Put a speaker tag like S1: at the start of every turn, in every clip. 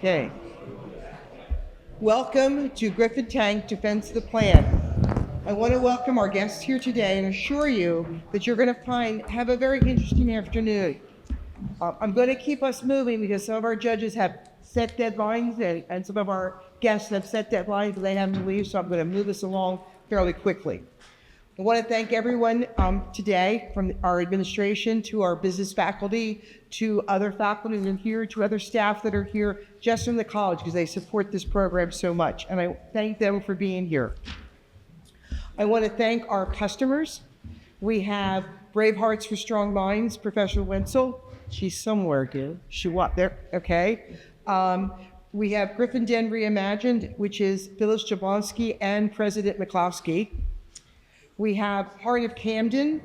S1: Okay. Welcome to Griffin Tank Defense the Plan. I want to welcome our guests here today and assure you that you're going to have a very interesting afternoon. I'm going to keep us moving because some of our judges have set deadlines and some of our guests have set deadlines, but they have to leave, so I'm going to move us along fairly quickly. I want to thank everyone today, from our administration to our business faculty, to other faculty that are here, to other staff that are here just from the college, because they support this program so much. And I thank them for being here. I want to thank our customers. We have Brave Hearts for Strong Minds, Professor Wenzel. She's somewhere here. She what there? Okay. We have Griffin Den Reimagined, which is Phyllis Jablonski and President McCloskey. We have Heart of Camden,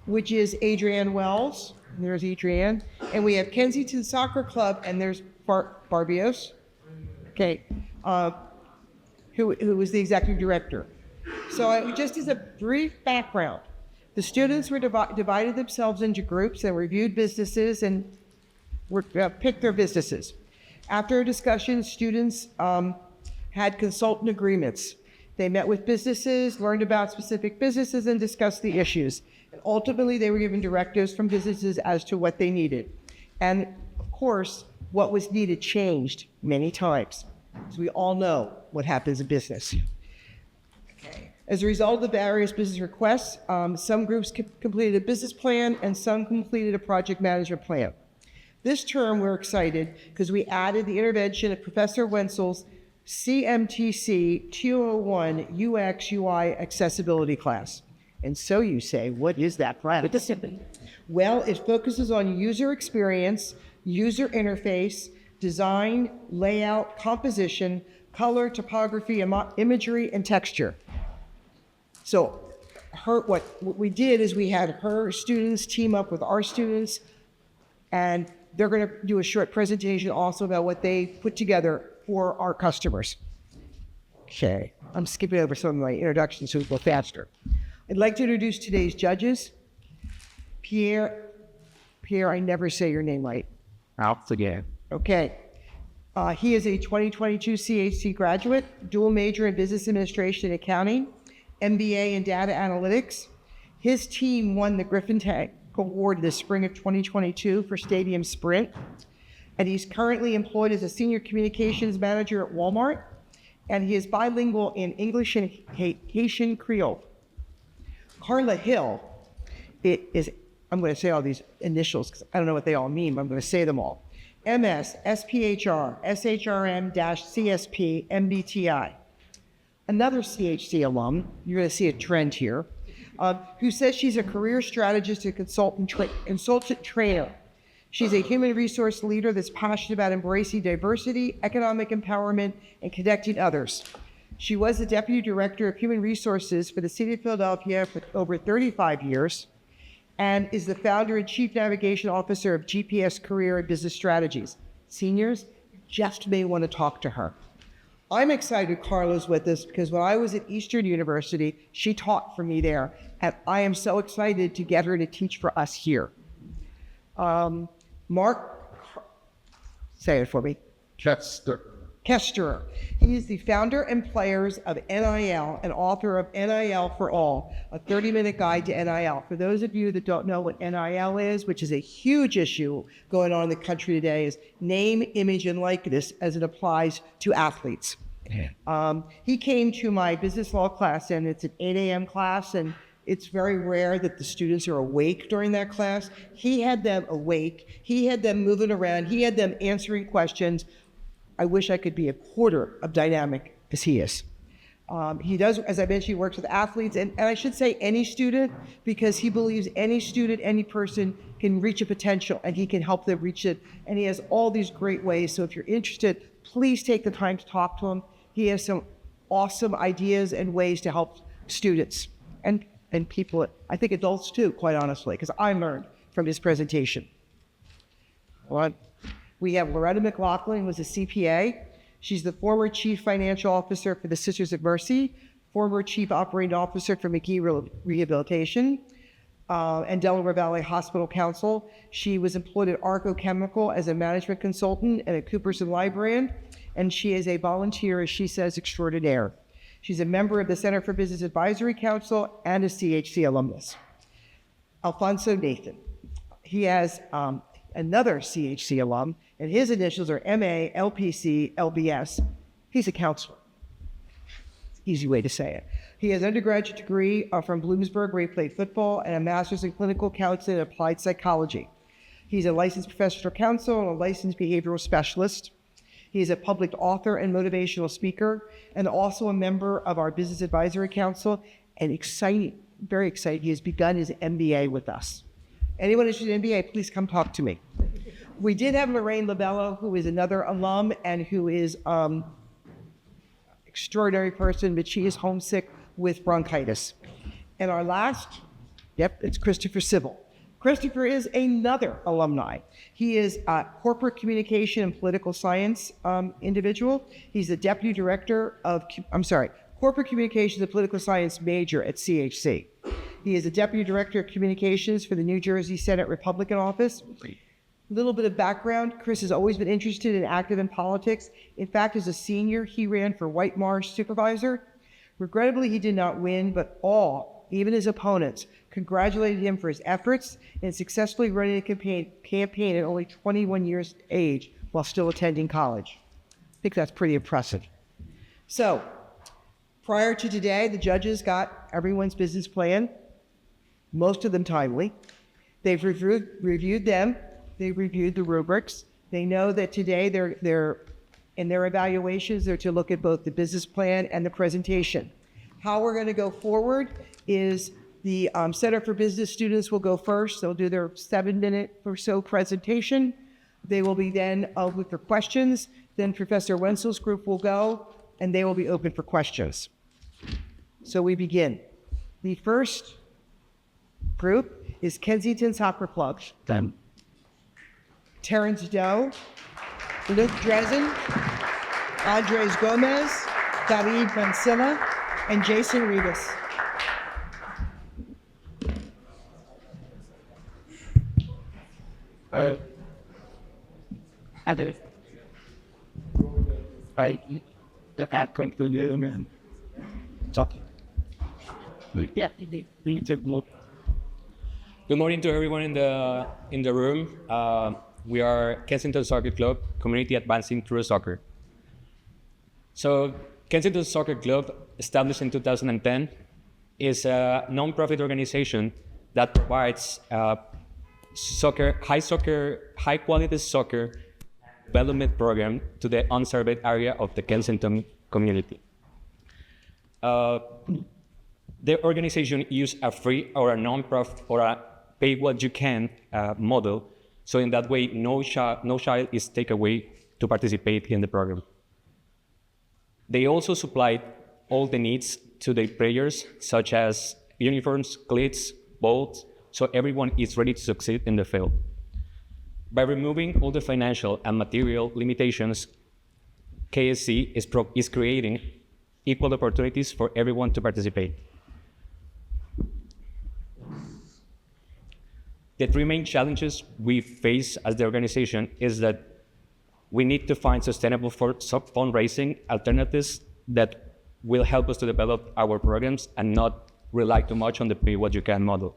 S1: which is Adrienne Wells. There's Adrienne. And we have Kensington Soccer Club, and there's Barbios, okay, who was the executive director. So just as a brief background, the students were divided themselves into groups and reviewed businesses and picked their businesses. After a discussion, students had consultant agreements. They met with businesses, learned about specific businesses, and discussed the issues. And ultimately, they were given directives from businesses as to what they needed. And of course, what was needed changed many times. So we all know what happens in business. Okay. As a result of the various business requests, some groups completed a business plan and some completed a project management plan. This term, we're excited because we added the intervention of Professor Wenzel's CMTC 201 UX UI accessibility class. And so you say, what is that class? Well, it focuses on user experience, user interface, design, layout, composition, color, topography, imagery, and texture. So what we did is we had her students team up with our students, and they're going to do a short presentation also about what they put together for our customers. Okay, I'm skipping over some of my introductions so we go faster. I'd like to introduce today's judges. Pierre, I never say your name right.
S2: Out again.
S1: Okay. He is a 2022 CHC graduate, dual major in business administration and accounting, MBA in data analytics. His team won the Griffin Tank Award in the spring of 2022 for Stadium Sprint. And he's currently employed as a senior communications manager at Walmart, and he is bilingual in English and Haitian Creole. Carla Hill is, I'm going to say all these initials because I don't know what they all mean, but I'm going to say them all. MS, SPHR, SHRM-CSP, MBTI. Another CHC alum, you're going to see a trend here, who says she's a career strategist and consultant trainer. She's a human resource leader that's passionate about embracing diversity, economic empowerment, and connecting others. She was the Deputy Director of Human Resources for the City of Philadelphia for over 35 years and is the founder and Chief Navigation Officer of GPS Career and Business Strategies. Seniors, just may want to talk to her. I'm excited Carla's with us because when I was at Eastern University, she taught for me there, and I am so excited to get her to teach for us here. Mark, say it for me. Kesterer. He is the founder and players of NIL and author of NIL for All, a 30-minute guide to NIL. For those of you that don't know what NIL is, which is a huge issue going on in the country today, is name, image, and likeness as it applies to athletes. He came to my business law class, and it's an 8 a.m. class, and it's very rare that the students are awake during that class. He had them awake. He had them moving around. He had them answering questions. I wish I could be a quarter of dynamic as he is. He does, as I mentioned, he works with athletes, and I should say any student, because he believes any student, any person can reach a potential, and he can help them reach it. And he has all these great ways. So if you're interested, please take the time to talk to him. He has some awesome ideas and ways to help students and people, I think adults too, quite honestly, because I learned from his presentation. We have Loretta McLaughlin, who was a CPA. She's the former Chief Financial Officer for the Sisters of Mercy, former Chief Operating Officer for McGee Rehabilitation. and Delaware Valley Hospital Council. She was employed at Arco Chemical as a management consultant and at Cooperson Librarian, and she is a volunteer, as she says, extraordinaire. She's a member of the Center for Business Advisory Council and a CHC alumnus. Alfonso Nathan. He has another CHC alum, and his initials are MA, LPC, LBS. He's a counselor. Easy way to say it. He has an undergraduate degree from Bloomsburg, where he played football, and a master's in clinical counseling and applied psychology. He's a licensed professional counselor and a licensed behavioral specialist. He is a public author and motivational speaker, and also a member of our Business Advisory Council, and exciting, very excited, he has begun his MBA with us. Anyone interested in MBA, please come talk to me. We did have Lorraine Labello, who is another alum and who is extraordinary person, but she is homesick with bronchitis. And our last, it's Christopher Sybil. Christopher is another alumni. He is a corporate communication and political science individual. He's the deputy director of, corporate communications and political science major at CHC. He is the deputy director of communications for the New Jersey Senate Republican office. A little bit of background, Chris has always been interested and active in politics. In fact, as a senior, he ran for White Marsh supervisor. Regrettably, he did not win, but all, even his opponents, congratulated him for his efforts in successfully running a campaign at only 21 years of age while still attending college. I think that's pretty impressive. So, prior to today, the judges got everyone's business plan, most of them timely. They've reviewed them. They reviewed the rubrics. They know that today they're in their evaluations, they're to look at both the business plan and the presentation. How we're going to go forward is the Center for Business students will go first. They'll do their 7-minute or so presentation. They will be then open for questions. Then Professor Wenzel's group will go, and they will be open for questions. So we begin. The first group is Kensington Soccer Club. Terrence Doe, Luke Dresden, Andres Gomez, David Mancilla, and Jason Rivas.
S2: Good morning to everyone in the room. We are Kensington Soccer Club, community advancing through soccer. So Kensington Soccer Club, established in 2010, is a non-profit organization that provides high quality soccer development program to the unserved area of the Kensington community. The organization uses a free or a non-profit or a pay what you can model. So in that way, no child is taken away to participate in the program. They also supply all the needs to the players, such as uniforms, cleats, balls, so everyone is ready to succeed in the field. By removing all the financial and material limitations, KSC is creating equal opportunities for everyone to participate. The three main challenges we face as the organization is that we need to find sustainable fundraising alternatives that will help us to develop our programs and not rely too much on the pay what you can model.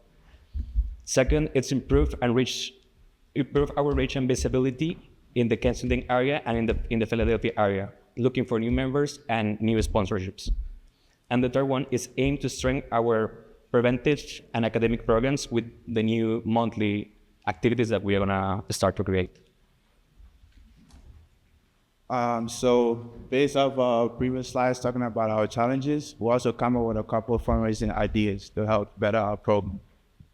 S2: Second, it's improve our reach and visibility in the Kensington area and in the Philadelphia area, looking for new members and new sponsorships. And the third one is aim to strengthen our preventive and academic programs with the new monthly activities that we are gonna start to create.
S3: So based off our previous slides talking about our challenges, we also come up with a couple of fundraising ideas to help better our program.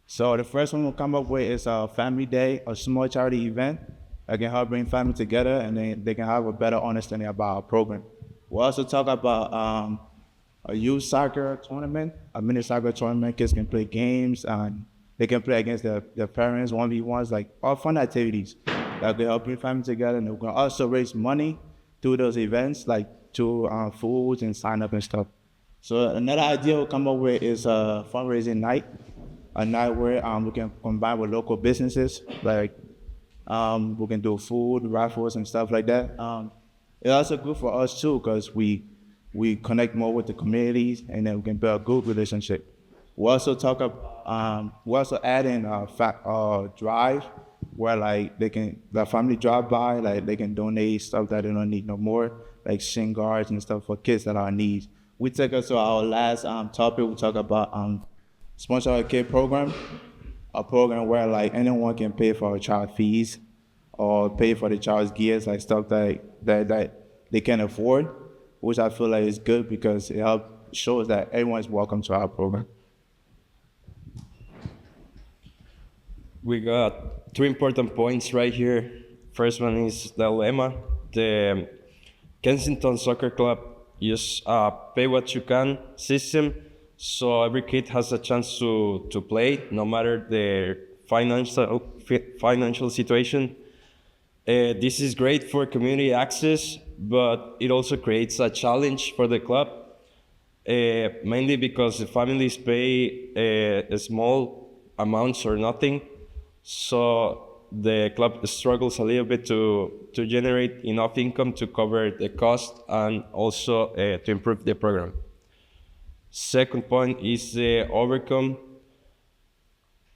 S3: So the first one we'll come up with is a family day, a small charity event that can help bring families together and then they can have a better understanding about our program. We'll also talk about a youth soccer tournament, a mini soccer tournament. Kids can play games and they can play against their parents, 1v1s, like all fun activities that can help bring families together. And we can also raise money through those events, like to foods and sign up and stuff. So another idea we'll come up with is a fundraising night a night where we can combine with local businesses, like we can do food, raffles, and stuff like that. It's also good for us too, because we connect more with the communities, and then we can build a good relationship. We also we also add in a drive where like the family drive by, like they can donate stuff that they don't need no more, like shin guards and stuff for kids that are in need. We take us to our last topic. We talk about sponsor a kid program, a program where like anyone can pay for a child fees or pay for the child's gears, like stuff that they can afford, which I feel like is good because it shows that everyone's welcome to our program.
S4: We got two important points right here. First one is the lemma. The Kensington Soccer Club use a pay what you can system, so every kid has a chance to play, no matter their financial situation. This is great for community access, but it also creates a challenge for the club, mainly because the families pay small amounts or nothing. So the club struggles a little bit to generate enough income to cover the cost and also to improve the program. Second point is overcome.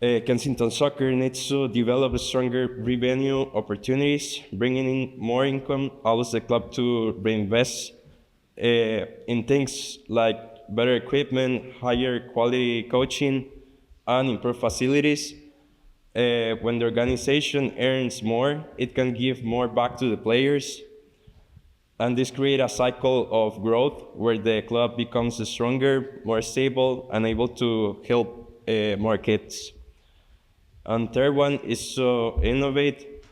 S4: Kensington Soccer needs to develop stronger revenue opportunities. Bringing in more income allows the club to reinvest in things like better equipment, higher quality coaching, and improved facilities. When the organization earns more, it can give more back to the players. And this creates a cycle of growth where the club becomes stronger, more stable, and able to help more kids. And third one is to innovate.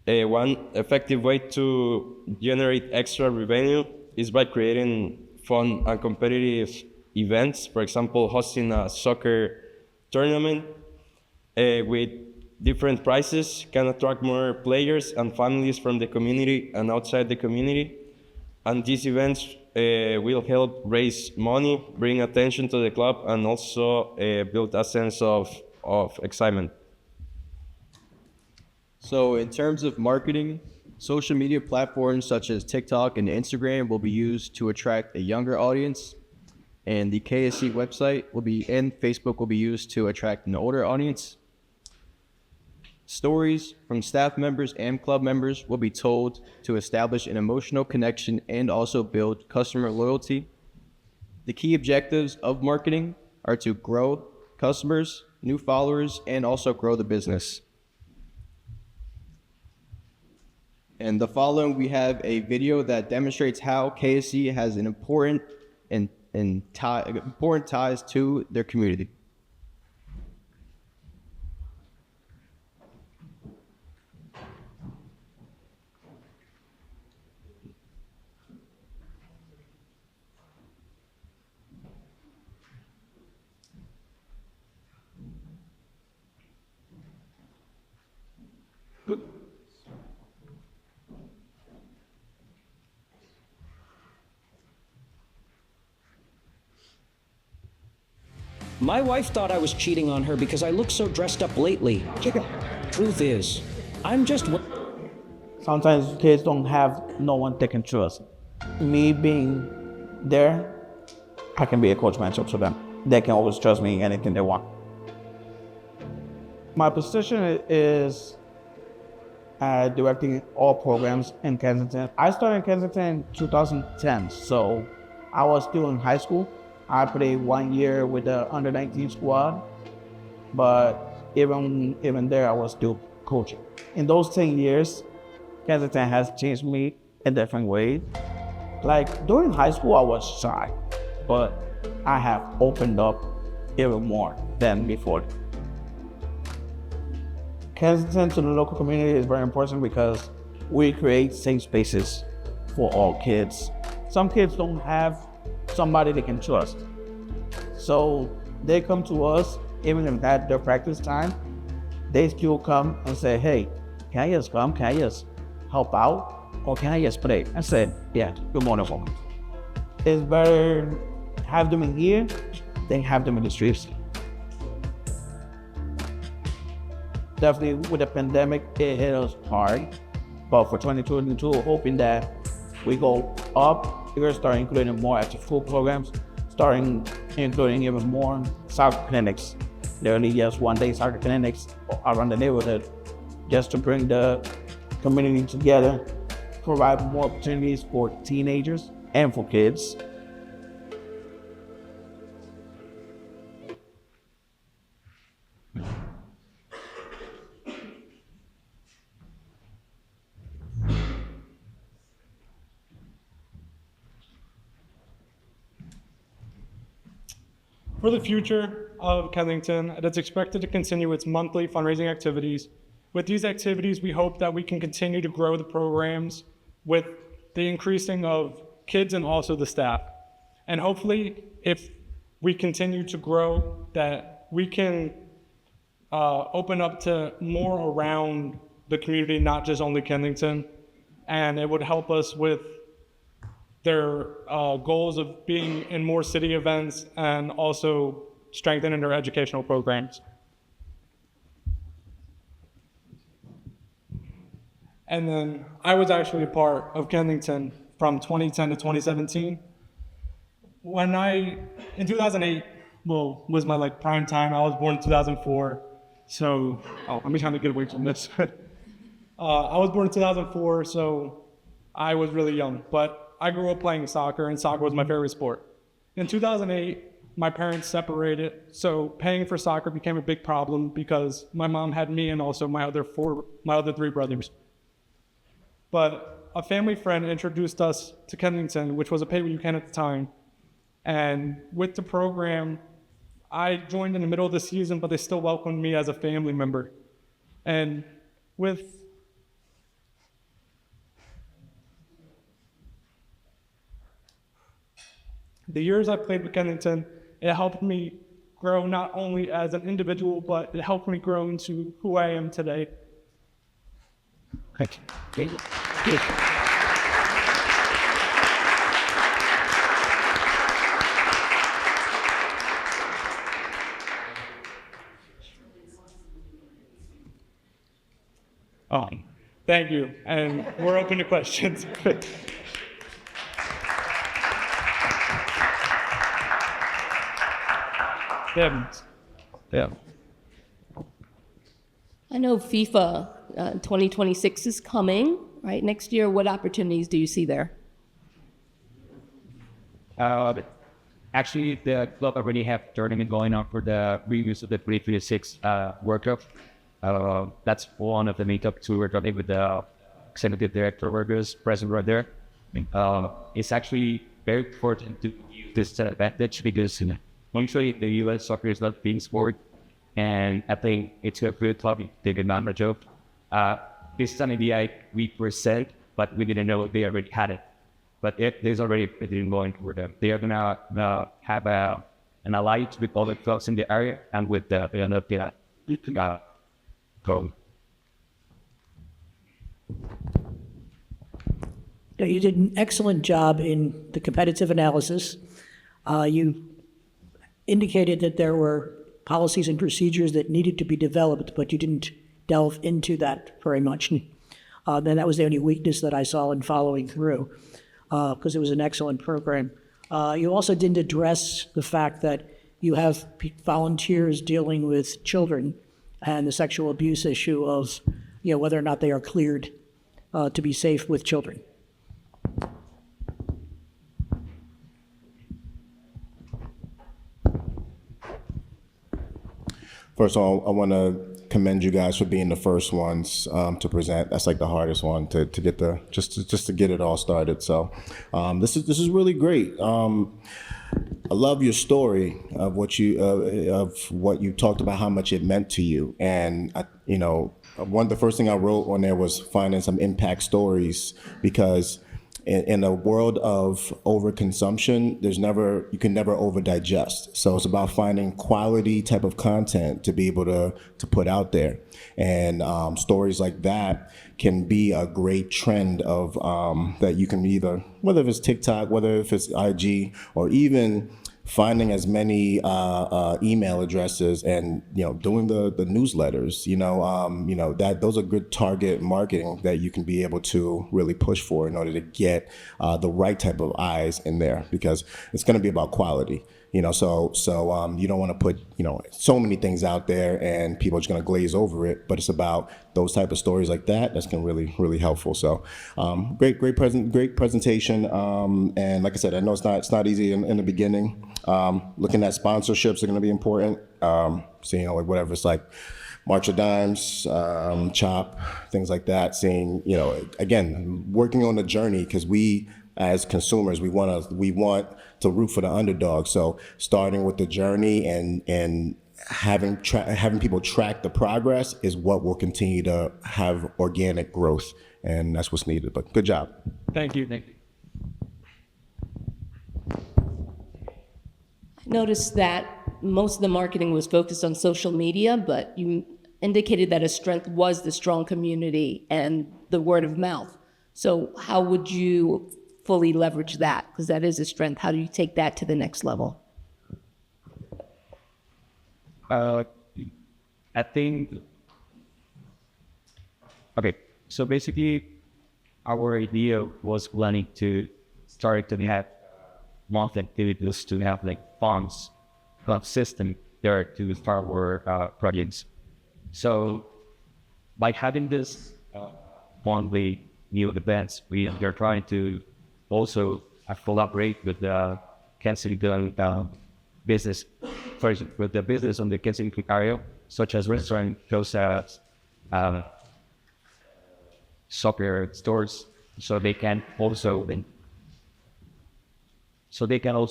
S4: One effective way to generate extra revenue is by creating fun and competitive events. For example, hosting a soccer tournament with different prizes can attract more players and families from the community and outside the community. And these events will help raise money, bring attention to the club, and also build a sense of excitement.
S5: So in terms of marketing, social media platforms such as TikTok and Instagram will be used to attract a younger audience, and the KSC website and Facebook will be used to attract an older audience. Stories from staff members and club members will be told to establish an emotional connection and also build customer loyalty. The key objectives of marketing are to grow customers, new followers, and also grow the business. And the following, we have a video that demonstrates how KSC has an important ties to their community.
S6: My wife thought I was cheating on her because I look so dressed up lately. Truth is, I'm just...
S7: Sometimes kids don't have no one they can trust. Me being there, I can be a coach mentor to them. They can always trust me in anything they want. My position is directing all programs in Kensington. I started in Kensington in 2010, so I was still in high school. I played 1 year with the under-19 squad, but even there, I was still coaching. In those 10 years, Kensington has changed me in different ways. Like during high school, I was shy, but I have opened up even more than before. Kensington to the local community is very important because we create safe spaces for all kids. Some kids don't have somebody they can trust. So they come to us, even if that's their practice time, they still come and say, hey, can I just come? Can I just help out? Or can I just play? I said, yeah, you're wonderful. It's better have them in here than have them in the streets. definitely with the pandemic, it hit us hard. But for 2022, hoping that we go up, we're gonna start including more after school programs, starting including even more soccer clinics. Literally just one-day soccer clinics around the neighborhood, just to bring the community together, provide more opportunities for teenagers and for kids.
S8: For the future of Kennington, it is expected to continue its monthly fundraising activities. With these activities, we hope that we can continue to grow the programs with the increasing of kids and also the staff. And hopefully, if we continue to grow, that we can open up to more around the community, not just only Kennington. And it would help us with their goals of being in more city events and also strengthening their educational programs. And then I was actually a part of Kennington from 2010 to 2017. In 2008, was my prime time. I was born in 2004. So, let me try to get away from this. I was born in 2004, so I was really young, but I grew up playing soccer, and soccer was my favorite sport. In 2008, my parents separated, so paying for soccer became a big problem because my mom had me and also my other three brothers. But a family friend introduced us to Kennington, which was a pay-what-you-can at the time. And with the program, I joined in the middle of the season, but they still welcomed me as a family member. And with the years I played with Kennington, it helped me grow not only as an individual, but it helped me grow into who I am today.
S7: Thank you.
S8: Thank you, and we're open to questions.
S7: Yeah.
S9: I know FIFA 2026 is coming, right? Next year, what opportunities do you see there?
S2: Actually, the club already have tournament going on for the reviews of the 2026 World Cup. That's one of the meetups we were talking with the executive director, workers present right there. It's actually very important to use this advantage because usually the U.S. soccer is not being sport, and I think it's a good topic to take advantage of. This is an idea we present, but we didn't know they already had it. But there's already been going for them. They are gonna have an alliance with all the clubs in the area and with the go.
S10: Yeah, you did an excellent job in the competitive analysis. You indicated that there were policies and procedures that needed to be developed, but you didn't delve into that very much. Then that was the only weakness that I saw in following through, because it was an excellent program. You also didn't address the fact that you have volunteers dealing with children and the sexual abuse issue of, whether or not they are cleared to be safe with children.
S11: First of all, I want to commend you guys for being the first ones to present. That's like the hardest one to get just to get it all started. So this is really great. I love your story of what you talked about, how much it meant to you, and the first thing I wrote on there was finding some impact stories, because in a world of overconsumption, you can never over digest. So it's about finding quality type of content to be able to put out there. And stories like that can be a great trend of that you can either, whether it's TikTok, whether if it's IG, or even finding as many email addresses and doing the newsletters. That those are good target marketing that you can be able to really push for in order to get the right type of eyes in there, because it's going to be about quality. So you don't want to put so many things out there and people are just going to glaze over it, but it's about those type of stories like that that's going to really helpful. So great presentation, and like I said, I know it's not easy in the beginning. Looking at sponsorships are going to be important. So like whatever it's like March of Dimes, CHOP, things like that. Seeing again, working on the journey, because we as consumers we want to root for the underdog. So starting with the journey and having people track the progress is what will continue to have organic growth, and that's what's needed. But good job.
S8: Thank you.
S9: I noticed that most of the marketing was focused on social media, but you indicated that a strength was the strong community and the word of mouth. So how would you fully leverage that? Because that is a strength. How do you take that to the next level?
S2: I think, okay, so basically our idea was planning to start to have monthly activities, to have like funds, system there to start our projects. So by having this monthly new events, we are trying to also collaborate with the Kensington business, first with the business on the Kensington area, such as restaurant, closets, soccer stores, so they can also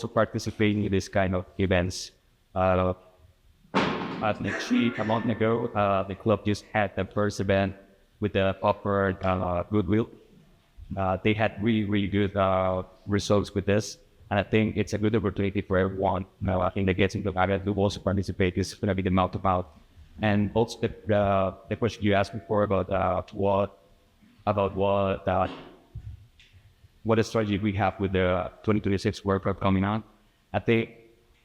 S2: participate in this kind of events. Actually, a month ago, the club just had the first event with the upper Goodwill. They had really good results with this, and I think it's a good opportunity for everyone in the Kensington area to also participate. It's going to be the mouth to mouth, and also the question you asked before about what strategy we have with the 2026 World Cup coming on. I think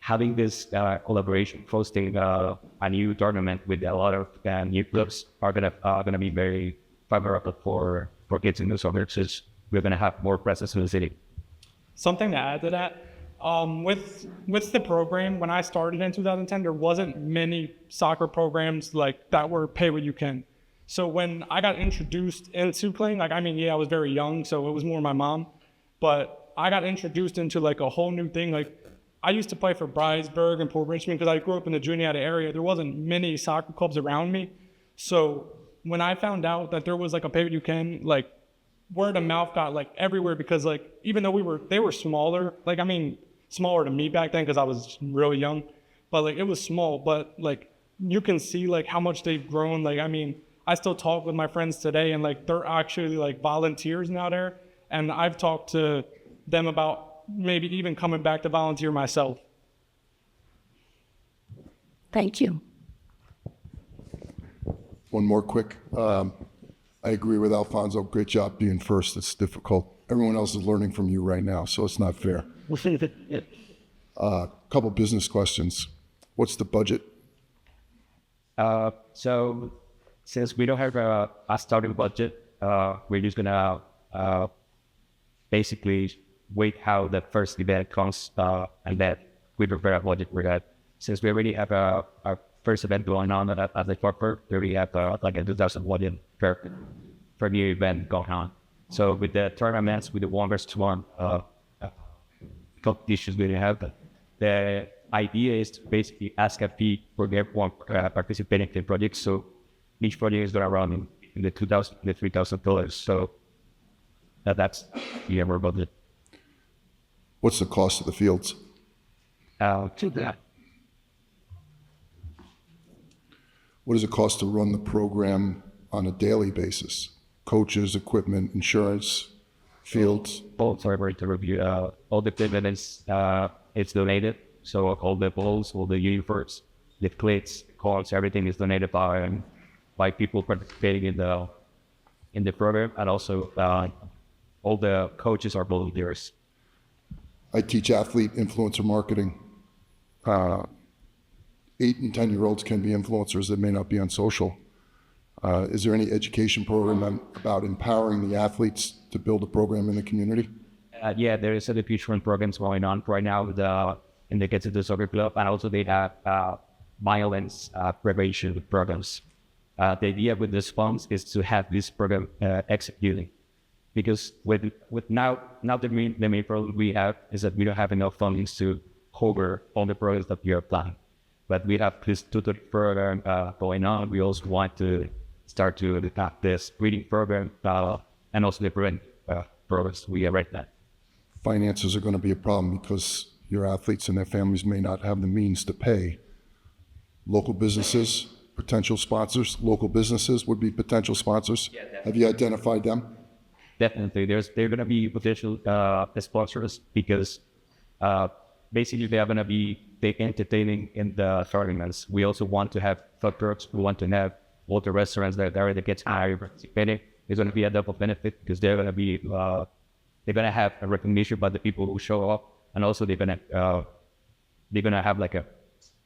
S2: having this collaboration, hosting a new tournament with a lot of new clubs are gonna be very favorable for kids in the summer, since we're gonna have more presence in the city.
S8: Something to add to that, with the program, when I started in 2010, there wasn't many soccer programs like that were pay what you can. So when I got introduced into playing, I was very young, so it was more my mom, but I got introduced into like a whole new thing. Like I used to play for Brydesburg and Port Richmond because I grew up in the Juniata area. There wasn't many soccer clubs around me. So when I found out that there was like a pay what you can, like word of mouth got like everywhere, because like even though they were smaller, smaller than me back then because I was really young, but like it was small, but like you can see like how much they've grown. Like I still talk with my friends today, and like they're actually like volunteers now there, and I've talked to them about maybe even coming back to volunteer myself.
S9: Thank you.
S12: One more quick. I agree with Alfonso. Great job being first. It's difficult. Everyone else is learning from you right now, so it's not fair. Couple business questions. What's the budget?
S2: So since we don't have a starting budget, we're just gonna basically wait how the first event comes, and then we prepare a budget for that. Since we already have our first event going on at the corporate, we already have like a 2,000 budget per new event going on. So with the tournaments, with the 1-versus-1 competitions we have, the idea is to basically ask a fee for everyone participating in the project. So each project is going to run in the $2,000 to $3,000. So that's the our budget.
S12: What's the cost of the fields?
S2: To that.
S12: What does it cost to run the program on a daily basis? Coaches, equipment, insurance, fields?
S2: Both are to review. All the equipment is donated. So all the balls, all the uniforms, the cleats, cones, everything is donated by people participating in the program, and also all the coaches are volunteers.
S12: I teach athlete influencer marketing. 8 and 10-year-olds can be influencers that may not be on social. Is there any education program about empowering the athletes to build a program in the community?
S2: Yeah, there is educational programs going on right now in the Kids of the Soccer Club, and also they have violence prevention programs. The idea with these funds is to have this program executing, because with now the main problem we have is that we don't have enough fundings to cover all the programs that we are planning. But we have this tutor program going on. We also want to start to have this reading program and also the prevent programs we are right now.
S12: Finances are going to be a problem because your athletes and their families may not have the means to pay. Local businesses, potential sponsors, local businesses would be potential sponsors. Have you identified them?
S2: Definitely, they're going to be potential sponsors because basically they are going to be entertaining in the tournaments. We also want to have food trucks. We want to have all the restaurants that already get hired participating. It's going to be a double benefit because they're going to have a recognition by the people who show up, and also they're going to have like a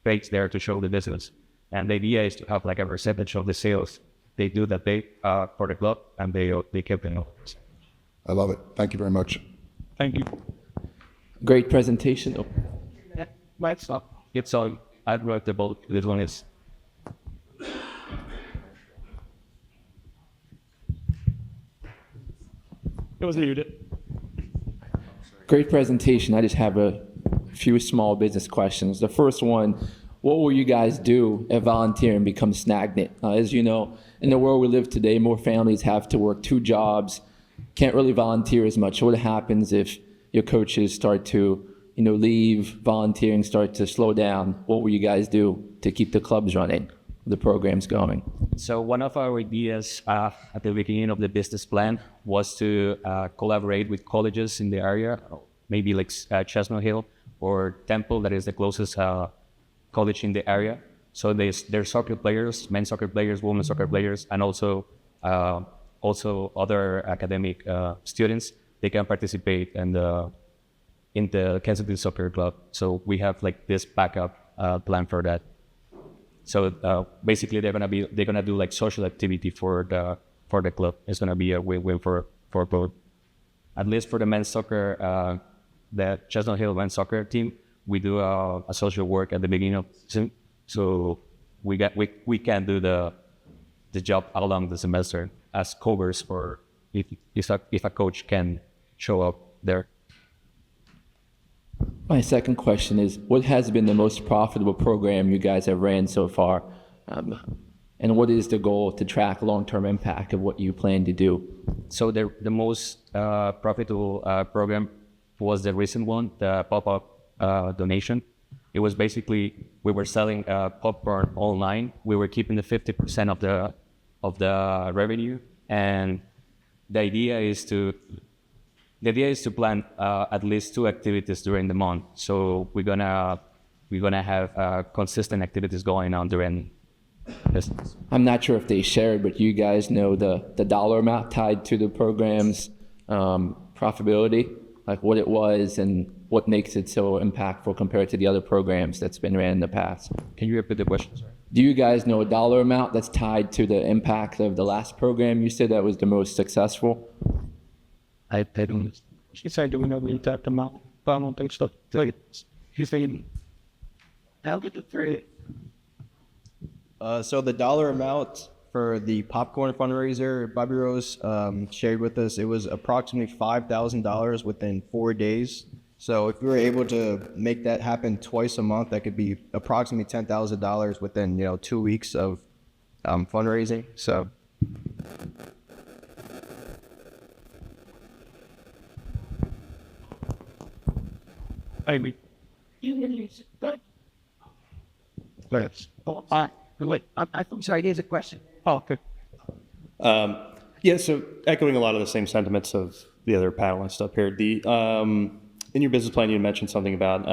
S2: face there to show the business. And the idea is to have like a percentage of the sales they do that day for the club, and they keep it.
S12: I love it. Thank you very much.
S8: Thank you.
S13: Great presentation.
S2: It's all I'd write about this one is.
S8: It was you did.
S13: Great presentation. I just have a few small business questions. The first one, what will you guys do if volunteering becomes stagnant? As you know, in the world we live today, more families have to work 2 jobs, can't really volunteer as much. What happens if your coaches start to leave, volunteering start to slow down? What will you guys do to keep the clubs running, the programs going?
S2: So one of our ideas at the beginning of the business plan was to collaborate with colleges in the area, maybe like Chestnut Hill or Temple, that is the closest college in the area. So there's soccer players, men's soccer players, women's soccer players, and also other academic students. They can participate in the Kansas City Soccer Club. So we have like this backup plan for that. So basically, they're gonna do like social activity for the club. It's gonna be a win-win for both. At least for the men's soccer, the Chestnut Hill men's soccer team, we do a social work at the beginning of the season. So we can do the job along the semester as covers for if a coach can show up there.
S13: My second question is, what has been the most profitable program you guys have ran so far? And what is the goal to track long-term impact of what you plan to do?
S2: So the most profitable program was the recent one, the pop-up donation. It was basically, we were selling popcorn online. We were keeping the 50% of the revenue, and the idea is to plan at least 2 activities during the month. So we're gonna have consistent activities going on during this.
S13: I'm not sure if they shared, but you guys know the dollar amount tied to the program's profitability, like what it was and what makes it so impactful compared to the other programs that's been ran in the past.
S2: Can you repeat the question, sir?
S13: Do you guys know a dollar amount that's tied to the impact of the last program you said that was the most successful?
S2: I don't.
S8: She said, do we know the exact amount? But I don't think so. He's saying, how did the 3?
S5: So the dollar amount for the popcorn fundraiser, Bobby Rose shared with us, it was approximately $5,000 within 4 days. So if we were able to make that happen twice a month, that could be approximately $10,000 within 2 weeks of fundraising. So.
S8: Amy.
S1: I'm sorry, there's a question.
S8: Oh, okay.
S14: Yeah, so echoing a lot of the same sentiments of the other panelists up here. In your business plan, you mentioned something about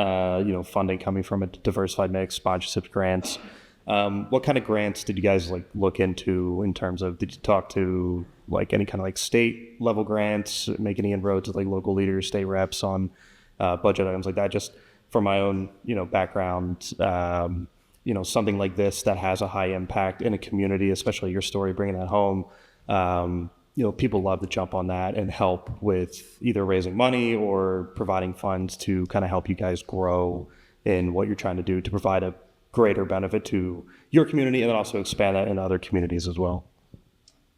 S14: funding coming from a diversified mix, sponsorships, grants. What kind of grants did you guys look into in terms of? Did you talk to any kind of state level grants, make any inroads with local leaders, state reps on budget items like that? Just from my own, background, something like this that has a high impact in a community, especially your story, bringing that home, people love to jump on that and help with either raising money or providing funds to kind of help you guys grow in what you're trying to do to provide a greater benefit to your community and then also expand that in other communities as well.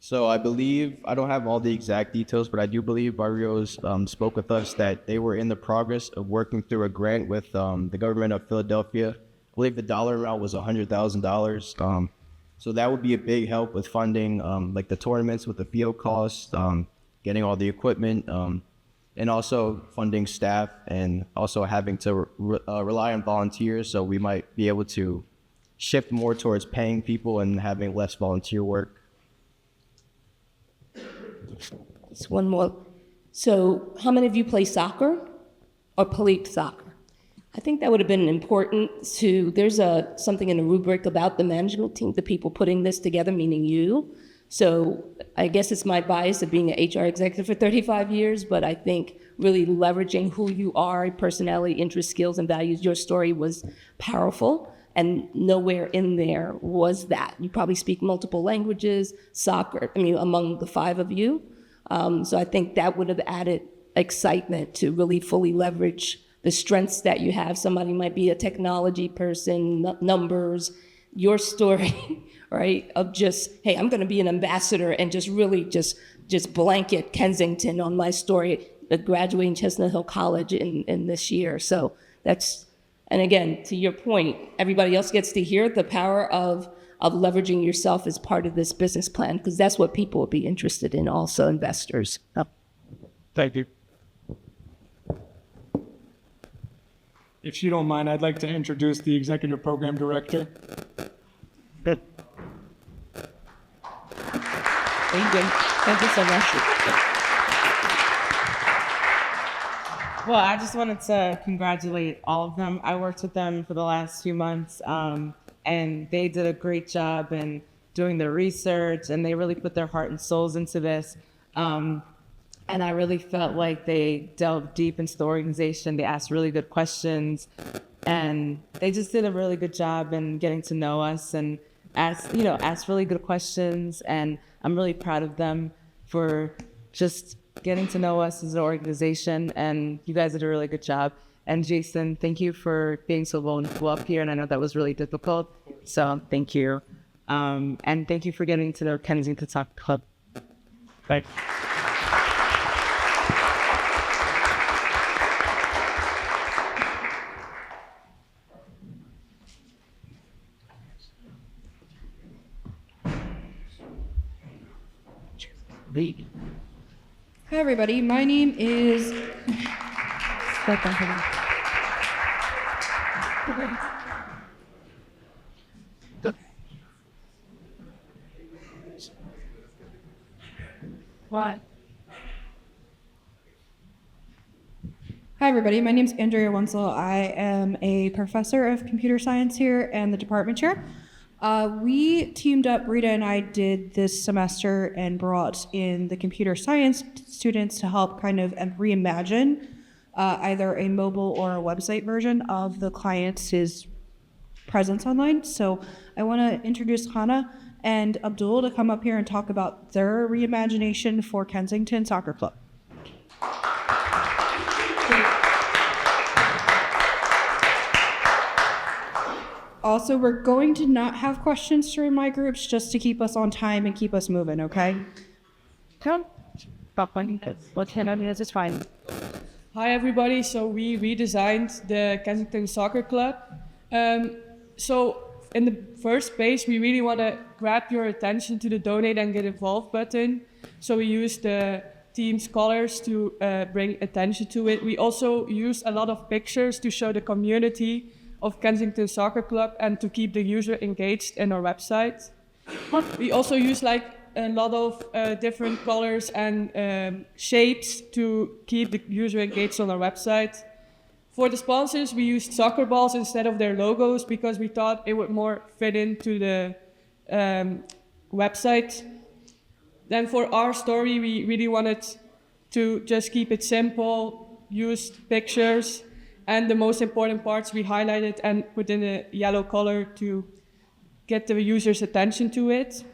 S5: So I believe, I don't have all the exact details, but I do believe Barrios spoke with us that they were in the progress of working through a grant with the government of Philadelphia. I believe the dollar amount was $100,000. So that would be a big help with funding like the tournaments with the field costs, getting all the equipment, and also funding staff, and also having to rely on volunteers. So we might be able to shift more towards paying people and having less volunteer work.
S9: Just one more. So how many of you play soccer or played soccer? I think that would have been important there's something in the rubric about the management team, the people putting this together, meaning you. So I guess it's my bias of being an HR executive for 35 years, but I think really leveraging who you are, personality, interests, skills, and values, your story was powerful. And nowhere in there was that. You probably speak multiple languages, soccer, among the five of you. So I think that would have added excitement to really fully leverage the strengths that you have. Somebody might be a technology person, numbers, your story, right? Of just, hey, I'm gonna be an ambassador and just really just blanket Kensington on my story, graduating Chestnut Hill College in this year. So that's, and again, to your point, everybody else gets to hear the power of leveraging yourself as part of this business plan, because that's what people will be interested in, also investors. Oh.
S8: Thank you. If you don't mind, I'd like to introduce the Executive Program Director.
S9: Good. Thank you so much.
S15: Well, I just wanted to congratulate all of them. I worked with them for the last few months, and they did a great job in doing the research, and they really put their heart and souls into this. And I really felt like they delved deep into the organization. They asked really good questions, and they just did a really good job in getting to know us and asked really good questions. And I'm really proud of them for just getting to know us as an organization. And you guys did a really good job. And Jason, thank you for being so vulnerable up here. And I know that was really difficult. So thank you. And thank you for getting to the Kensington Soccer Club.
S8: Thanks.
S16: Hi everybody, my name is... What? Hi everybody, my name is Andrea Wenzel. I am a professor of computer science here and the department chair. We teamed up, Rita and I did this semester and brought in the computer science students to help kind of reimagine either a mobile or a website version of the client's presence online. So I want to introduce Hannah and Abdul to come up here and talk about their reimagination for Kensington Soccer Club. Also, we're going to not have questions during my groups just to keep us on time and keep us moving, okay?
S15: Come. Stop finding this. What 10 minutes is fine.
S17: Hi everybody, so we redesigned the Kensington Soccer Club. So in the first page, we really want to grab your attention to the donate and get involved button. So we use the team's colors to bring attention to it. We also use a lot of pictures to show the community of Kensington Soccer Club and to keep the user engaged in our website. We also use like a lot of different colors and shapes to keep the user engaged on our website. For the sponsors, we used soccer balls instead of their logos because we thought it would more fit into the website. Then for our story, we really wanted to just keep it simple, use pictures, And the most important parts we highlighted and put in a yellow color to get the user's attention to it.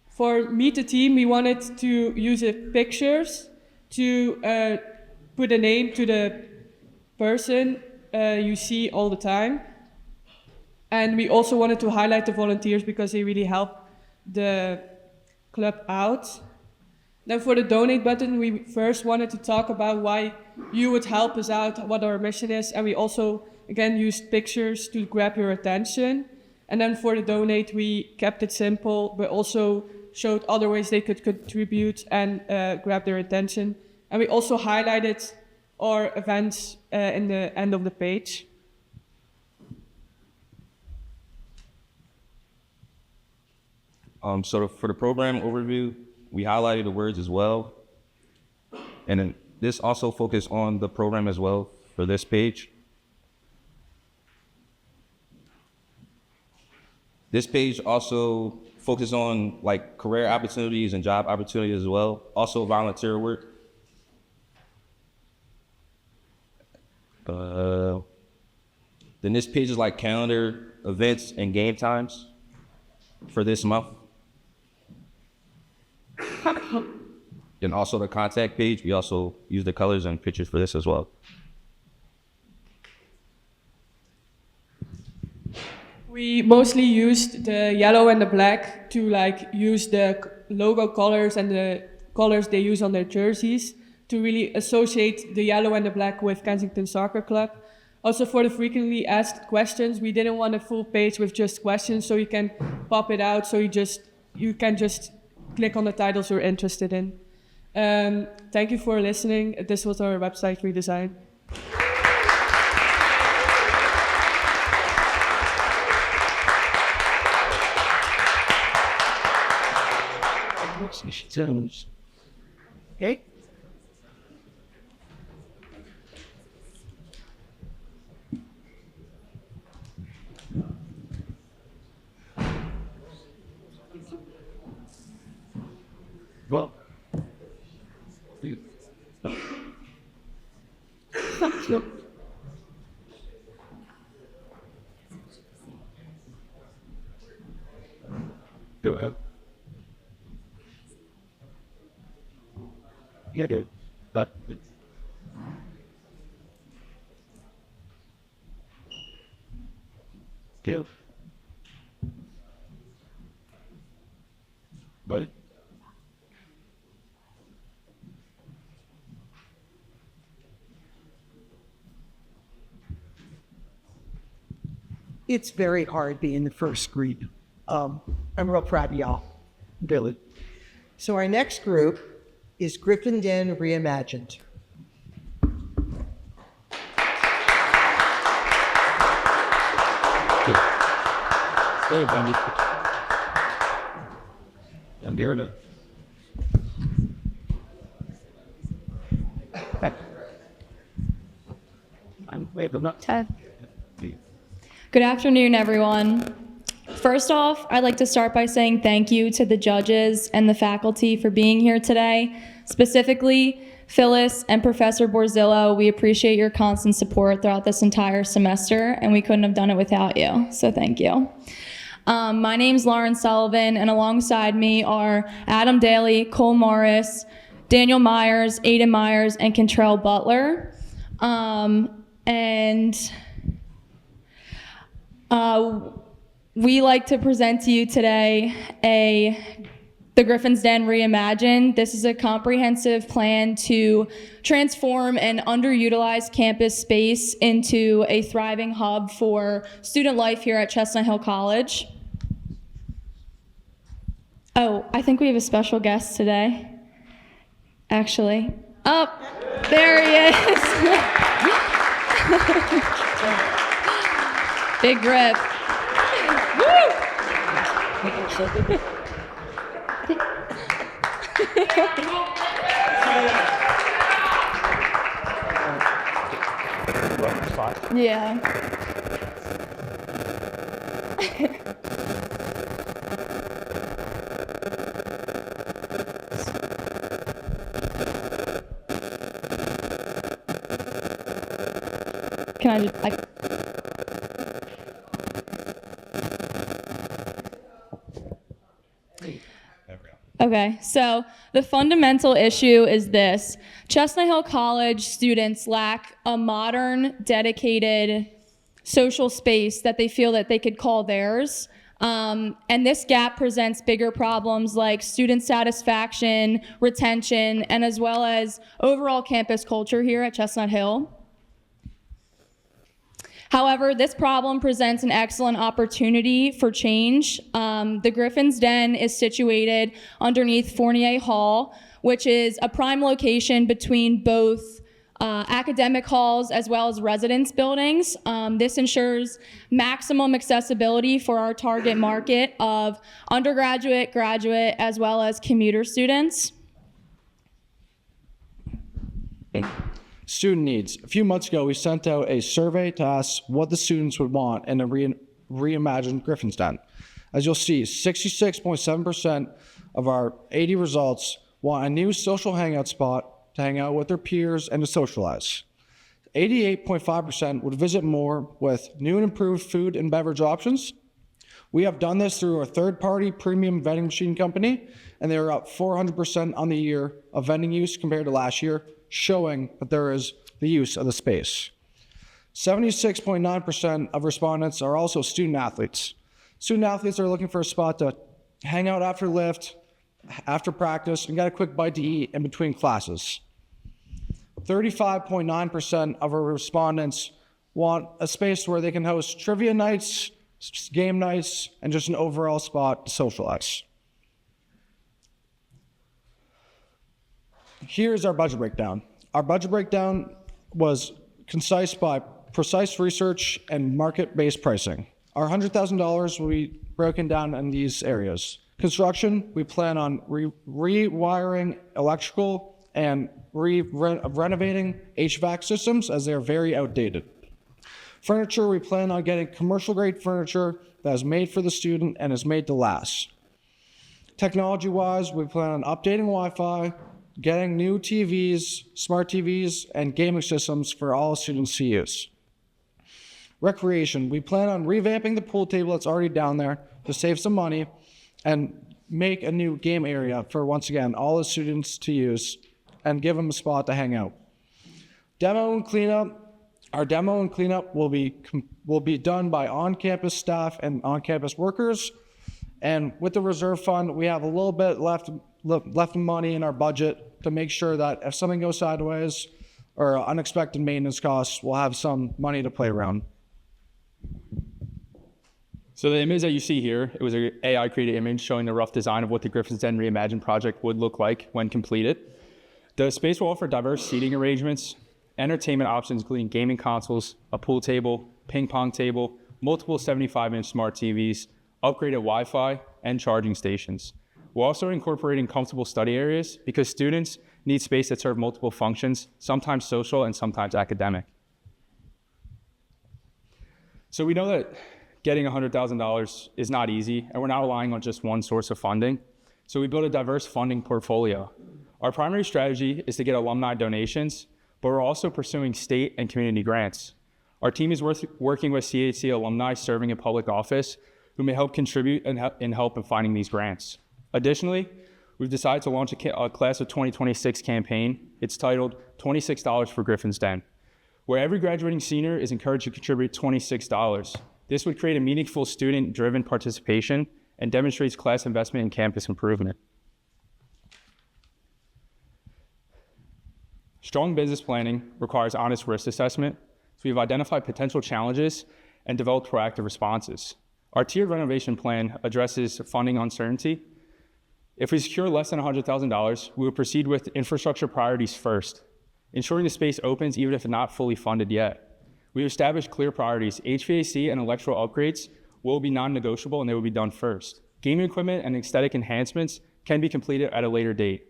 S17: For Meet the Team, we wanted to use pictures to put a name to the person you see all the time. And we also wanted to highlight the volunteers because they really help the club out. Then for the donate button, we first wanted to talk about why you would help us out, what our mission is, and we also, again, used pictures to grab your attention. And then for the donate, we kept it simple, but also showed other ways they could contribute and grab their attention. And we also highlighted our events in the end of the page.
S18: So for the program overview, we highlighted the words as well. And then this also focused on the program as well for this page. This page also focuses on like career opportunities and job opportunities as well. Also volunteer work. Then this page is like calendar, events, and game times for this month. And also the contact page, we also use the colors and pictures for this as well.
S17: We mostly used the yellow and the black to like use the logo colors and the colors they use on their jerseys to really associate the yellow and the black with Kensington Soccer Club. Also for the frequently asked questions, we didn't want a full page with just questions, so you can pop it out, so you can just click on the titles you're interested in. Thank you for listening. This was our website redesign.
S1: Okay.
S19: Well, go ahead. Yeah, good. But give. But
S1: It's very hard being the first screen. I'm real proud of y'all. Really. So our next group is Griffin Den Reimagined.
S19: Hey, Bundy. I'm here to. I'm waving up.
S20: Ted. Good afternoon, everyone. First off, I'd like to start by saying thank you to the judges and the faculty for being here today. Specifically, Phyllis and Professor Borzillo, we appreciate your constant support throughout this entire semester, and we couldn't have done it without you, so thank you. My name's Lauren Sullivan, and alongside me are Adam Daly, Cole Morris, Daniel Myers, Aiden Myers, and Contrell Butler. We like to present to you today the Griffin's Den Reimagined. This is a comprehensive plan to transform an underutilized campus space into a thriving hub for student life here at Chestnut Hill College. Oh, I think we have a special guest today, actually. Oh, there he is. Big Griff. Yeah. Can I just, Okay, so the fundamental issue is this. Chestnut Hill College students lack a modern, dedicated social space that they feel that they could call theirs. And this gap presents bigger problems like student satisfaction, retention, and as well as overall campus culture here at Chestnut Hill. However, this problem presents an excellent opportunity for change. The Griffin's Den is situated underneath Fournier Hall, which is a prime location between both academic halls as well as residence buildings. This ensures maximum accessibility for our target market of undergraduate, graduate, as well as commuter students.
S21: Student needs. A few months ago, we sent out a survey to ask what the students would want in a reimagined Griffin's Den. As you'll see, 66.7% of our 80 results want a new social hangout spot to hang out with their peers and to socialize. 88.5% would visit more with new and improved food and beverage options. We have done this through our third-party premium vending machine company, and they are up 400% on the year of vending use compared to last year, showing that there is the use of the space. 76.9% of respondents are also student athletes. Student athletes are looking for a spot to hang out after lift, after practice, and get a quick bite to eat in between classes. 35.9% of our respondents want a space where they can host trivia nights, game nights, and just an overall spot to socialize. Here's our budget breakdown. Our budget breakdown was concise by precise research and market-based pricing. Our $100,000 will be broken down in these areas. Construction, we plan on rewiring electrical and renovating HVAC systems as they are very outdated. Furniture, we plan on getting commercial-grade furniture that is made for the student and is made to last. Technology-wise, we plan on updating Wi-Fi, getting new TVs, smart TVs, and gaming systems for all students to use. Recreation, we plan on revamping the pool table that's already down there to save some money and make a new game area for, once again, all the students to use and give them a spot to hang out. Demo and cleanup, our demo and cleanup will be done by on-campus staff and on-campus workers. And with the reserve fund, we have a little bit left money in our budget to make sure that if something goes sideways or unexpected maintenance costs, we'll have some money to play around.
S22: So the image that you see here, it was an AI created image showing the rough design of what the Griffin's Den Reimagined project would look like when completed. The space will offer diverse seating arrangements, entertainment options including gaming consoles, a pool table, ping pong table, multiple 75-inch smart TVs, upgraded Wi-Fi, and charging stations. We're also incorporating comfortable study areas because students need space that serve multiple functions, sometimes social and sometimes academic. So we know that getting $100,000 is not easy, and we're not relying on just one source of funding. So we built a diverse funding portfolio. Our primary strategy is to get alumni donations, but we're also pursuing state and community grants. Our team is working with CHC alumni serving in public office who may help contribute and help in finding these grants. Additionally, we've decided to launch a Class of 2026 campaign. It's titled $26 for Griffin's Den, where every graduating senior is encouraged to contribute $26. This would create a meaningful student-driven participation and demonstrates class investment in campus improvement. Strong business planning requires honest risk assessment, so we've identified potential challenges and developed proactive responses. Our tiered renovation plan addresses funding uncertainty. If we secure less than $100,000, we will proceed with infrastructure priorities first, ensuring the space opens even if not fully funded yet. We established clear priorities. HVAC and electrical upgrades will be non-negotiable and they will be done first. Gaming equipment and aesthetic enhancements can be completed at a later date.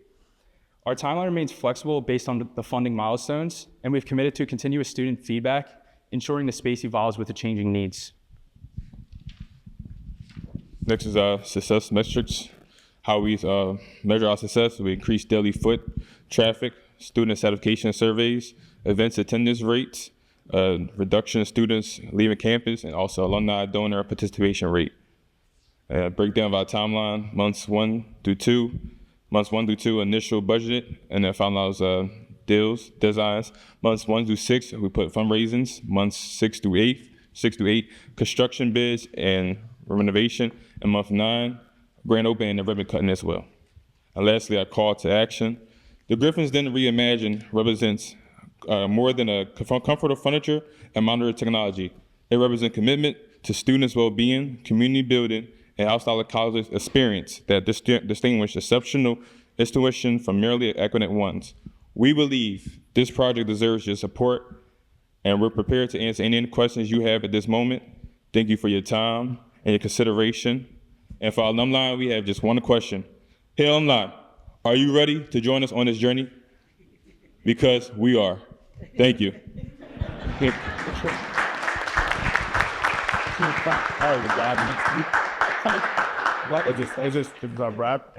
S22: Our timeline remains flexible based on the funding milestones, and we've committed to continuous student feedback, ensuring the space evolves with the changing needs.
S23: Next is success metrics. How we measure our success, we increase daily foot traffic, student satisfaction surveys, events attendance rates, reduction of students leaving campus, and also alumni donor participation rate. Breakdown of our timeline, months 1 through 2. Months 1 through 2, initial budget, and then finalize deals, designs. Months 1 through 6, we put fundraisings. Months 6 through 8, construction bids and renovation. And month 9, grand opening and ribbon cutting as well. And lastly, our call to action. The Griffins Den Reimagined represents more than a comfort of furniture and modern technology. It represents commitment to students' well-being, community building, and outside of college experience that distinguish exceptional institutions from merely academic ones. We believe this project deserves your support, and we're prepared to answer any questions you have at this moment. Thank you for your time and your consideration. And for our alumni, we have just one question. Hey alumni, are you ready to join us on this journey? Because we are. Thank you.
S19: What is this the rap?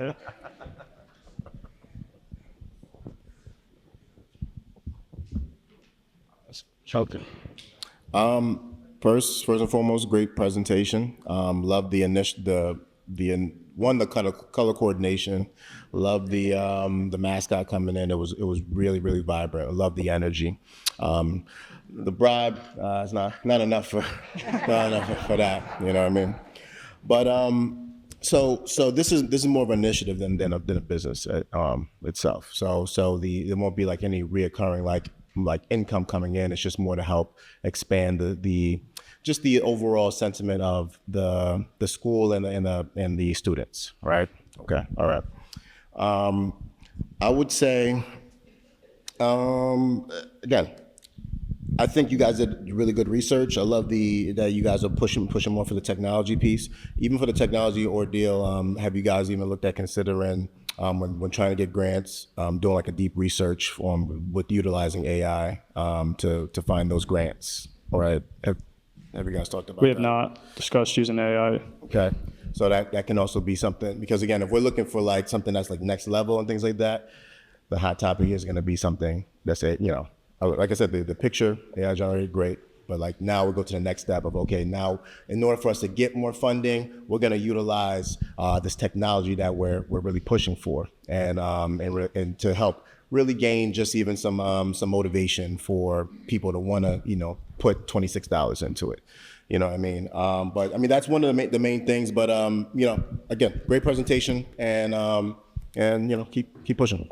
S19: Choking.
S11: First and foremost, great presentation. Love the color coordination. Love the mascot coming in. It was really, really vibrant. I love the energy. The bribe is not enough for that. You know what I mean? But so this is more of an initiative than a business itself. So there won't be like any reoccurring like income coming in. It's just more to help expand the overall sentiment of the school and the students, right? Okay, all right. I would say, again, I think you guys did really good research. I love that you guys are pushing more for the technology piece. Even for the technology ordeal, have you guys even looked at considering when trying to get grants, doing like a deep research with utilizing AI to find those grants? All right. Have you guys talked about that?
S3: We have not discussed using AI. Okay.
S11: So that can also be something, because again, if we're looking for like something that's like next level and things like that, the hot topic is going to be something that's like I said, the picture AI generated, great. But like now we go to the next step of, okay, now in order for us to get more funding, we're going to utilize this technology that we're really pushing for, and to help really gain just even some motivation for people to want to put $26 into it. You know what I mean? But I mean that's one of the main things. But again, great presentation, and keep pushing.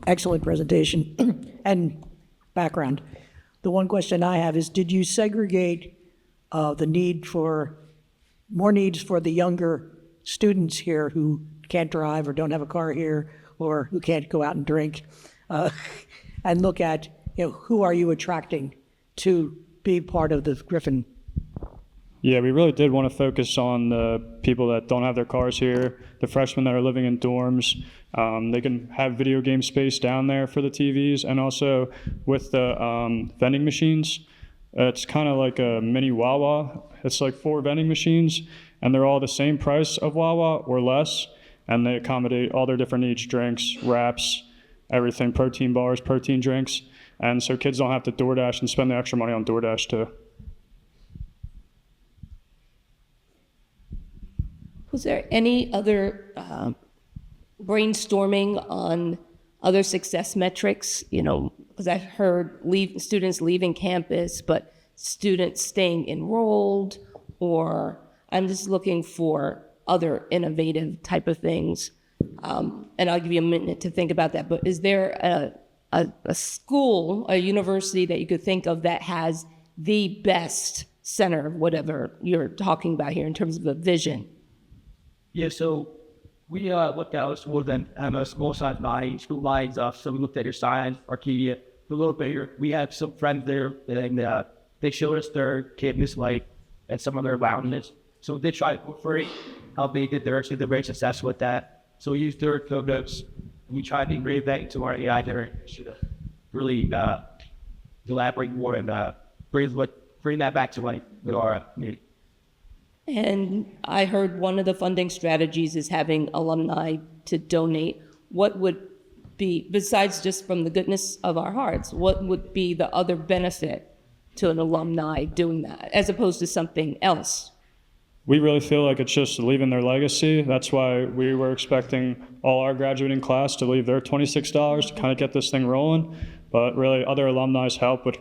S10: Excellent presentation and background. The one question I have is, did you segregate the need for more needs for the younger students here who can't drive or don't have a car here or who can't go out and drink, and look at who are you attracting to be part of the Griffin?
S3: Yeah, we really did want to focus on the people that don't have their cars here, the freshmen that are living in dorms. They can have video game space down there for the TVs, and also with the vending machines. It's kind of like a mini Wawa. It's like 4 vending machines, and they're all the same price of Wawa or less, and they accommodate all their different needs: drinks, wraps, everything, protein bars, protein drinks. And so kids don't have to DoorDash and spend the extra money on DoorDash too.
S9: Was there any other brainstorming on other success metrics? Because I've heard students leaving campus, but students staying enrolled, or I'm just looking for other innovative type of things. And I'll give you a minute to think about that. But is there a school, a university that you could think of that has the best center of whatever you're talking about here in terms of a vision?
S19: Yeah, so we looked at schools that have a small size line, school lines up. So we looked at your science, Arcadia, a little bit here. We have some friends there, and they showed us their campus life and some of their loudness. So they tried for it, how they did. They're actually very successful with that. So we used their code notes. We tried to engrave that into our AI generation to really elaborate more and bring that back to life with our community.
S9: And I heard one of the funding strategies is having alumni to donate. What would be, besides just from the goodness of our hearts, what would be the other benefit to an alumni doing that, as opposed to something else?
S3: We really feel like it's just leaving their legacy. That's why we were expecting all our graduating class to leave their $26 to kind of get this thing rolling. But really, other alumni help would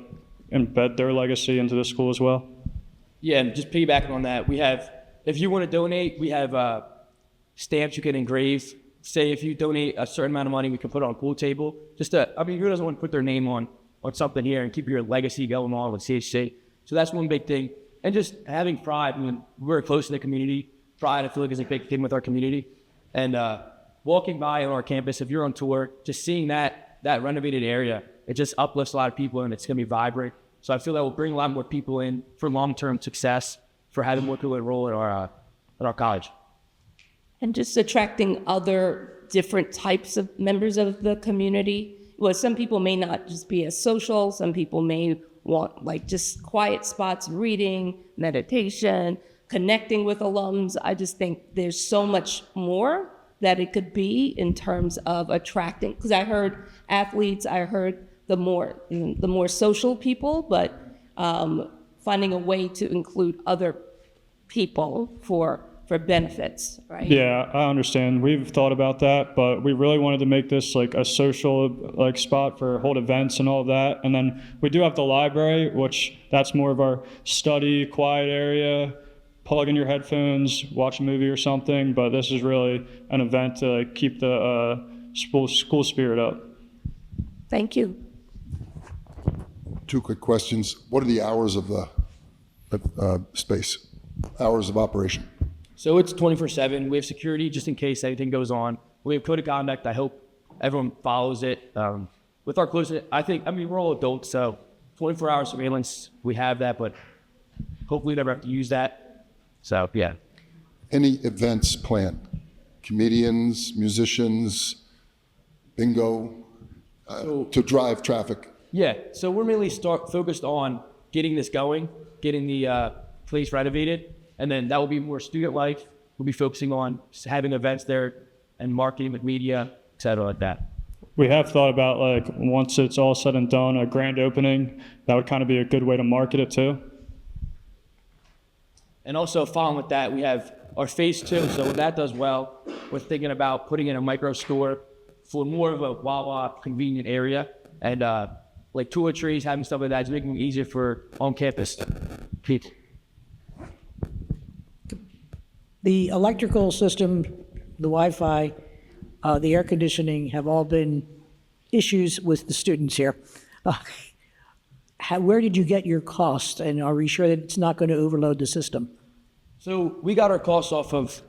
S3: embed their legacy into the school as well.
S19: Yeah, and just piggybacking on that, we have, if you want to donate, we have stamps you can engrave. Say if you donate a certain amount of money, we can put it on a pool table. Just to, I mean, who doesn't want to put their name on something here and keep your legacy going on with CHC? So that's one big thing. And just having pride. I mean, we're close to the community. Pride, I feel like, is a big thing with our community. And walking by on our campus, if you're on tour, just seeing that renovated area, it just uplifts a lot of people, and it's going to be vibrant. So I feel that will bring a lot more people in for long-term success, for having more people enroll at our college.
S9: And just attracting other different types of members of the community. Well, some people may not just be as social. Some people may want like just quiet spots, reading, meditation, connecting with alums. I just think there's so much more that it could be in terms of attracting, because I heard athletes, I heard the more social people, but finding a way to include other people for benefits, right?
S3: Yeah, I understand. We've thought about that, but we really wanted to make this like a social like spot for hold events and all of that. And then we do have the library, which that's more of our study, quiet area, plug in your headphones, watch a movie or something. But this is really an event to like, keep the school spirit up.
S9: Thank you.
S12: 2 quick questions. What are the hours of the space? Hours of operation?
S19: So it's 24/7. We have security just in case anything goes on. We have code of conduct. I hope everyone follows it. With our closest, we're all adults, so 24-hour surveillance, we have that, but hopefully we never have to use that. So, yeah.
S12: Any events planned? Comedians, musicians, bingo, to drive traffic?
S19: Yeah, so we're mainly focused on getting this going, getting the place renovated, and then that will be more student life. We'll be focusing on having events there and marketing with media, et cetera, like that.
S3: We have thought about like once it's all said and done, a grand opening. That would kind of be a good way to market it too.
S19: And also following with that, we have our phase 2. So when that does well, we're thinking about putting in a micro store for more of a Wawa convenient area, and like toiletries, having stuff like that, just making it easier for on-campus people.
S10: The electrical system, the Wi-Fi, the air conditioning have all been issues with the students here. Where did you get your cost, and are we sure that it's not going to overload the system?
S19: So we got our costs off of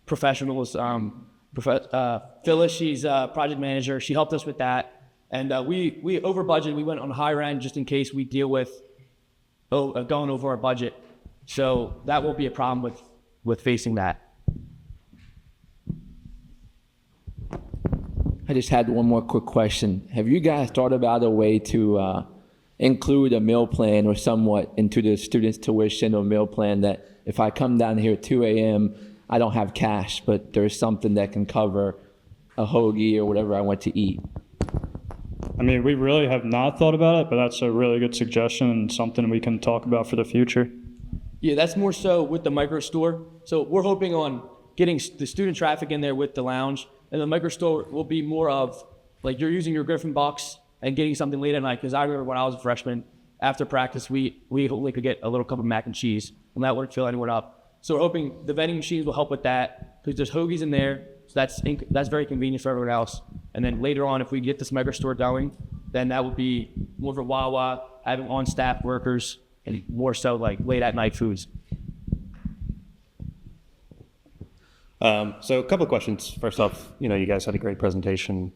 S19: professionals. Phyllis, she's a project manager. She helped us with that. And we over budget. We went on the higher end just in case we deal with going over our budget. So that won't be a problem with facing that.
S13: I just had one more quick question. Have you guys thought about a way to include a meal plan or somewhat into the students' tuition or meal plan, that if I come down here at 2 a.m., I don't have cash, but there's something that can cover a hoagie or whatever I want to eat?
S3: I mean, we really have not thought about it, but that's a really good suggestion and something we can talk about for the future.
S19: Yeah, that's more so with the micro store. So we're hoping on getting the student traffic in there with the lounge, and the micro store will be more of like you're using your Griffin box and getting something late at night. Because I remember when I was a freshman, after practice, we only could get a little cup of mac and cheese, and that wouldn't fill anyone up. So we're hoping the vending machines will help with that, because there's hoagies in there, so that's very convenient for everyone else. And then later on, if we get this micro store going, then that would be more of a Wawa, having on-staff workers, and more so like late at night foods.
S14: So a couple of questions. First off, you guys had a great presentation.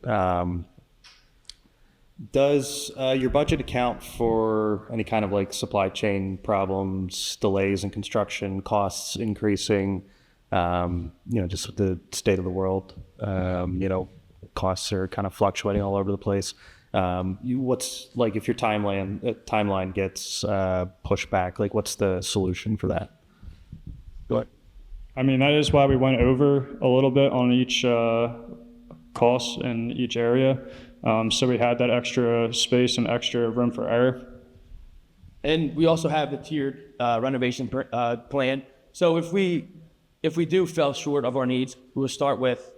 S14: Does your budget account for any kind of like supply chain problems, delays in construction, costs increasing, just with the state of the world? Costs are kind of fluctuating all over the place. What's like if your timeline gets pushed back, like what's the solution for that? Go ahead.
S3: I mean, that is why we went over a little bit on each costs in each area. So we had that extra space and extra room for error.
S19: And we also have the tiered renovation plan. So if we do fell short of our needs, we will start with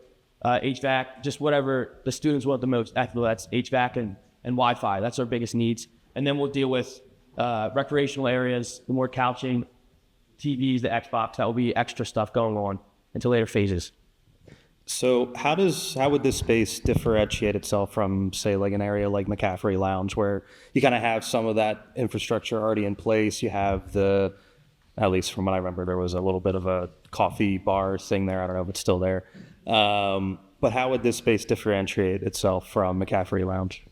S19: HVAC, just whatever the students want the most. Actually, that's HVAC and Wi-Fi. That's our biggest needs. And then we'll deal with recreational areas, the more couching, TVs, the Xbox. That will be extra stuff going on until later phases.
S14: So how would this space differentiate itself from, say, like an area like McCaffrey Lounge, where you kind of have some of that infrastructure already in place? You have at least from what I remember, there was a little bit of a coffee bar thing there. I don't know if it's still there. But how would this space differentiate itself from McCaffrey Lounge?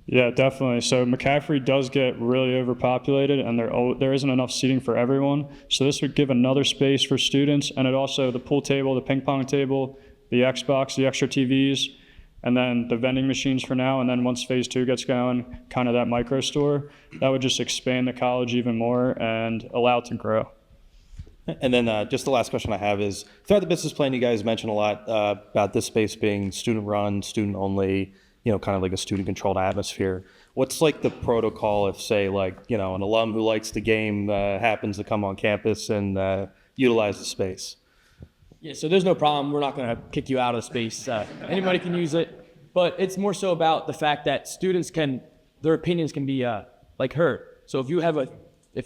S3: Yeah, definitely. So McCaffrey does get really overpopulated, and there isn't enough seating for everyone. So this would give another space for students, and it also, the pool table, the ping pong table, the Xbox, the extra TVs, and then the vending machines for now. And then once phase 2 gets going, kind of that micro store, that would just expand the college even more and allow it to grow.
S14: And then just the last question I have is, throughout the business plan, you guys mentioned a lot about this space being student run, student only, kind of like a student controlled atmosphere. What's like the protocol if, say, like, an alum who likes the game happens to come on campus and utilize the space?
S19: Yeah, so there's no problem. We're not going to kick you out of the space. Anybody can use it. But it's more so about the fact that students their opinions can be heard. So if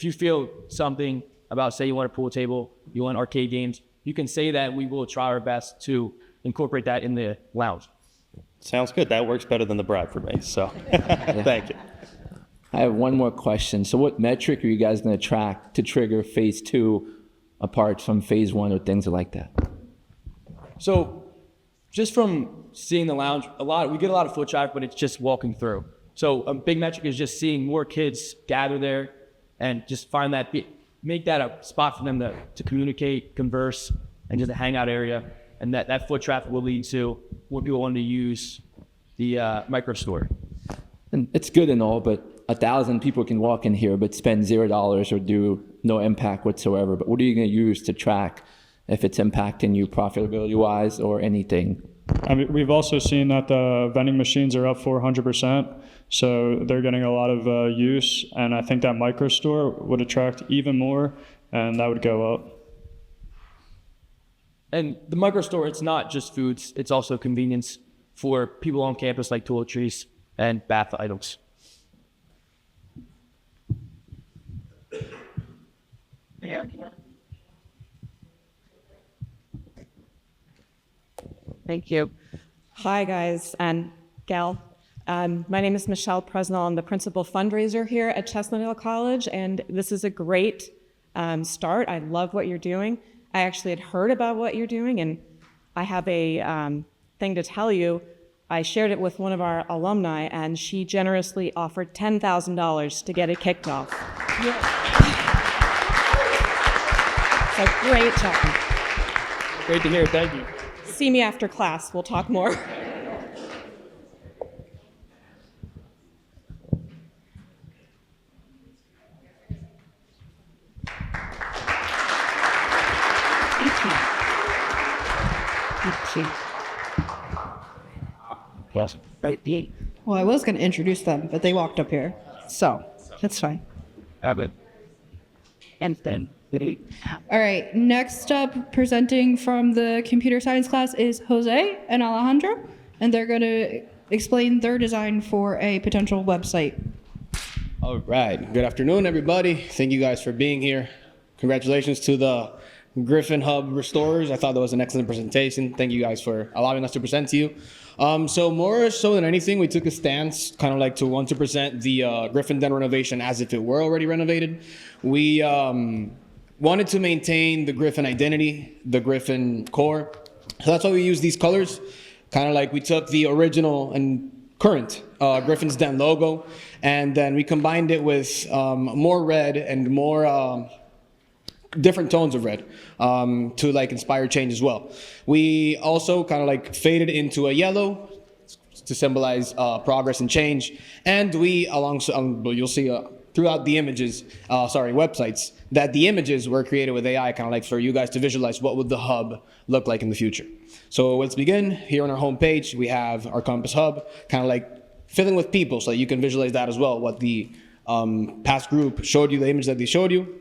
S19: you feel something about, say, you want a pool table, you want arcade games, you can say that. We will try our best to incorporate that in the lounge.
S14: Sounds good. That works better than the bribe for me. So thank you.
S13: I have one more question. So what metric are you guys going to track to trigger phase 2 apart from phase 1 or things like that?
S19: So just from seeing the lounge, we get a lot of foot traffic, but it's just walking through. So a big metric is just seeing more kids gather there and just make that a spot for them to communicate, converse, and just a hangout area. And that foot traffic will lead to more people wanting to use the micro store.
S13: And it's good and all, but 1,000 people can walk in here but spend $0 or do no impact whatsoever. But what are you going to use to track if it's impacting you profitability-wise or anything?
S3: I mean, we've also seen that the vending machines are up 400%, so they're getting a lot of use, and I think that micro store would attract even more, and that would go up.
S19: And the micro store, it's not just foods, it's also convenience for people on campus, like toiletries and bath items.
S4: Thank you. Hi, guys and gal. My name is Michelle Presnell. I'm the principal fundraiser here at Chestnut Hill College, and this is a great start. I love what you're doing. I actually had heard about what you're doing, and I have a thing to tell you. I shared it with one of our alumni, and she generously offered $10,000 to get it kicked off. So great job.
S19: Great to hear. Thank you.
S4: See me after class. We'll talk more.
S16: Well, I was going to introduce them, but they walked up here. So, that's fine.
S4: And then.
S16: All right, next up, presenting from the computer science class is Jose and Alejandro, and they're going to explain their design for a potential website.
S6: All right, good afternoon, everybody. Thank you guys for being here. Congratulations to the Griffin Hub restorers. I thought that was an excellent presentation. Thank you guys for allowing us to present to you. So more so than anything, we took a stance kind of like to want to present the Griffin Den renovation as if it were already renovated. We wanted to maintain the Griffin identity, the Griffin core. So that's why we use these colors. Kind of like we took the original and current Griffin's Den logo, and then we combined it with more red and more different tones of red to like inspire change as well. We also kind of like faded into a yellow to symbolize progress and change. And we, you'll see throughout the images, websites, that the images were created with AI, kind of like for you guys to visualize what would the hub look like in the future. So let's begin. Here on our homepage, we have our Campus Hub, kind of like filling with people so that you can visualize that as well, what the past group showed you, the image that they showed you.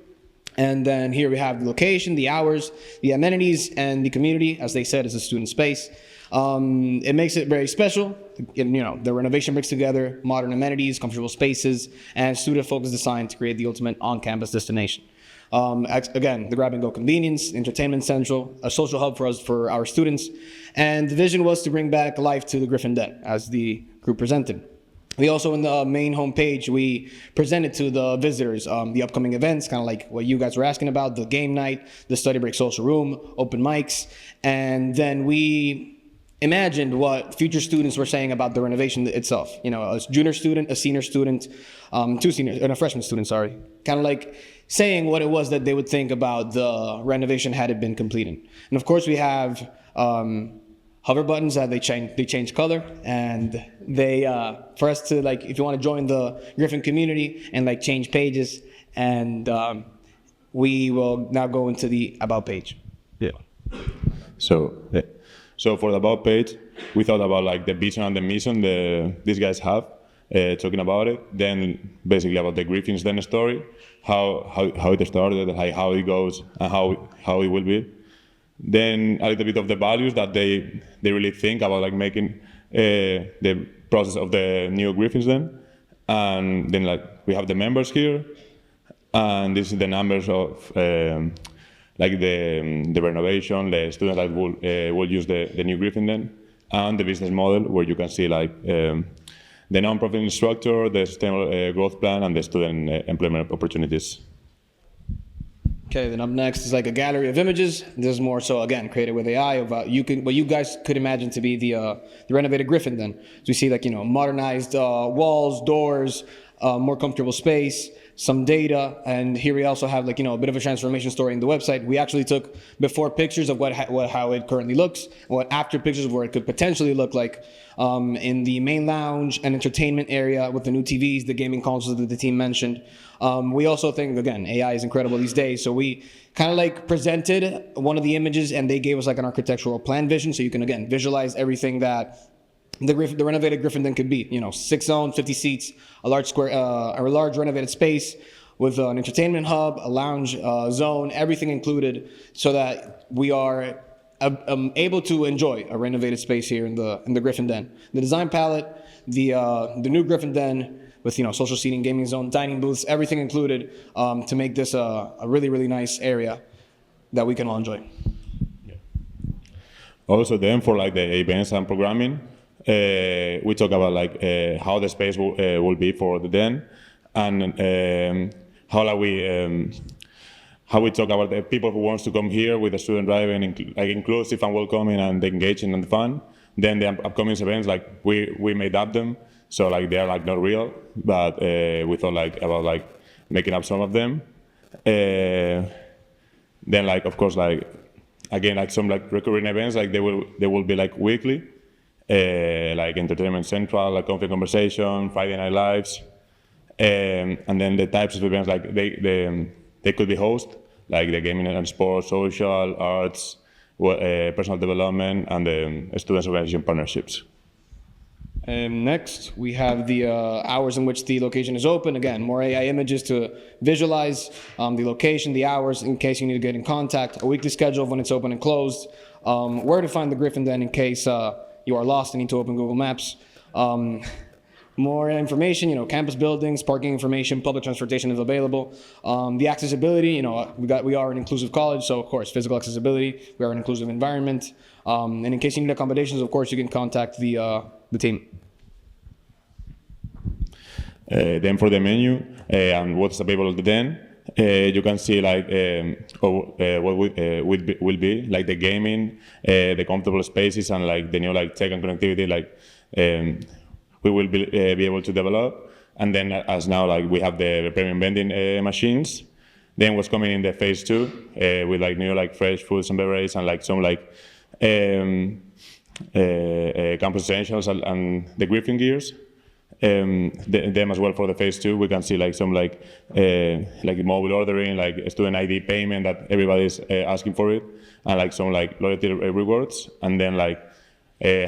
S6: And then here we have the location, the hours, the amenities, and the community. As they said, it's a student space. It makes it very special. The renovation brings together modern amenities, comfortable spaces, and student-focused design to create the ultimate on-campus destination. Again, the grab-and-go convenience, entertainment central, a social hub for our students. And the vision was to bring back life to the Griffin Den, as the group presented. We also, in the main homepage, we presented to the visitors the upcoming events, kind of like what you guys were asking about, the game night, the study break social room, open mics, and then we imagined what future students were saying about the renovation itself. A junior student, a senior student, two seniors, and a freshman student, sorry. Kind of like saying what it was that they would think about the renovation had it been completed. And of course, we have hover buttons that they change color, and they for us to, like, if you want to join the Griffin community and like change pages, and we will now go into the about page.
S23: Yeah. So for the about page, we thought about like the vision and the mission these guys have, talking about it. Then basically about the Griffin's Den story, how it started, how it goes, and how it will be. Then a little bit of the values that they really think about, like making the process of the new Griffin's Den. And then like we have the members here, and this is the numbers of like the renovation, the students that will use the new Griffin Den, and the business model where you can see like the nonprofit structure, the sustainable growth plan, and the student employment opportunities.
S6: Okay, then up next is like a gallery of images. This is more so, again, created with AI of what you guys could imagine to be the renovated Griffin Den. So we see like, modernized walls, doors, more comfortable space, some data, and here we also have like, a bit of a transformation story in the website. We actually took before pictures of how it currently looks, what after pictures of where it could potentially look like in the main lounge and entertainment area with the new TVs, the gaming consoles that the team mentioned. We also think, again, AI is incredible these days, so we kind of like presented one of the images and they gave us like an architectural plan vision, so you can, again, visualize everything that the renovated Griffin Den could be. 6 zones, 50 seats, a large renovated space with an entertainment hub, a lounge zone, everything included, so that we are able to enjoy a renovated space here in the Griffin Den. The design palette, the new Griffin Den with social seating, gaming zone, dining booths, everything included to make this a really, really nice area that we can all enjoy.
S23: Also, then for like the events and programming, we talk about like how the space will be for the den, and how we talk about the people who wants to come here with the student driving, like inclusive and welcoming and engaging and fun. Then the upcoming events, like we made up them, so like they are like not real, but we thought like about like making up some of them. Then like of course like again like some like recurring events, like they will be like weekly. Like Entertainment Central, like Coffee Conversation, Friday Night Lives, and then the types of events like they could be host, like the gaming and sports, social, arts, personal development, and the students organization partnerships.
S6: Next, we have the hours in which the location is open. Again, more AI images to visualize the location, the hours in case you need to get in contact, a weekly schedule of when it's open and closed, where to find the Griffin Den in case you are lost and need to open Google Maps. More information, campus buildings, parking information, public transportation is available. The accessibility, we are an inclusive college, so of course, physical accessibility, we are an inclusive environment. And in case you need accommodations, of course, you can contact the team.
S23: Then for the menu and what's available at the den, you can see like what will be like the gaming, the comfortable spaces, and like the new like tech and connectivity, like we will be able to develop. And then as now like we have the premium vending machines. Then what's coming in the phase 2 with like new like fresh foods and beverages and like some like campus essentials and the Griffin gears. them as well for the phase 2. We can see like some like mobile ordering, like student ID payment that everybody's asking for it, and like some like loyalty rewards, and then like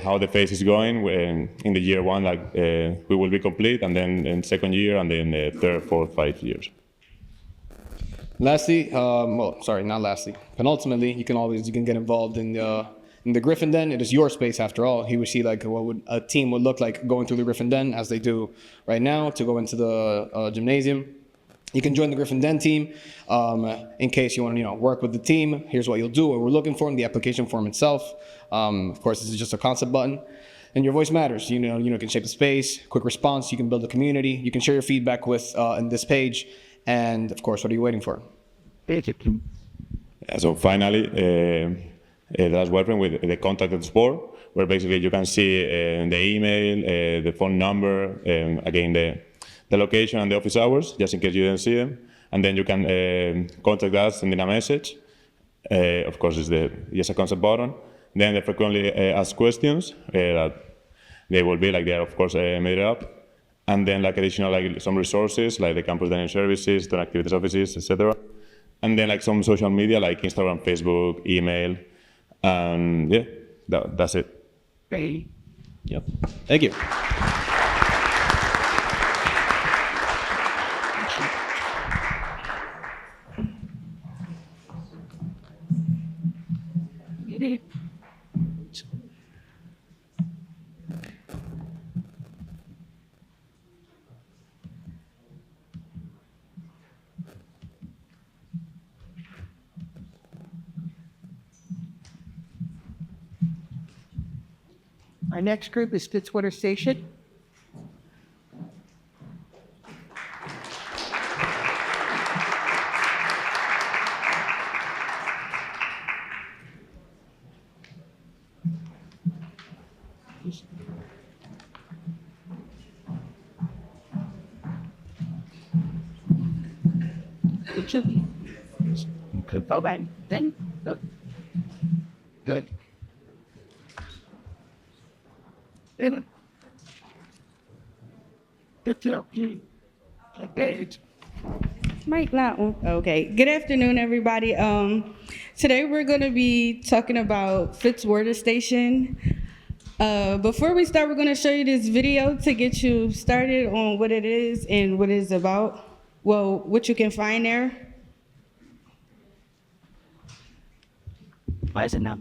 S23: how the phase is going. In the year 1, like we will be complete, and then in second year, and then third, fourth, 5 years.
S6: Lastly, well, sorry, not lastly. Penultimately, you can get involved in the Griffin Den. It is your space after all. He would see like what a team would look like going through the Griffin Den as they do right now to go into the gymnasium. You can join the Griffin Den team in case you want to work with the team. Here's what you'll do, what we're looking for in the application form itself. Of course, this is just a concept button. And your voice matters. You can shape the space, quick response. You can build a community. You can share your feedback with in this page. And of course, what are you waiting for?
S23: So finally, the last website with the contact at sport, where basically you can see the email, the phone number, again the location and the office hours, just in case you didn't see them, and then you can contact us, sending a message. Of course, it's just a concept button. Then the frequently asked questions that they will be like they are, of course, made up. And then like additional like some resources like the campus dining services, student activities offices, etc. And then like some social media like Instagram, Facebook, email, and yeah, that's it.
S6: Great. Yep. Thank you.
S1: Our next group is Fitzwater Station.
S19: Good.
S2: Mike, not one. Okay. Good afternoon, everybody. Today we're going to be talking about Fitzwater Station. Before we start, we're going to show you this video to get you started on what it is and what it's about. Well, what you can find there.
S19: Why is it not?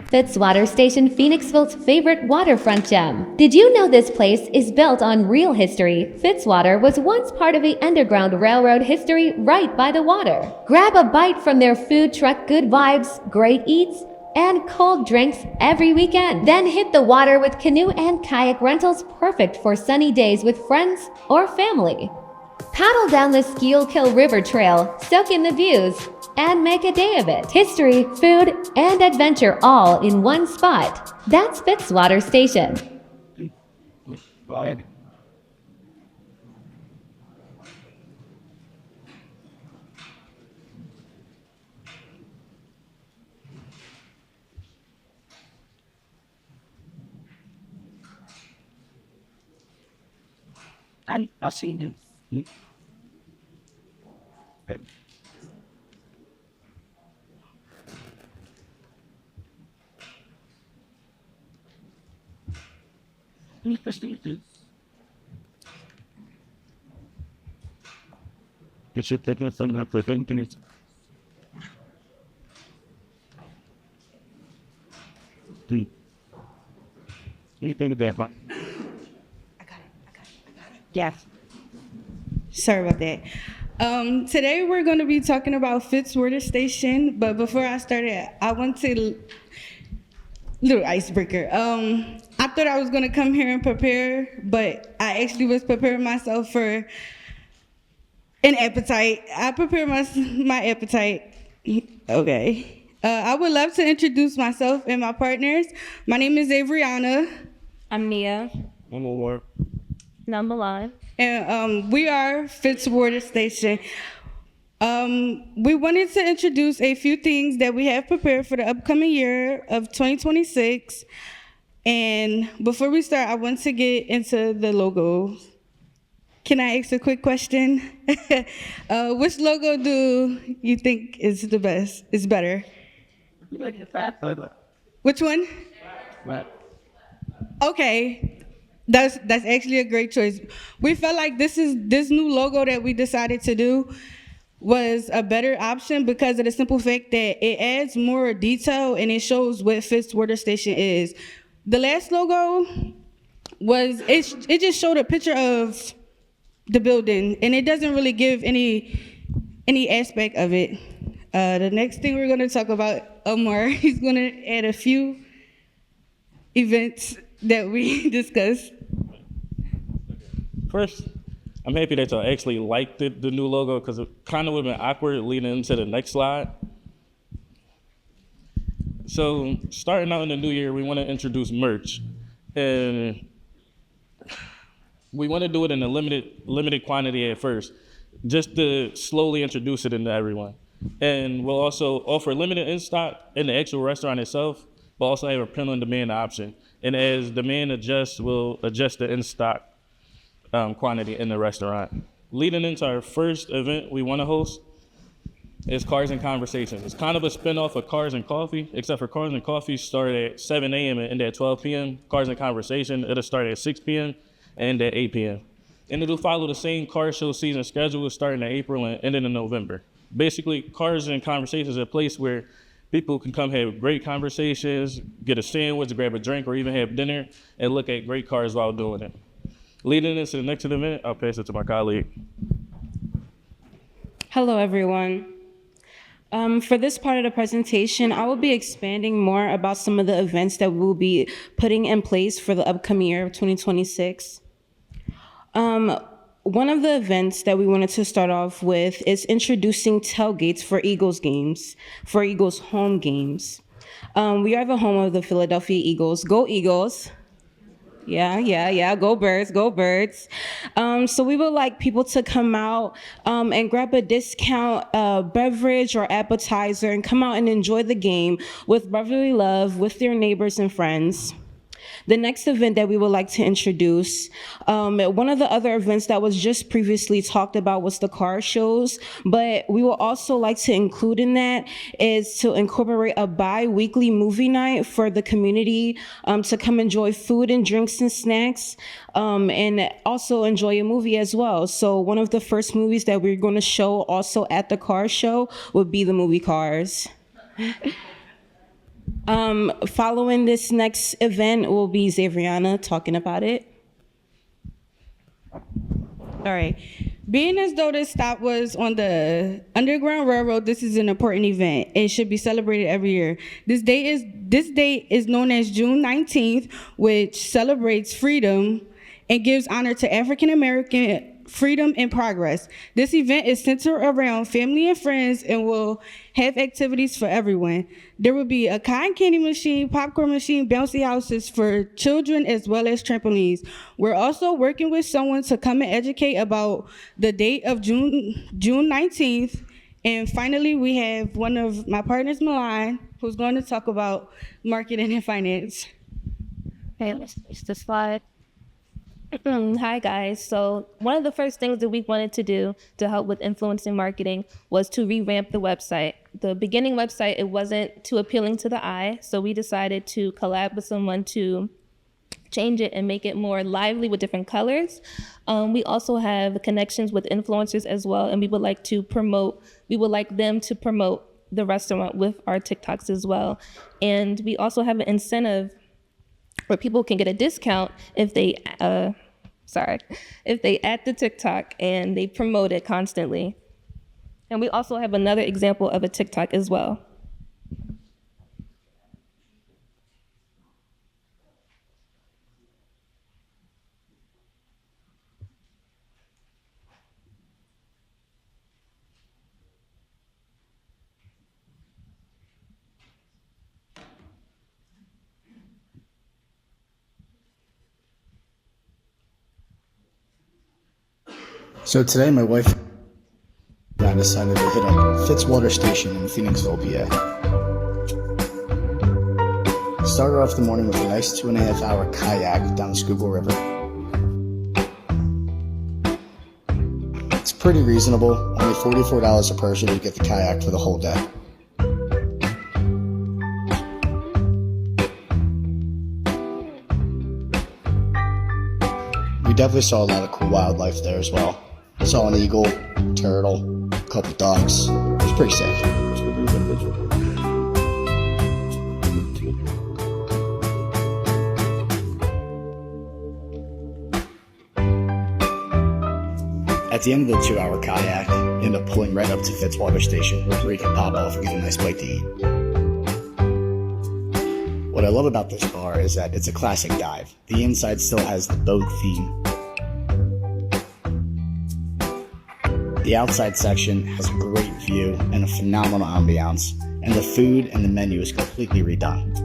S5: Fitzwater Station, Phoenixville's favorite waterfront gem. Did you know this place is built on real history? Fitzwater was once part of a Underground Railroad history right by the water. Grab a bite from their food truck Good Vibes, great eats, and cold drinks every weekend. Then hit the water with canoe and kayak rentals perfect for sunny days with friends or family. Paddle down the Schuylkill River Trail, soak in the views, and make a day of it. History, food, and adventure all in one spot. That's Fitzwater Station.
S19: Go ahead. I've seen him. Okay. You should take a thing up with internet. Anything to that one?
S2: Yes. Sorry about that. Today we're going to be talking about Fitzwater Station, but before I started, I want to little icebreaker. I thought I was going to come here and prepare, but I actually was preparing myself for an appetite. I prepared my appetite. Okay. I would love to introduce myself and my partners. My name is Avriana.
S7: I'm Nia.
S19: One more.
S7: Number line.
S2: And we are Fitzwater Station. We wanted to introduce a few things that we have prepared for the upcoming year of 2026. And before we start, I want to get into the logo. Can I ask a quick question? Which logo do you think is the best? Is better? Which one? Okay, that's actually a great choice. We felt like this new logo that we decided to do was a better option because of the simple fact that it adds more detail and it shows what Fitz Water Station is. The last logo was it just showed a picture of the building and it doesn't really give any aspect of it. The next thing we're gonna talk about, Omar, he's gonna add a few events that we discussed.
S8: First, I'm happy that y'all actually liked the new logo because it kind of would have been awkward leading into the next slide. So starting out in the new year, we want to introduce merch. And we want to do it in a limited quantity at first, just to slowly introduce it into everyone. And we'll also offer limited in stock in the actual restaurant itself, but also have a print on demand option. And as demand adjusts, we'll adjust the in stock quantity in the restaurant. Leading into our first event we want to host is Cars and Conversations. It's kind of a spinoff of Cars and Coffee, except for Cars and Coffee start at 7 a.m. and end at 12 p.m. Cars and Conversation, it'll start at 6 p.m. and at 8 p.m. And it'll follow the same car show season schedule starting in April and ending in November. Basically, Cars and Conversations is a place where people can come have great conversations, get a sandwich, grab a drink, or even have dinner, and look at great cars while doing it. Leading into the next event, I'll pass it to my colleague.
S15: Hello, everyone. For this part of the presentation, I will be expanding more about some of the events that we'll be putting in place for the upcoming year of 2026. One of the events that we wanted to start off with is introducing tailgates for Eagles games, for Eagles home games. We are the home of the Philadelphia Eagles. Go Eagles. Yeah, go Birds, go Birds. So we would like people to come out and grab a discount beverage or appetizer and come out and enjoy the game with brotherly love with their neighbors and friends. The next event that we would like to introduce, one of the other events that was just previously talked about was the car shows, but we would also like to include in that is to incorporate a bi-weekly movie night for the community to come enjoy food and drinks and snacks and also enjoy a movie as well. So one of the first movies that we're going to show also at the car show would be the movie Cars. Following this next event will be Xavriana talking about it.
S2: All right. Being as though this stop was on the Underground Railroad, this is an important event. It should be celebrated every year. This date is known as June 19th, which celebrates freedom and gives honor to African American freedom and progress. This event is centered around family and friends and will have activities for everyone. There will be a cotton candy machine, popcorn machine, bouncy houses for children, as well as trampolines. We're also working with someone to come and educate about the date of June 19th. And finally, we have one of my partners, Milan, who's going to talk about marketing and finance.
S7: Okay, let's finish the slide. Hi guys. So one of the first things that we wanted to do to help with influencing marketing was to revamp the website. The beginning website, it wasn't too appealing to the eye, so we decided to collab with someone to change it and make it more lively with different colors. We also have connections with influencers as well, and we would like them to promote the restaurant with our TikToks as well. And we also have an incentive where people can get a discount if they add the TikTok and they promote it constantly. And we also have another example of a TikTok as well.
S18: So today my wife and I decided to hit up Fitz Water Station in Phoenixville, PA. Started off the morning with a nice 2.5-hour kayak down the Schuylkill River. It's pretty reasonable, only $44 a person to get the kayak for the whole day. We definitely saw a lot of cool wildlife there as well. Saw an eagle, turtle, a couple ducks. It was pretty sick. At the end of the 2-hour kayak, you end up pulling right up to Fitzwater Station, where you can pop off and get a nice bite to eat. What I love about this bar is that it's a classic dive. The inside still has the boat theme. The outside section has a great view and a phenomenal ambiance, and the food and the menu is completely redone.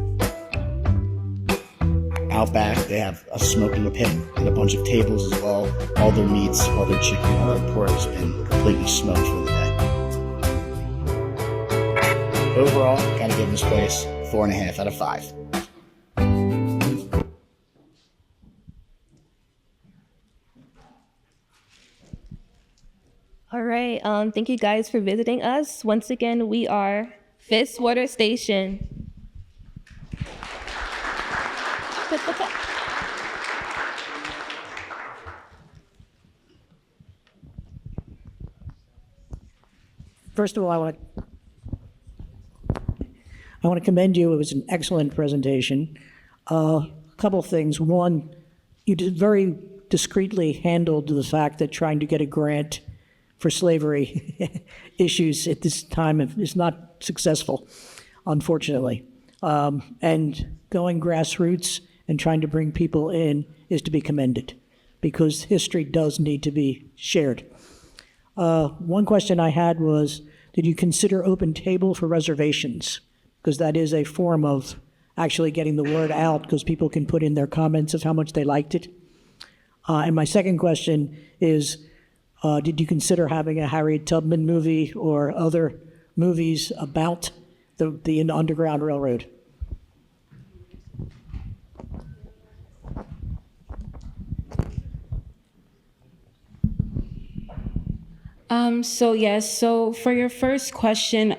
S18: Out back, they have a smoking pit and a bunch of tables as well. All their meats, all their chicken, all their pork has been completely smoked for the day. Overall, gotta give this place 4.5 out of 5.
S7: All right. Thank you guys for visiting us. Once again, we are Fitzwater Station.
S10: First of all, I want to commend you. It was an excellent presentation. A couple of things. One, you did very discreetly handled the fact that trying to get a grant for slavery issues at this time is not successful, unfortunately. And going grassroots and trying to bring people in is to be commended, because history does need to be shared. One question I had was, did you consider open table for reservations? Because that is a form of actually getting the word out, because people can put in their comments of how much they liked it. And my second question is, did you consider having a Harriet Tubman movie or other movies about the Underground Railroad?
S15: So for your first question,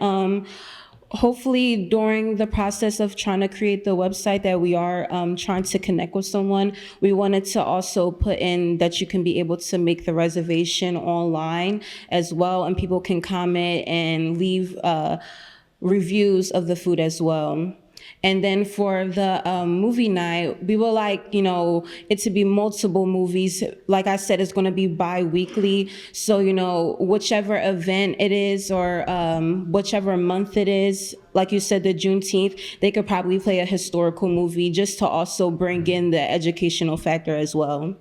S15: hopefully during the process of trying to create the website that we are trying to connect with someone, we wanted to also put in that you can be able to make the reservation online as well, and people can comment and leave reviews of the food as well. And then for the movie night, we would like, it to be multiple movies. Like I said, it's going to be bi-weekly. So, whichever event it is or whichever month it is, like you said, the Juneteenth, they could probably play a historical movie just to also bring in the educational factor as well.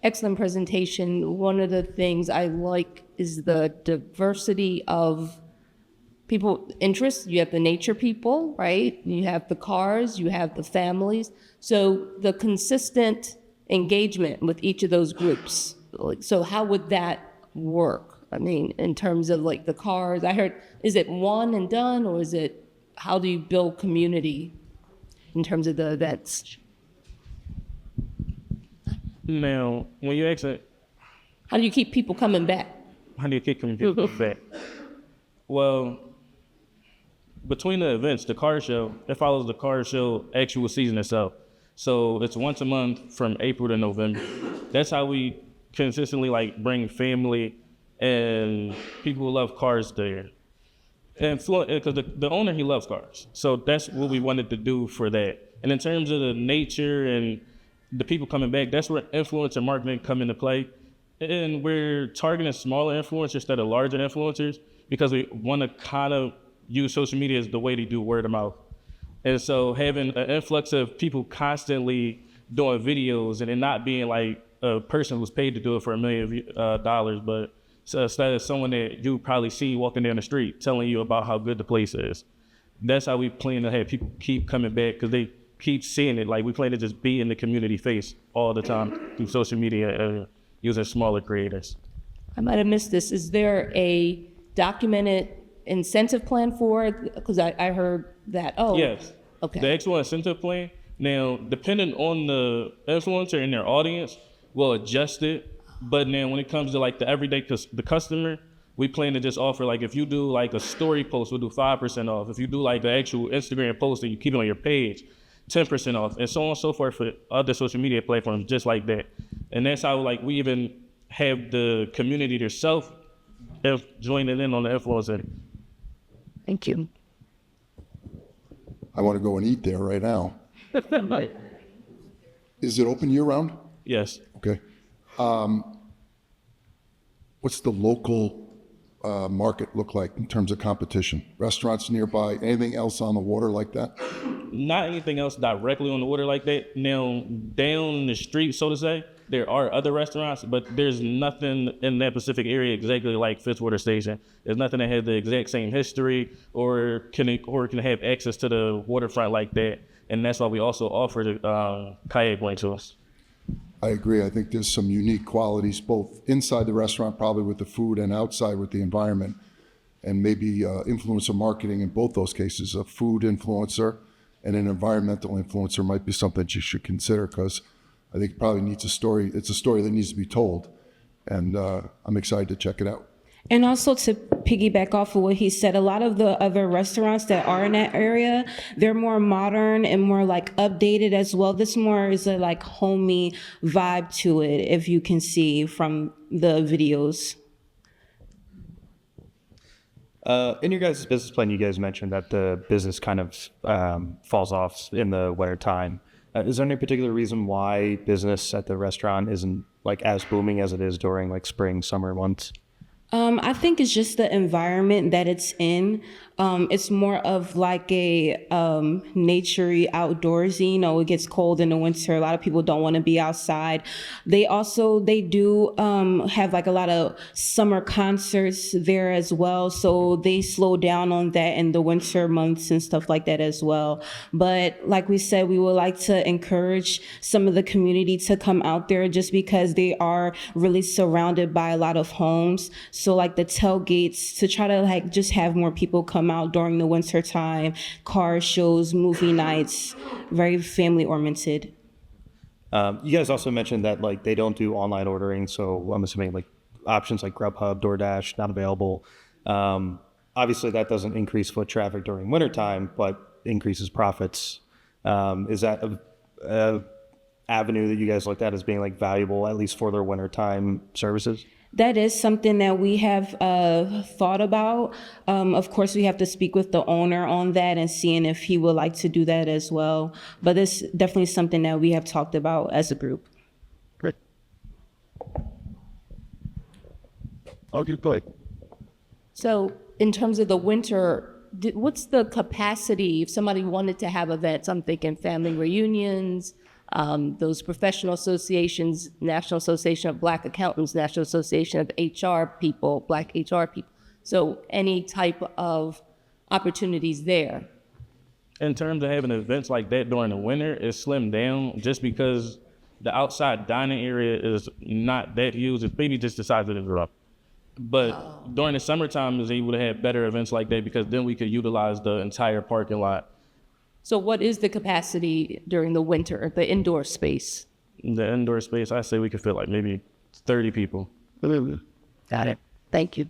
S9: Excellent presentation. One of the things I like is the diversity of people interests. You have the nature people, right? You have the cars, you have the families. So the consistent engagement with each of those groups. So how would that work? I mean, in terms of like the cars, I heard, is it one and done, or is it, how do you build community in terms of the events?
S8: Now, when you ask it,
S9: how do you keep people coming back?
S8: How do you keep people back? Well, between the events, the car show, it follows the car show actual season itself. So it's once a month from April to November. That's how we consistently bring family and people who love cars there. And because the owner, he loves cars. So that's what we wanted to do for that. And in terms of the nature and the people coming back, that's where influencer marketing come into play. And we're targeting smaller influencers instead of larger influencers because we want to kind of use social media as the way to do word of mouth. And so having an influx of people constantly doing videos and it not being like a person who's paid to do it for $1 million, but instead of someone that you probably see walking down the street telling you about how good the place is. That's how we plan to have people keep coming back, because they keep seeing it. Like, we plan to just be in the community face all the time through social media and using smaller creators.
S9: I might have missed this. Is there a documented incentive plan for it? Because I heard that, oh.
S8: Yes.
S9: Okay.
S8: The actual incentive plan, now, depending on the influencer and their audience, we'll adjust it. But then when it comes to like the everyday, the customer, we plan to just offer, like if you do like a story post, we'll do 5% off. If you do like the actual Instagram post and you keep it on your page, 10% off, and so on and so forth for other social media platforms, just like that. And that's how like we even have the community themselves joining in on the influencer.
S9: Thank you.
S12: I want to go and eat there right now. Is it open year round?
S8: Yes.
S12: Okay. What's the local market look like in terms of competition? Restaurants nearby, anything else on the water like that?
S8: Not anything else directly on the water like that. Now, down the street, so to say, there are other restaurants, but there's nothing in that Pacific area exactly like Fitzwater Station. There's nothing that has the exact same history or can have access to the waterfront like that. And that's why we also offer the kayak lane to us.
S12: I agree. I think there's some unique qualities both inside the restaurant, probably with the food, and outside with the environment. And maybe influencer marketing in both those cases. A food influencer and an environmental influencer might be something that you should consider, because I think it probably needs a story. It's a story that needs to be told. And I'm excited to check it out.
S15: And also to piggyback off of what he said, a lot of the other restaurants that are in that area, they're more modern and more like updated as well. This more is a like homey vibe to it, if you can see from the videos.
S14: In your guys' business plan, you guys mentioned that the business kind of falls off in the winter time. Is there any particular reason why business at the restaurant isn't like as booming as it is during like spring, summer months?
S15: I think it's just the environment that it's in. It's more of like a naturey, outdoorsy. You know, it gets cold in the winter. A lot of people don't want to be outside. They do have like a lot of summer concerts there as well. So they slow down on that in the winter months and stuff like that as well. But like we said, we would like to encourage some of the community to come out there just because they are really surrounded by a lot of homes. So like the tailgates, to try to like just have more people come out during the winter time, car shows, movie nights, very family oriented.
S14: You guys also mentioned that like they don't do online ordering, so I'm assuming like options like Grubhub, DoorDash, not available. Obviously that doesn't increase foot traffic during wintertime, but increases profits. Is that a avenue that you guys looked at as being like valuable, at least for their wintertime services?
S15: That is something that we have thought about. Of course, we have to speak with the owner on that and seeing if he would like to do that as well. But it's definitely something that we have talked about as a group.
S14: Great.
S19: Okay, go ahead.
S9: So in terms of the winter, what's the capacity if somebody wanted to have events? I'm thinking family reunions, those professional associations, National Association of Black Accountants, National Association of HR people, Black HR people. So any type of opportunities there.
S8: In terms of having events like that during the winter, it's slimmed down just because the outside dining area is not that huge. It's maybe just the size of the room. But during the summertime, is able to have better events like that because then we could utilize the entire parking lot.
S9: So what is the capacity during the winter, the indoor space?
S8: The indoor space, I say we could fit like maybe 30 people.
S9: Got it. Thank you.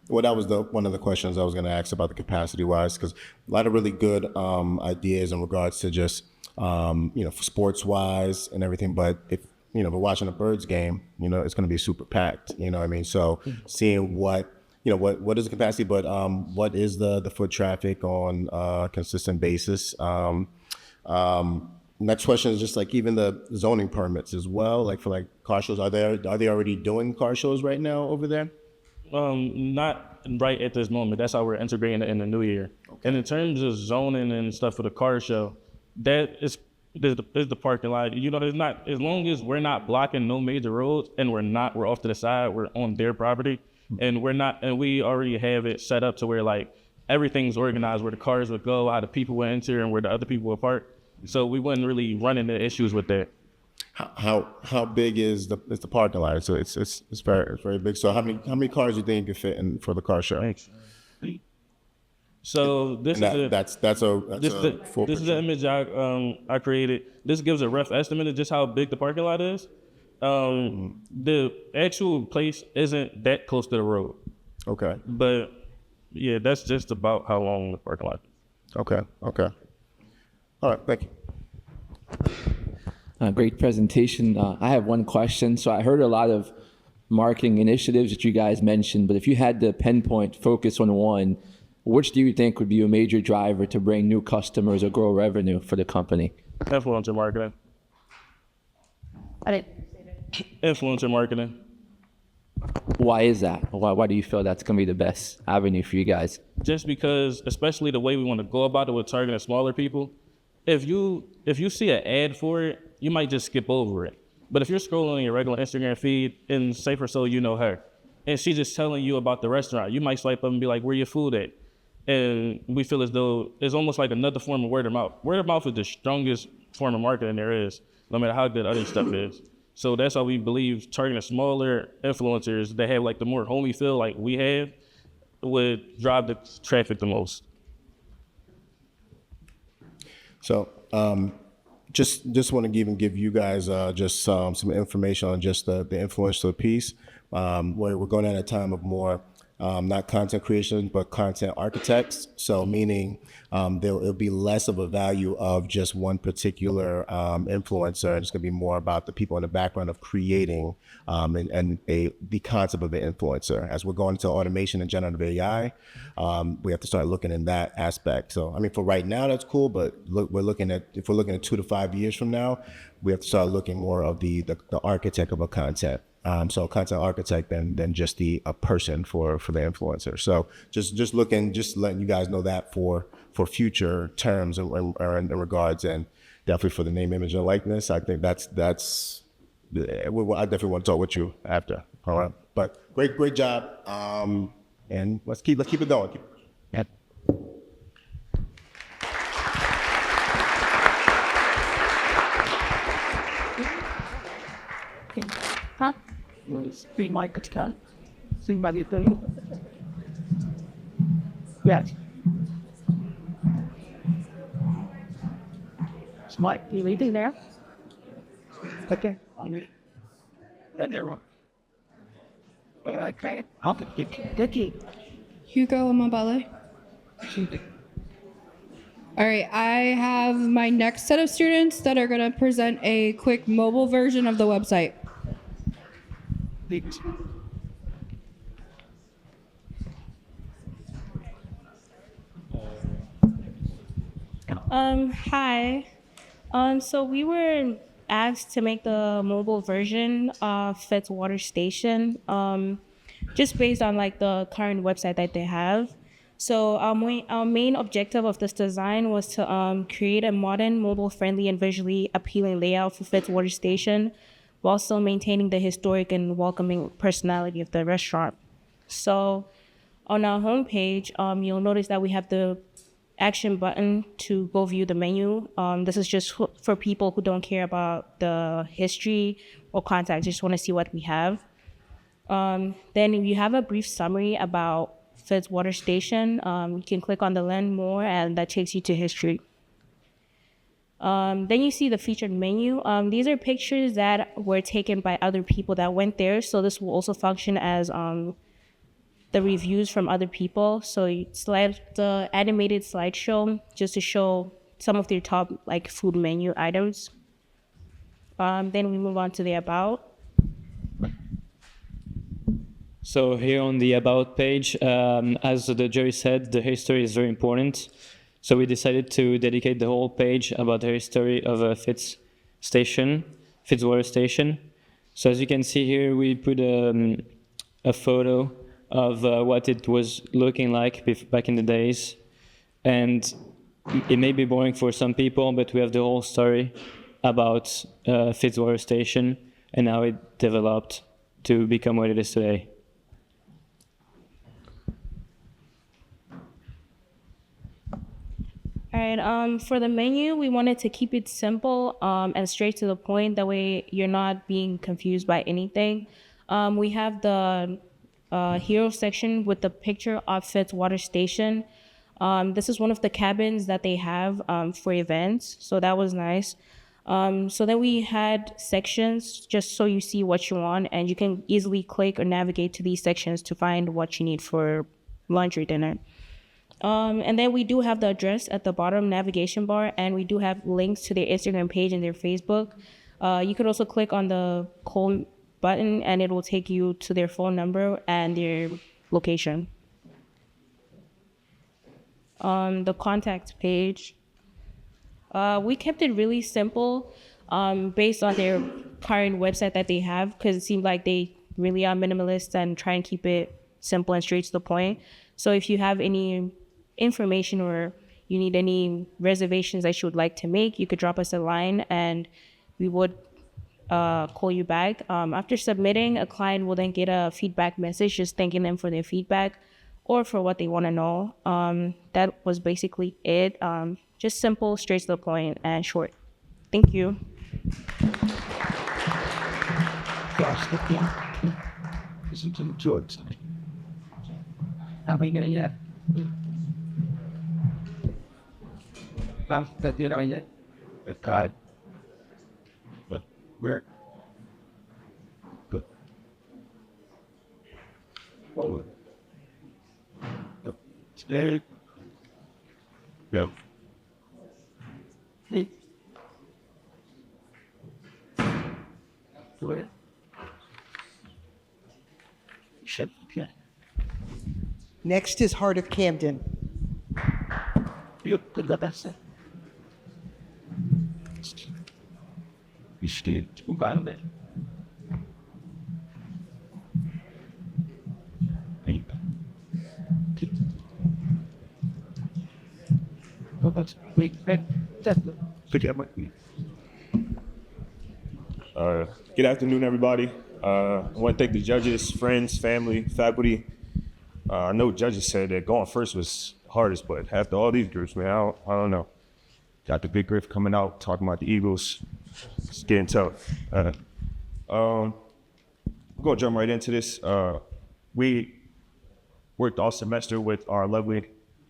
S11: Well, that was one of the questions I was going to ask about the capacity-wise, because a lot of really good ideas in regards to just, for sports-wise and everything. But if we're watching a Birds game, it's going to be super packed. You know what I mean? So seeing what is the capacity, but what is the foot traffic on a consistent basis? Next question is just like even the zoning permits as well, like for like car shows. Are they already doing car shows right now over there?
S8: Not right at this moment. That's how we're integrating it in the new year. Okay. And in terms of zoning and stuff for the car show, that is the parking lot. There's not, as long as we're not blocking no major roads and we're off to the side, we're on their property. And we already have it set up to where like everything's organized, where the cars would go, how the people would enter, and where the other people would park. So we wouldn't really run into issues with that.
S11: how big is the parking lot? So it's very big. So how many cars do you think you could fit in for the car show?
S8: So this is the image I created. This gives a rough estimate of just how big the parking lot is. The actual place isn't that close to the road.
S11: Okay.
S8: But yeah, that's just about how long the parking lot is.
S11: Okay. All right, thank you.
S13: Great presentation. I have one question. So I heard a lot of marketing initiatives that you guys mentioned, but if you had to pinpoint, focus on one, which do you think would be a major driver to bring new customers or grow revenue for the company?
S8: Influencer marketing. Influencer marketing.
S13: Why is that? Why do you feel that's going to be the best avenue for you guys?
S8: Just because, especially the way we want to go about it with targeting smaller people, if you see an ad for it, you might just skip over it. But if you're scrolling on your regular Instagram feed, and say for so you know her, and she's just telling you about the restaurant, you might swipe up and be like, where your food at? And we feel as though it's almost like another form of word of mouth. Word of mouth is the strongest form of marketing there is, no matter how good other stuff is. So that's why we believe targeting smaller influencers that have like the more homey feel like we have would drive the traffic the most.
S11: So just want to give you guys just some information on just the influencer piece. We're going at a time of more not content creation, but content architects. So meaning there'll be less of a value of just one particular influencer. It's going to be more about the people in the background of creating and the concept of an influencer. As we're going into automation and generative AI, we have to start looking in that aspect. So I mean, for right now, that's cool. But if we're looking at 2 to 5 years from now, we have to start looking more of the architect of a content. So content architect than just a person for the influencer. So just letting you guys know that for future terms or in regards, and definitely for the name, image, and likeness. I think that's I definitely want to talk with you after. All right, but great job. And let's keep it going.
S19: Yeah.
S7: Huh?
S19: Speed mic can. Sing by the thing. Yes. Smart. You leaving there? Okay. There one. Okay. I'll get you.
S16: Hugo Mabale. All right, I have my next set of students that are going to present a quick mobile version of the website.
S15: Hi. So we were asked to make the mobile version of Fitzwater Station, just based on like the current website that they have. So our main objective of this design was to create a modern, mobile-friendly, and visually appealing layout for Fitzwater Station, while still maintaining the historic and welcoming personality of the restaurant. So on our homepage, you'll notice that we have the action button to go view the menu. This is just for people who don't care about the history or context, just want to see what we have. Then you have a brief summary about Fitzwater Station. You can click on the Learn More, and that takes you to history. Then you see the featured menu. These are pictures that were taken by other people that went there. So this will also function as the reviews from other people. So you slide the animated slideshow just to show some of their top like food menu items. Then we move on to the About.
S17: So here on the About page, as the jury said, the history is very important. So we decided to dedicate the whole page about the history of Fitzwater Station. So as you can see here, we put a photo of what it was looking like back in the days. And it may be boring for some people, but we have the whole story about Fitzwater Station and how it developed to become what it is today.
S7: All right. For the menu, we wanted to keep it simple and straight to the point. That way, you're not being confused by anything. We have the hero section with the picture of Fitzwater Station. This is one of the cabins that they have for events, so that was nice. So then we had sections just so you see what you want, and you can easily click or navigate to these sections to find what you need for lunch or dinner. And then we do have the address at the bottom navigation bar, and we do have links to their Instagram page and their Facebook. You could also click on the call button, and it will take you to their phone number and their location. The contact page, we kept it really simple based on their current website that they have, because it seemed like they really are minimalist and try and keep it simple and straight to the point. So if you have any information or you need any reservations that you would like to make, you could drop us a line and we would call you back. After submitting, a client will then get a feedback message just thanking them for their feedback or for what they want to know. That was basically it. Just simple, straight to the point, and short. Thank you.
S19: Where? Good. Forward. There. Go. Go ahead. Shit. Yeah.
S1: Next is Heart of Camden.
S19: You did the best. We stayed too bad there.
S14: Good afternoon, everybody. I want to thank the judges, friends, family, faculty. I know judges said that going first was hardest, but after all these groups, man, I don't know. Got the big Griff coming out, talking about the Eagles. It's getting tough. I'm going to jump right into this. We worked all semester with our lovely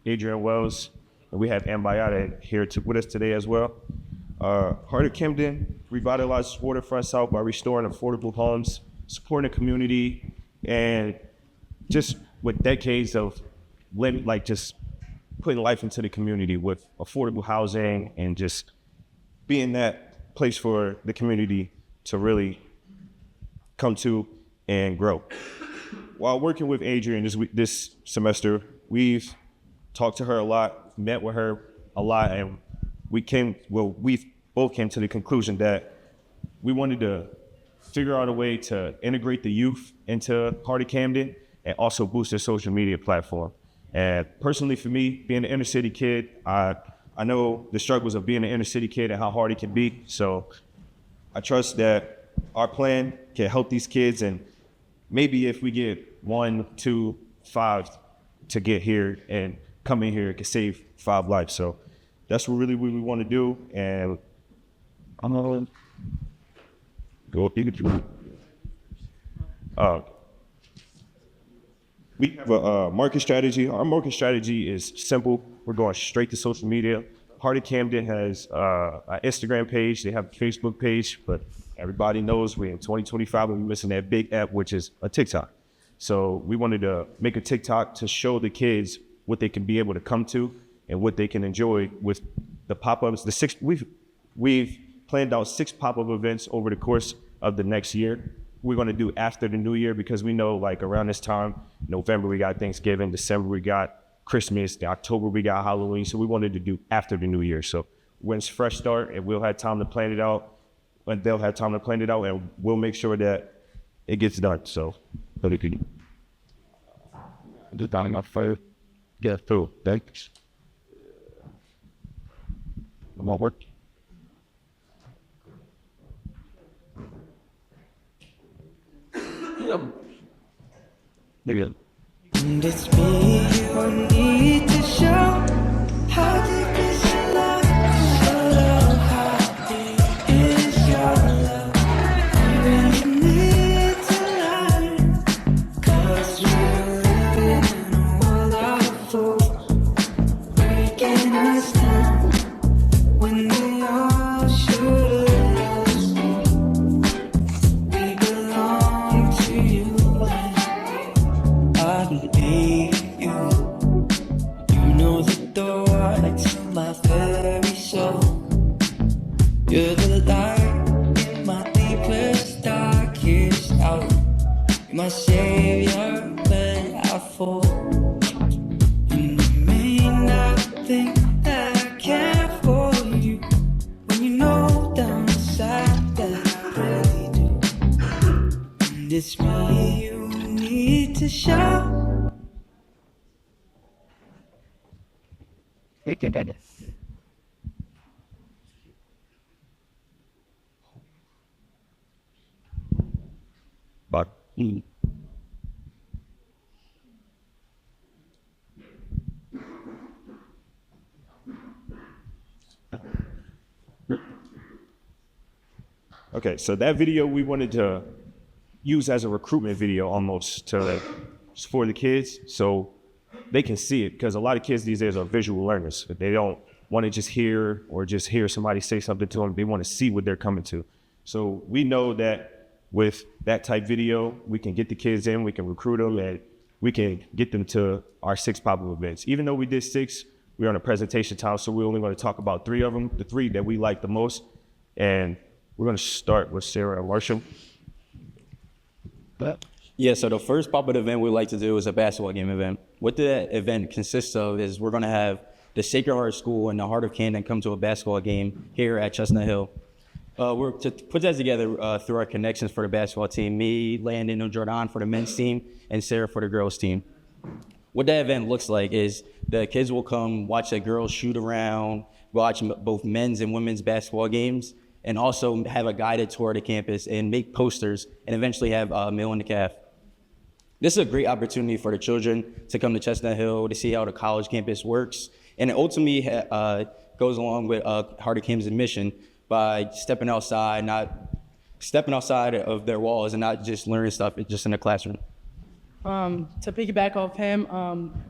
S14: Adrian Wells, and we have Ambayata here with us today as well. Heart of Camden revitalizes Waterfront South by restoring affordable homes, supporting the community, and just with decades of living, like just putting life into the community with affordable housing and just being that place for the community to really come to and grow. While working with Adrian this semester, we've talked to her a lot, met with her a lot, and we both came to the conclusion that we wanted to figure out a way to integrate the youth into Heart of Camden and also boost their social media platform. And personally for me, being an inner city kid, I know the struggles of being an inner city kid and how hard it can be. So I trust that our plan can help these kids, and maybe if we get 1, 2, 5 to get here and come in here, it can save 5 lives. So that's what we want to do. And I'm going to go up here. We have a market strategy. Our market strategy is simple. We're going straight to social media. Heart of Camden has an Instagram page. They have a Facebook page, but everybody knows we're in 2025 and we're missing that big app, which is a TikTok. So we wanted to make a TikTok to show the kids what they can be able to come to and what they can enjoy with the pop-ups. We've planned out 6 pop-up events over the course of the next year. We're going to do after the new year because we know like around this time, November we got Thanksgiving, December we got Christmas, October we got Halloween. So we wanted to do after the new year. So when it's fresh start and we'll have time to plan it out, and they'll have time to plan it out, and we'll make sure that it gets done. So they can just down enough for get through. Thanks. More work. Maybe.
S20: It's me you need to show how deep is out. You're my savior, but I fall. And I may not think that I care for you, when you know down inside that I really do. And it's me you need to show.
S14: But okay, so that video we wanted to use as a recruitment video almost to for the kids, so they can see it, because a lot of kids these days are visual learners. They don't want to just hear somebody say something to them. They want to see what they're coming to. So we know that with that type video, we can get the kids in, we can recruit them, and we can get them to our 6 pop-up events. Even though we did 6, we're on a presentation time, so we're only going to talk about 3 of them, the 3 that we like the most. And we're going to start with Sarah and Marshall.
S21: Yeah, so the first pop-up event we like to do is a basketball game event. What that event consists of is we're going to have the Sacred Heart School and the Heart of Camden come to a basketball game here at Chestnut Hill. We're to put that together through our connections for the basketball team, me, Landon, and Jordan for the men's team, and Sarah for the girls' team. What that event looks like is the kids will come watch the girls shoot around, watch both men's and women's basketball games, and also have a guided tour of the campus and make posters, and eventually have a meal in the caf. This is a great opportunity for the children to come to Chestnut Hill to see how the college campus works, and it ultimately goes along with Heart of Camden's mission by stepping outside of their walls and not just learning stuff just in the classroom.
S22: To piggyback off him,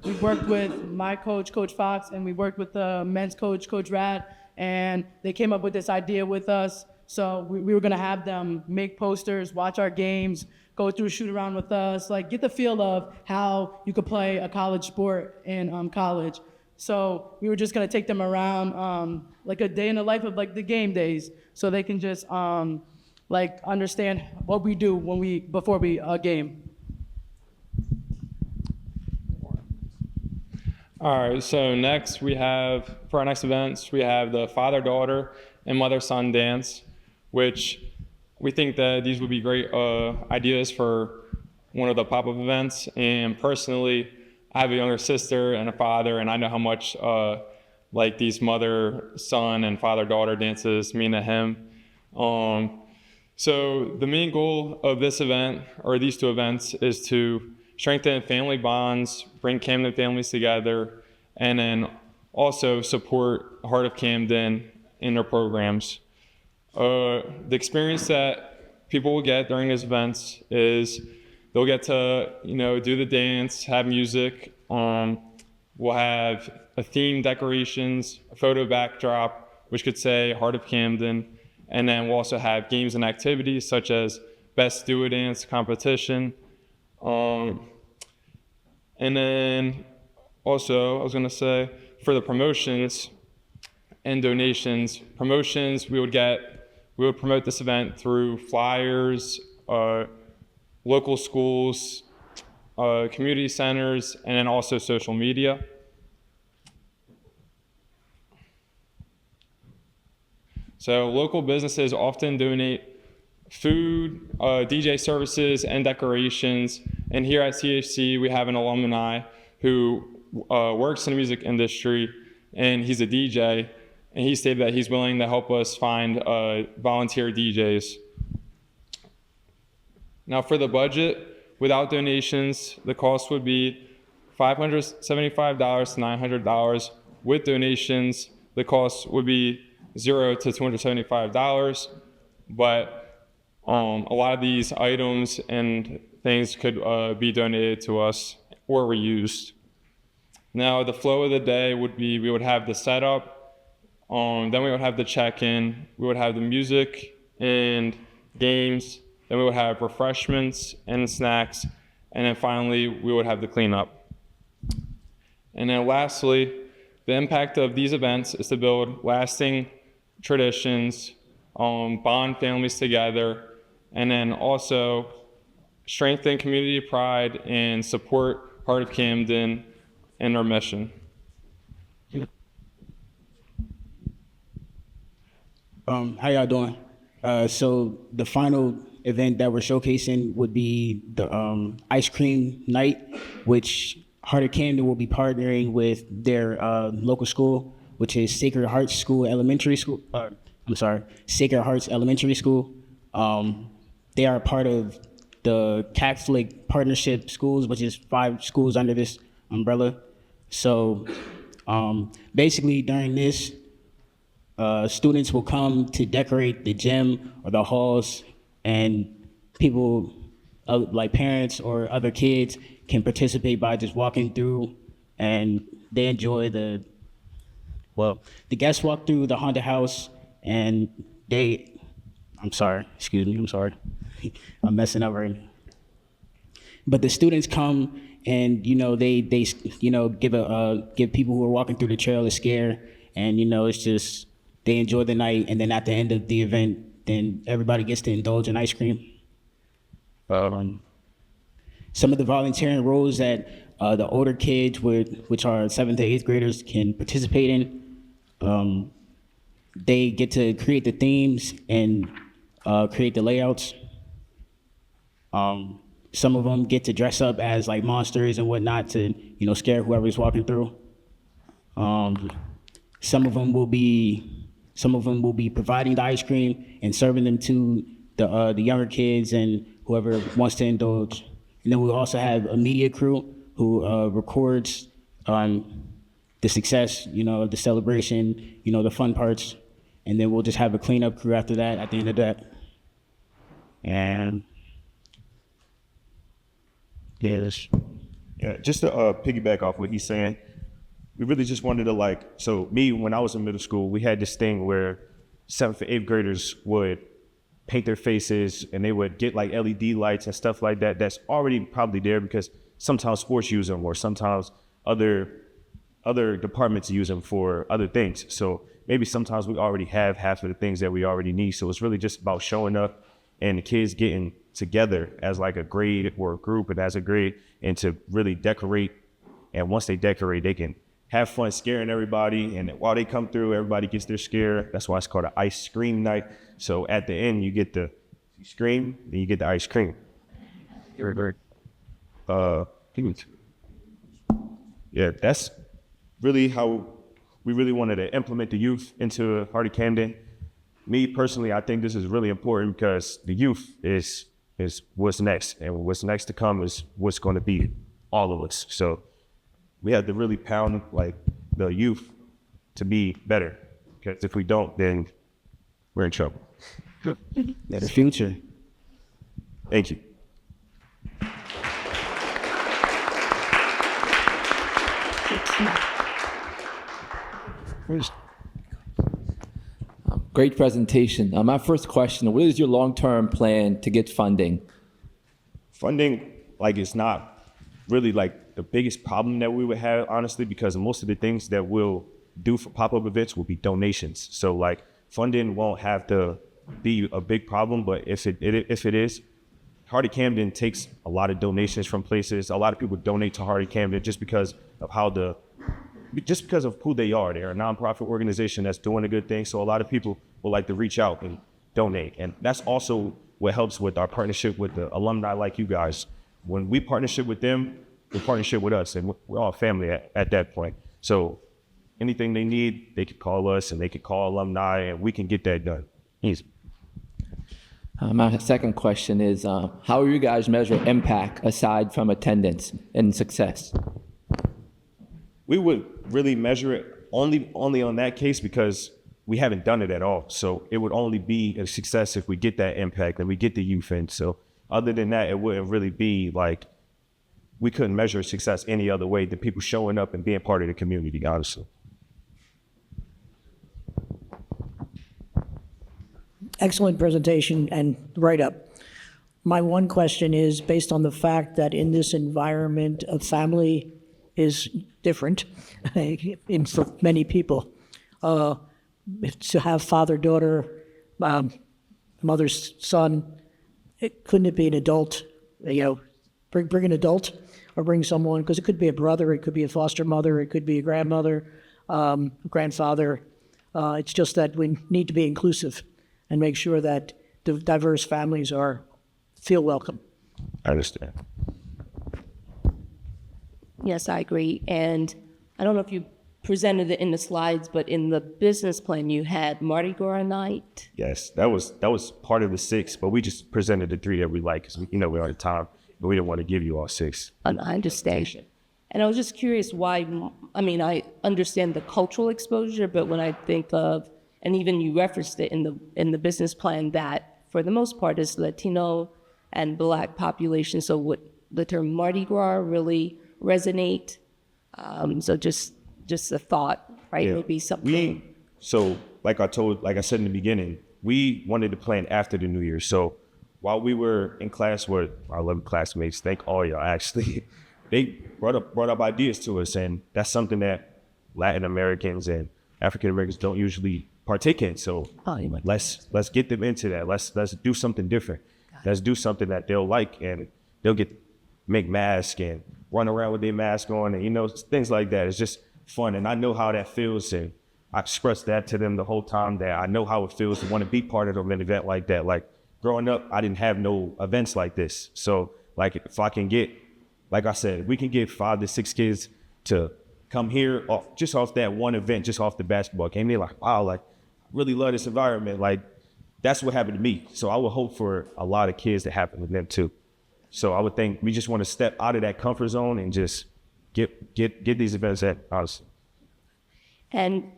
S22: we worked with my coach, Coach Fox, and we worked with the men's coach, Coach Rad, and they came up with this idea with us. So we were gonna have them make posters, watch our games, go through shoot around with us, like get the feel of how you could play a college sport in college. So we were just gonna take them around like a day in the life of like the game days, so they can just like understand what we do before we game.
S24: All right, so next we have, for our next events, we have the father-daughter and mother-son dance, which we think that these would be great ideas for one of the pop-up events. And personally, I have a younger sister and a father, and I know how much like these mother-son and father-daughter dances mean to him. So the main goal of this event, or these 2 events, is to strengthen family bonds, bring Camden families together, and then also support Heart of Camden in their programs. The experience that people will get during these events is they'll get to, do the dance, have music. We'll have a theme decorations, a photo backdrop, which could say Heart of Camden. And then we'll also have games and activities such as Best Do a Dance competition. And then also, I was gonna say, for the promotions and donations, we would promote this event through flyers, local schools, community centers, and then also social media. So local businesses often donate food, DJ services, and decorations. And here at CHC, we have an alumni who works in the music industry, and he's a DJ. And he stated that he's willing to help us find volunteer DJs. Now for the budget, without donations, the cost would be $575 to $900. With donations, the cost would be $0 to $275. But a lot of these items and things could be donated to us or reused. Now the flow of the day would be, we would have the setup, then we would have the check-in, we would have the music and games, then we would have refreshments and snacks, and then finally we would have the cleanup. And then lastly, the impact of these events is to build lasting traditions, bond families together, and then also strengthen community pride, and support Heart of Camden and our mission.
S3: How y'all doing? So the final event that we're showcasing would be the ice cream night, which Heart of Camden will be partnering with their local school, which is Sacred Hearts School Elementary School. Sacred Hearts Elementary School. They are part of the Catholic Partnership Schools, which is 5 schools under this umbrella. So basically during this, students will come to decorate the gym or the halls, and people like parents or other kids can participate by just walking through, and they enjoy the guests walk through the haunted house, and I'm sorry, I'm messing up right now. But the students come and, they give people who are walking through the trail a scare, and, it's just, they enjoy the night, and then at the end of the event, then everybody gets to indulge in ice cream. Some of the volunteering roles that the older kids, which are 7th to 8th graders, can participate in. They get to create the themes and create the layouts. Some of them get to dress up as like monsters and whatnot to, scare whoever's walking through. Some of them will be providing the ice cream and serving them to the younger kids and whoever wants to indulge. And then we also have a media crew who records the success, the celebration, the fun parts. And then we'll just have a cleanup crew after that, at the end of that. And
S4: just to piggyback off what he's saying, we really just wanted to so me, when I was in middle school, we had this thing where 7th to 8th graders would paint their faces and they would get like LED lights and stuff like that. That's already probably there because sometimes sports use them or sometimes other departments use them for other things. So maybe sometimes we already have half of the things that we already need. So it's really just about showing up and the kids getting together as like a grade or a group and as a grade and to really decorate. And once they decorate, they can have fun scaring everybody. And while they come through, everybody gets their scare. That's why it's called an ice cream night. So at the end, you get the scream, then you get the ice cream. Yeah, that's really how we really wanted to implement the youth into Heart of Camden. Me personally, I think this is really important because the youth is what's next, and what's next to come is what's going to be all of us. So we have to really pound like the youth to be better, because if we don't, then we're in trouble.
S3: They're the future.
S4: Thank you.
S13: Great presentation. My first question, what is your long-term plan to get funding?
S4: Funding, is not really the biggest problem that we would have, honestly, because most of the things that we'll do for pop-up events will be donations. So funding won't have to be a big problem, but if it is, Heart of Camden takes a lot of donations from places. A lot of people donate to Heart of Camden just because of who they are. They're a nonprofit organization that's doing a good thing. So a lot of people will like to reach out and donate. And that's also what helps with our partnership with the alumni like you guys. When we partnership with them, they partnership with us, and we're all family at that point. So anything they need, they could call us and they could call alumni and we can get that done. Easy.
S13: My second question is, how will you guys measure impact aside from attendance and success?
S4: We would really measure it only on that case because we haven't done it at all. So it would only be a success if we get that impact and we get the youth in. So other than that, it wouldn't really be we couldn't measure success any other way than people showing up and being part of the community, honestly.
S10: Excellent presentation and write-up. My one question is, based on the fact that in this environment, a family is different for many people. To have father, daughter, mother's son, couldn't it be an adult bring an adult or bring someone, because it could be a brother, it could be a foster mother, it could be a grandmother, grandfather. It's just that we need to be inclusive and make sure that the diverse families feel welcome.
S4: I understand.
S9: Yes, I agree. And I don't know if you presented it in the slides, but in the business plan, you had Mardi Gras night.
S4: Yes, that was part of the 6, but we just presented the 3 that we like because we're out of time, but we didn't want to give you all 6.
S9: I understand. And I was just curious why, I understand the cultural exposure, but when I think of, and even you referenced it in the business plan, that for the most part is Latino and Black population. So would the term Mardi Gras really resonate? So just a thought, right?
S4: Yeah.
S9: Maybe something.
S4: So like I said in the beginning, we wanted to plan after the New Year. So while we were in class with our 11 classmates, thank all y'all actually, they brought up ideas to us, and that's something that Latin Americans and African Americans don't usually partake in. So let's get them into that. Let's do something different. Let's do something that they'll like, and they'll make masks and run around with their mask on, and things like that. It's just fun, and I know how that feels, and I expressed that to them the whole time, that I know how it feels to want to be part of an event like that. Like growing up, I didn't have no events like this. So like if I can get, like I said, we can get 5 to 6 kids to come here just off that one event, just off the basketball game. They're like, wow, like I really love this environment. Like that's what happened to me. So I would hope for a lot of kids to happen with them too. So I would think we just want to step out of that comfort zone and just get these events at us.
S9: And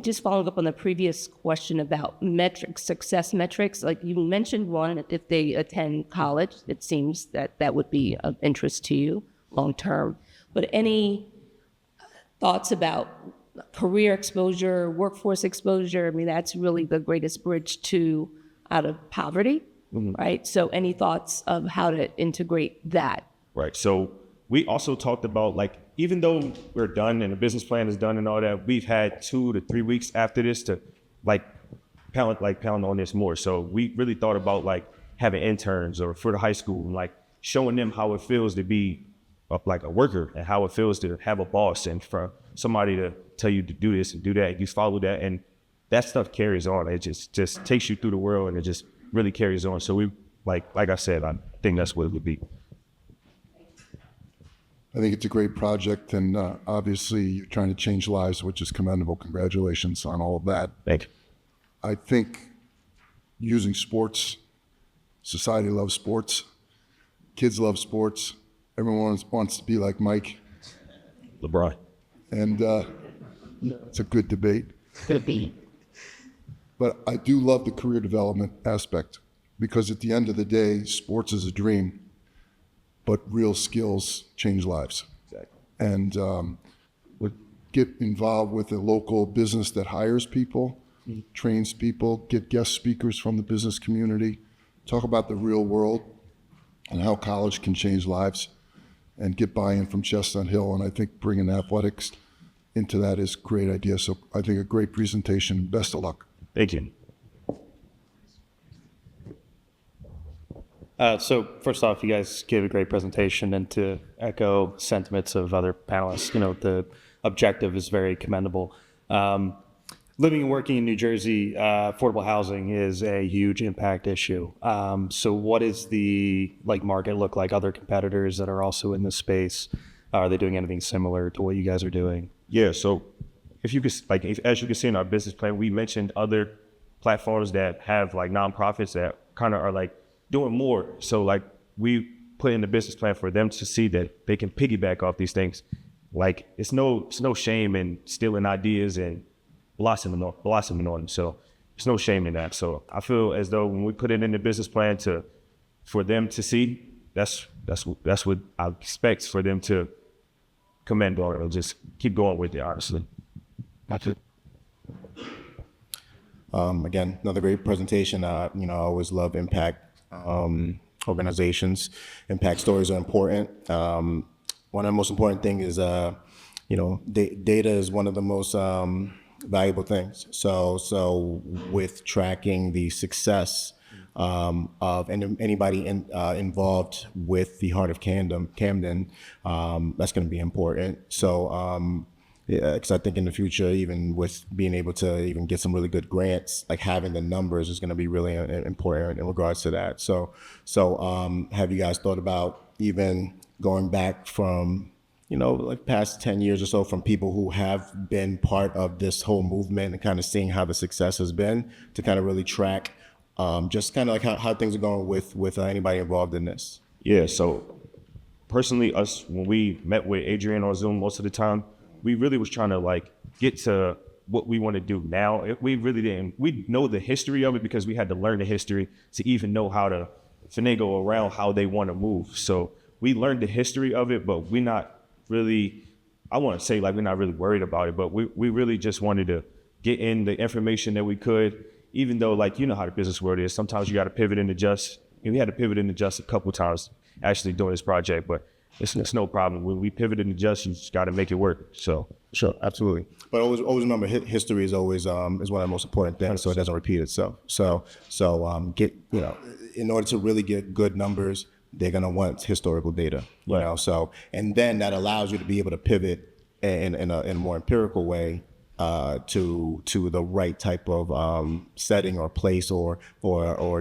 S9: just following up on the previous question about metrics, success metrics, like you mentioned one, if they attend college, it seems that would be of interest to you long term. But any thoughts about career exposure, workforce exposure? That's really the greatest bridge out of poverty, right? So any thoughts of how to integrate that?
S4: Right. So we also talked about, like, even though we're done and the business plan is done and all that, we've had 2 to 3 weeks after this to pound on this more. So we really thought about having interns or for the high school and showing them how it feels to be like a worker and how it feels to have a boss and for somebody to tell you to do this and do that. You follow that, and that stuff carries on. It just takes you through the world, and it just really carries on. So we, like I said, I think that's what it would be.
S12: I think it's a great project, and obviously you're trying to change lives, which is commendable. Congratulations on all of that.
S4: Thank you.
S12: I think using sports, society loves sports, kids love sports, everyone wants to be like Mike.
S4: LeBron.
S12: And it's a good debate.
S9: Could be.
S12: But I do love the career development aspect, because at the end of the day, sports is a dream, but real skills change lives.
S4: Exactly.
S12: And would get involved with a local business that hires people, trains people, get guest speakers from the business community, talk about the real world and how college can change lives, and get buy-in from Chestnut Hill. And I think bringing athletics into that is a great idea. So I think a great presentation. Best of luck.
S4: Thank you.
S14: So first off, you guys gave a great presentation, and to echo sentiments of other panelists, the objective is very commendable. Living and working in New Jersey, affordable housing is a huge impact issue. So what is the market look like? Other competitors that are also in this space, are they doing anything similar to what you guys are doing?
S4: Yeah. So if you could, as you can see in our business plan, we mentioned other platforms that have nonprofits that kind of are doing more. So we put in the business plan for them to see that they can piggyback off these things. It's no shame in stealing ideas and blossoming on them. So there's no shame in that. So I feel as though when we put it in the business plan for them to see, that's what I expect for them to commend on or just keep going with it, honestly. That's it.
S11: Again, another great presentation. I always love impact organizations. Impact stories are important. One of the most important things is, data is one of the most valuable things. So with tracking the success of anybody involved with the Heart of Camden. That's going to be important. So. Yeah, because I think in the future, even with being able to even get some really good grants, like having the numbers is going to be really important in regards to that. So have you guys thought about even going back from, like past 10 years or so, from people who have been part of this whole movement and kind of seeing how the success has been to kind of really track just kind of like how things are going with anybody involved in this?
S4: Yeah, so personally, when we met with Adrian on Zoom most of the time, we really was trying to like get to what we want to do now. We really didn't. We know the history of it because we had to learn the history to even know how to finagle around how they want to move. So we learned the history of it, but we're not really, I want to say like we're not really worried about it, but we really just wanted to get in the information that we could, even though like, how the business world is. Sometimes you got to pivot and adjust. And we had to pivot and adjust a couple times actually doing this project, but it's no problem. When we pivot and adjust, you just got to make it work. So
S11: sure, absolutely. But always remember, history is always is one of the most important things, so it doesn't repeat itself. So get in order to really get good numbers, they're gonna want historical data. So and then that allows you to be able to pivot in a more empirical way to the right type of setting or place or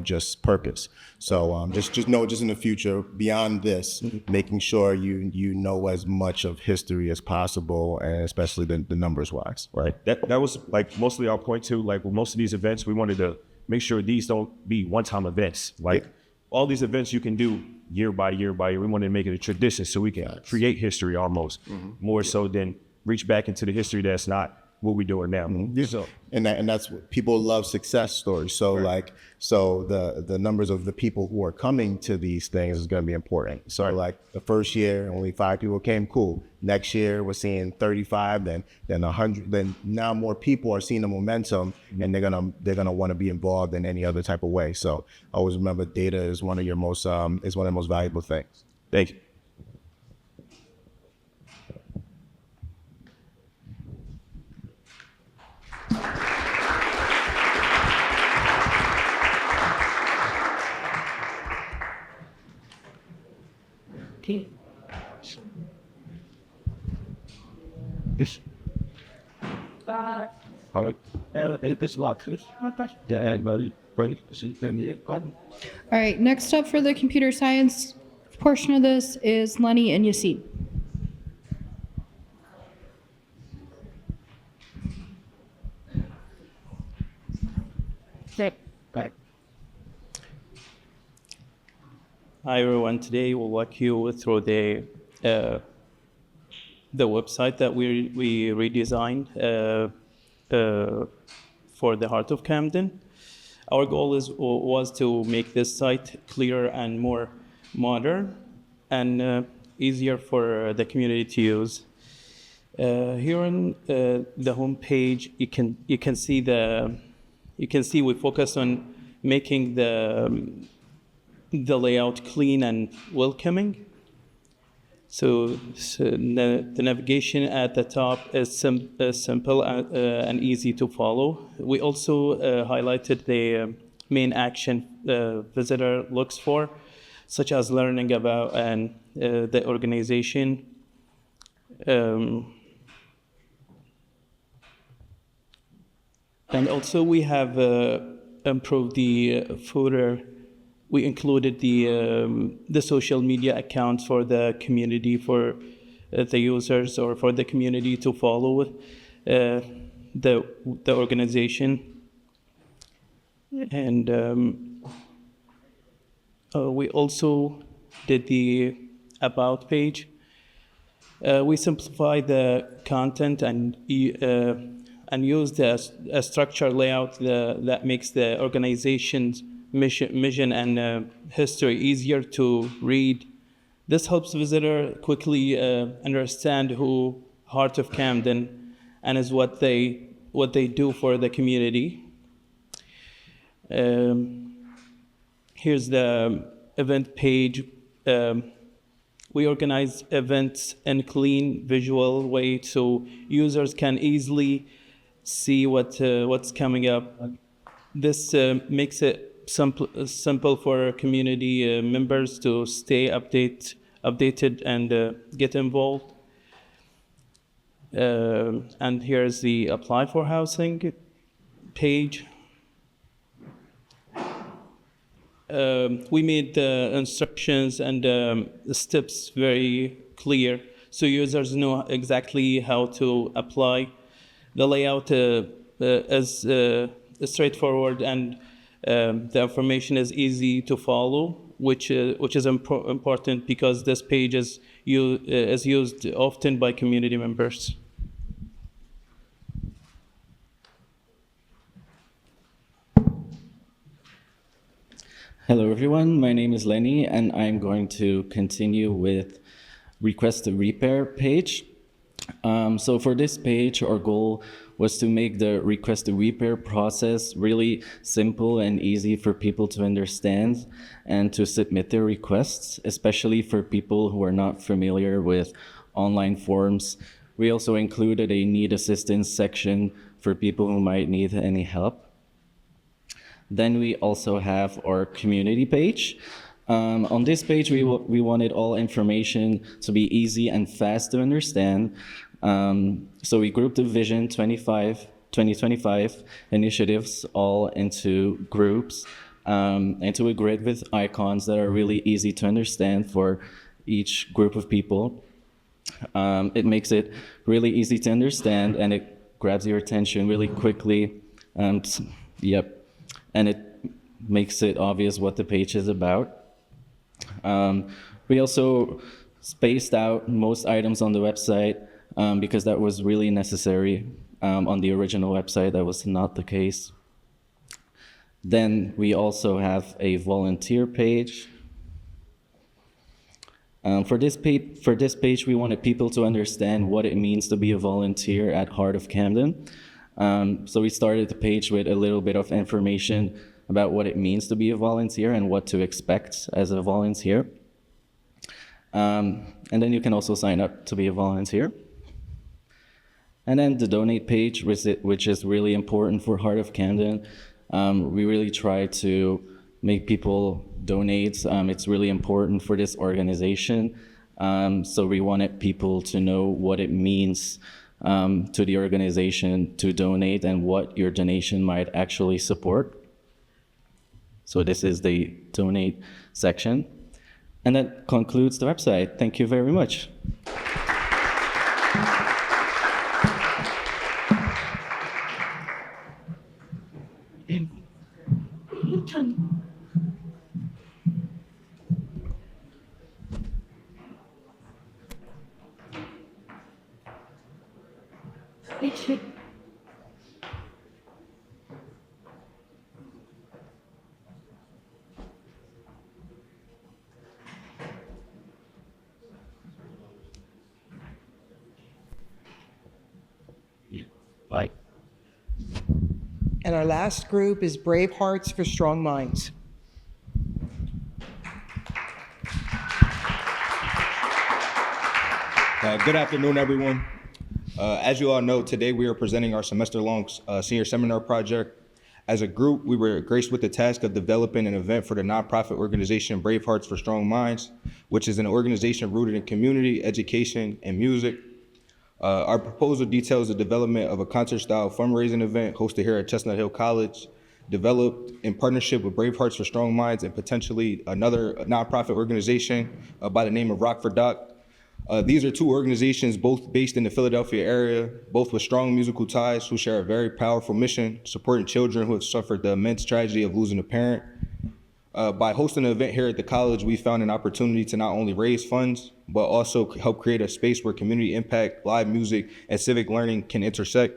S11: just purpose. So just know, just in the future, beyond this, making sure you know as much of history as possible, and especially the numbers wise.
S4: Right. That was like mostly our point too. Like with most of these events, we wanted to make sure these don't be one-time events. Like all these events you can do year by year by year. We wanted to make it a tradition so we can create history almost more so than reach back into the history that's not what we're doing now. So,
S11: and that's what people love, success stories. So the numbers of the people who are coming to these things is going to be important. So like the first year, only 5 people came, cool. Next year we're seeing 35, then 100. Then now more people are seeing the momentum, and they're gonna want to be involved in any other type of way. So always remember, data is one of your most is one of the most valuable things.
S4: Thank you.
S16: All right, next up for the computer science portion of this is Lenny and Yassine.
S21: Hi everyone. Today we'll walk you through the website that we redesigned for the Heart of Camden. Our goal was to make this site clearer and more modern and easier for the community to use. Here on the home page, you can see we focus on making the layout clean and welcoming. So the navigation at the top is simple and easy to follow. We also highlighted the main action visitor looks for, such as learning about the organization. And also we have improved the footer. We included the social media account for the community, for the users, or for the community to follow the organization. And we also did the about page. We simplified the content and used a structured layout that makes the organization's mission and history easier to read. This helps visitor quickly understand who Heart of Camden and is what they do for the community. Here's the event page. We organize events in a clean visual way so users can easily see what's coming up. This makes it
S2: simple for community members to stay updated and get involved. And here's the apply for housing page. We made the instructions and the steps very clear, so users know exactly how to apply. The layout is straightforward, and the information is easy to follow, which is important because this page is used often by community members.
S5: Hello everyone, my name is Lenny and I'm going to continue with Request a Repair page. So for this page, our goal was to make the Request a Repair process really simple and easy for people to understand and to submit their requests, especially for people who are not familiar with online forms. We also included a need assistance section for people who might need any help. Then we also have our community page. On this page, we wanted all information to be easy and fast to understand. So we grouped the Vision 2025 initiatives all into groups, into a grid with icons that are really easy to understand for each group of people. It makes it really easy to understand and it grabs your attention really quickly. Yep. And it makes it obvious what the page is about. We also spaced out most items on the website because that was really necessary. On the original website, that was not the case. Then we also have a volunteer page. For this page, we wanted people to understand what it means to be a volunteer at Heart of Camden. So we started the page with a little bit of information about what it means to be a volunteer and what to expect as a volunteer. And then you can also sign up to be a volunteer. And then the donate page, which is really important for Heart of Camden. We really try to make people donate. It's really important for this organization. So we wanted people to know what it means to the organization to donate and what your donation might actually support. So this is the donate section. And that concludes the website. Thank you very much. Bye.
S1: And our last group is Brave Hearts for Strong Minds.
S6: Good afternoon, everyone. As you all know, today we are presenting our semester-long senior seminar project. As a group, we were graced with the task of developing an event for the nonprofit organization Brave Hearts for Strong Minds, which is an organization rooted in community, education, and music. Our proposal details the development of a concert-style fundraising event hosted here at Chestnut Hill College, developed in partnership with Brave Hearts for Strong Minds and potentially another nonprofit organization by the name of Rock for Doc. These are two organizations, both based in the Philadelphia area, both with strong musical ties, who share a very powerful mission, supporting children who have suffered the immense tragedy of losing a parent. By hosting an event here at the college, we found an opportunity to not only raise funds, but also help create a space where community impact, live music, and civic learning can intersect.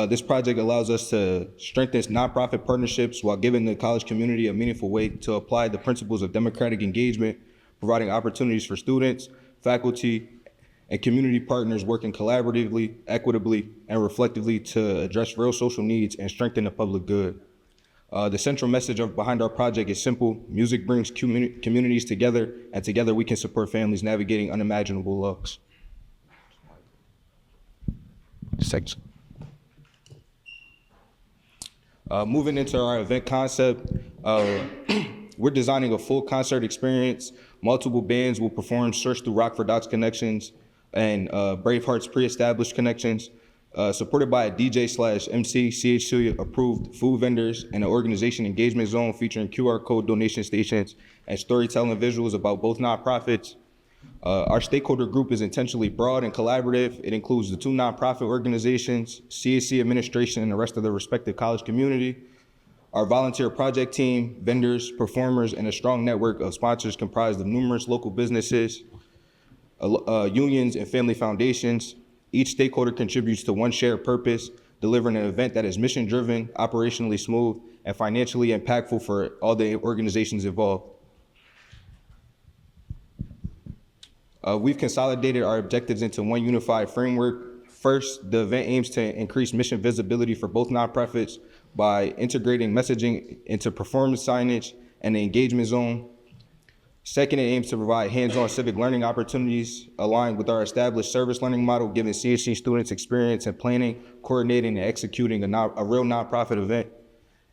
S6: This project allows us to strengthen nonprofit partnerships while giving the college community a meaningful way to apply the principles of democratic engagement, providing opportunities for students, faculty, and community partners working collaboratively, equitably, and reflectively to address real social needs and strengthen the public good. The central message behind our project is simple. Music brings communities together, and together we can support families navigating unimaginable loss. Moving into our event concept, We're designing a full concert experience. Multiple bands will perform Search Through Rock for Docs connections and Braveheart's pre-established connections, supported by a DJ/MC, CHC approved food vendors, and an organization engagement zone featuring QR code donation stations and storytelling visuals about both nonprofits. Our stakeholder group is intentionally broad and collaborative. It includes the 2 nonprofit organizations, CHC administration, and the rest of the respective college community. Our volunteer project team, vendors, performers, and a strong network of sponsors comprised of numerous local businesses, unions, and family foundations. Each stakeholder contributes to one shared purpose, delivering an event that is mission-driven, operationally smooth, and financially impactful for all the organizations involved. We've consolidated our objectives into one unified framework. First, the event aims to increase mission visibility for both nonprofits by integrating messaging into performance signage and the engagement zone. Second, it aims to provide hands-on civic learning opportunities aligned with our established service learning model, giving CHC students experience in planning, coordinating, and executing a real nonprofit event.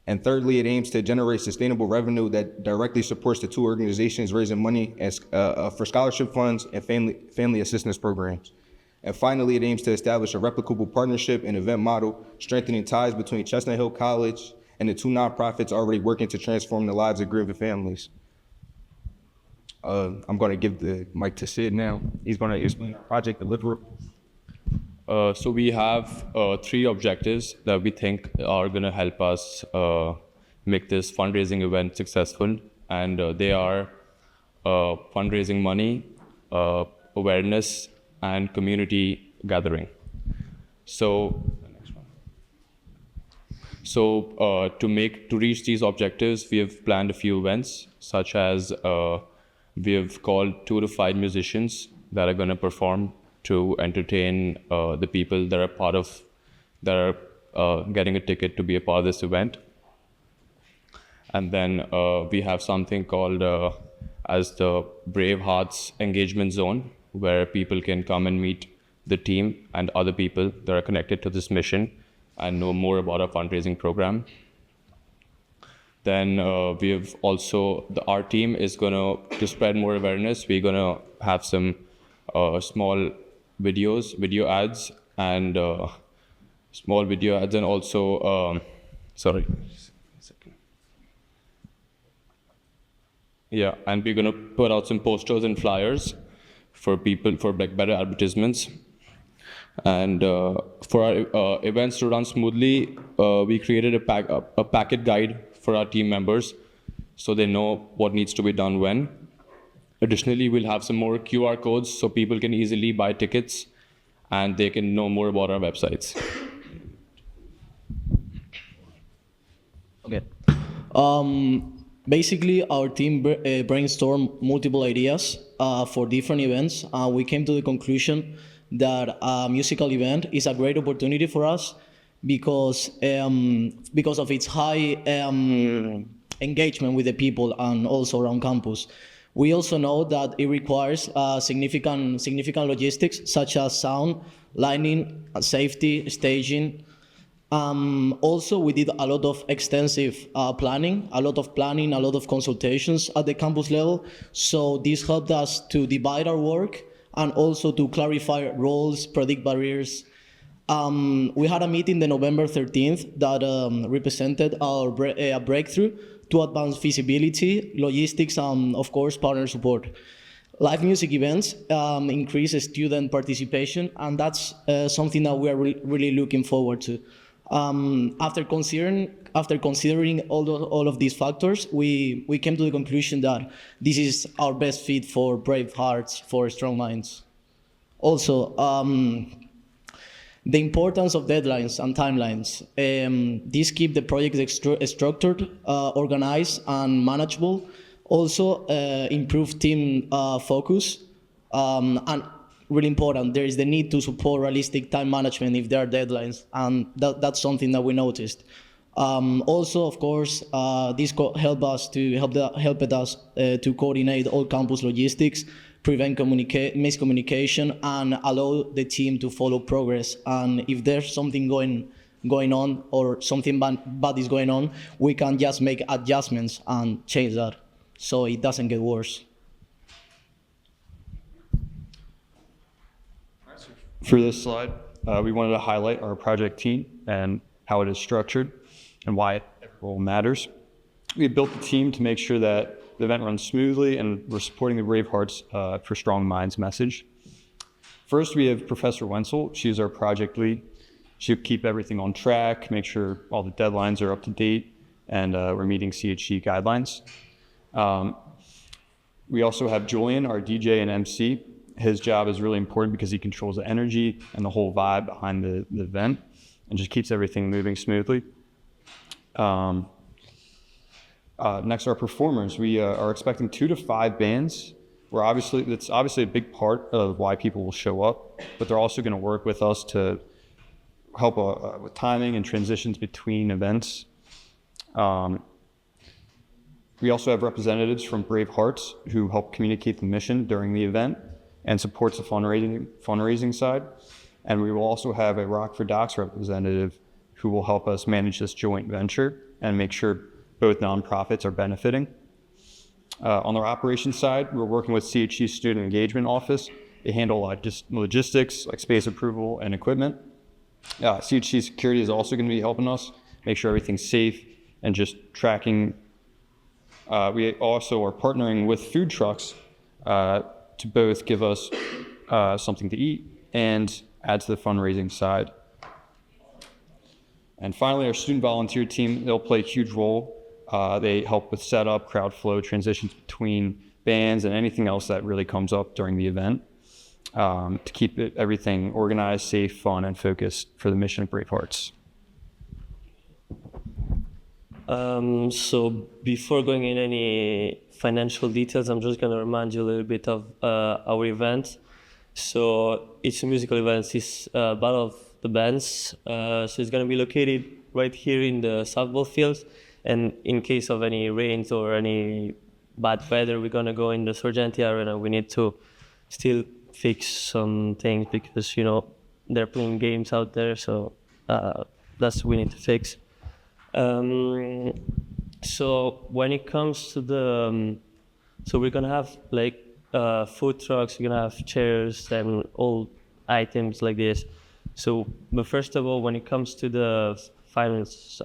S6: And thirdly, it aims to generate sustainable revenue that directly supports the 2 organizations raising money for scholarship funds and family assistance programs. And finally, it aims to establish a replicable partnership and event model, strengthening ties between Chestnut Hill College and the 2 nonprofits already working to transform the lives of grieving families. I'm going to give the mic to Sid now. He's going to explain our project deliverables.
S8: So we have 3 objectives that we think are going to help us make this fundraising event successful, and they are fundraising money, awareness, and community gathering. So to reach these objectives, we have planned a few events, such as we have called 2 to 5 musicians that are going to perform to entertain the people that are getting a ticket to be a part of this event. And then we have something called as the Brave Hearts Engagement Zone, where people can come and meet the team and other people that are connected to this mission and know more about our fundraising program. Then we have also, our team is going to spread more awareness, we're going to have some small video ads, and also, and we're going to put out some posters and flyers for people, for better advertisements. And for our events to run smoothly, we created a packet guide for our team members so they know what needs to be done when. Additionally, we'll have some more QR codes so people can easily buy tickets and they can know more about our websites.
S15: Okay. Basically, our team brainstormed multiple ideas for different events. We came to the conclusion that a musical event is a great opportunity for us because of its high engagement with the people and also around campus. We also know that it requires significant logistics such as sound, lighting, safety, staging. Also, we did a lot of extensive planning, a lot of consultations at the campus level. So this helped us to divide our work and also to clarify roles, predict barriers. We had a meeting the November 13th that represented our breakthrough to advance feasibility, logistics, and of course, partner support. Live music events increase student participation, and that's something that we are really looking forward to. After considering all of these factors, we came to the conclusion that this is our best fit for brave hearts, for strong minds. Also, the importance of deadlines and timelines. These keep the project structured, organized, and manageable. Also, improve team focus, and really important, there is the need to support realistic time management if there are deadlines, and that's something that we noticed. Also, of course, this helped us to coordinate all campus logistics, prevent miscommunication, and allow the team to follow progress. And if there's something going going on or something bad is going on, we can just make adjustments and change that so it doesn't get worse.
S8: For this slide, we wanted to highlight our project team and how it is structured and why every role matters. We built the team to make sure that the event runs smoothly, and we're supporting the Brave Hearts for Strong Minds message. First, we have Professor Wenzel. She's our project lead. She'll keep everything on track, make sure all the deadlines are up to date, and we're meeting CHC guidelines. We also have Julian, our DJ and MC. His job is really important because he controls the energy and the whole vibe behind the event and just keeps everything moving smoothly. Next, our performers. We are expecting 2 to 5 bands. It's obviously a big part of why people will show up, but they're also going to work with us to help with timing and transitions between events. We also have representatives from Brave Hearts who help communicate the mission during the event and supports the fundraising side. And we will also have a Rock for Docs representative who will help us manage this joint venture and make sure both nonprofits are benefiting. On the operations side, we're working with CHC Student Engagement Office. They handle logistics, like space approval and equipment. CHC Security is also going to be helping us make sure everything's safe and just tracking. We also are partnering with food trucks to both give us something to eat and add to the fundraising side. And finally, our student volunteer team, they'll play a huge role. They help with setup, crowd flow, transitions between bands, and anything else that really comes up during the event to keep everything organized, safe, fun, and focused for the mission of Brave Hearts.
S7: So before going in any financial details, I'm just going to remind you a little bit of our event. So it's a musical event. It's Battle of the Bands. So it's going to be located right here in the softball field. And in case of any rains or any bad weather, we're going to go in the Sorgenti Arena. We need to still fix some things because, they're playing games out there. So that's what we need to fix. So when it comes to the, so we're gonna have food trucks, we're gonna have chairs and all items like this. So, but first of all, when it comes to the finance,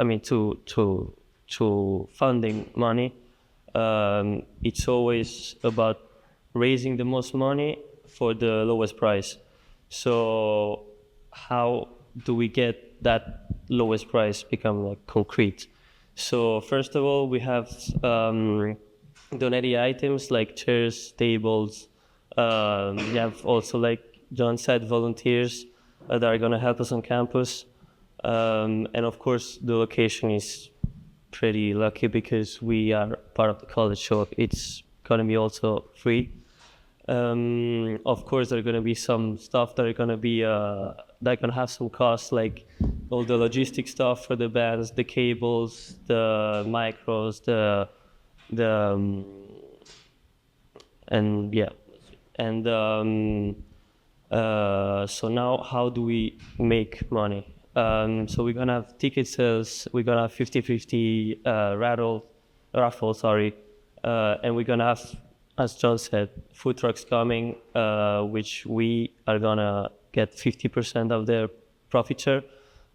S7: to funding money, it's always about raising the most money for the lowest price. So how do we get that lowest price become concrete? So first of all, we have donated items like chairs, tables. We have also, like John said, volunteers that are going to help us on campus. And of course, the location is pretty lucky because we are part of the college, so it's going to be also free. Of course, there are going to be some stuff that are going to be that going to have some costs, like all the logistic stuff for the bands, the cables, the micros, so now how do we make money? So we're gonna have ticket sales, we're gonna have 50-50 raffle, and we're gonna have, as John said, food trucks coming, which we are gonna get 50% of their profit share.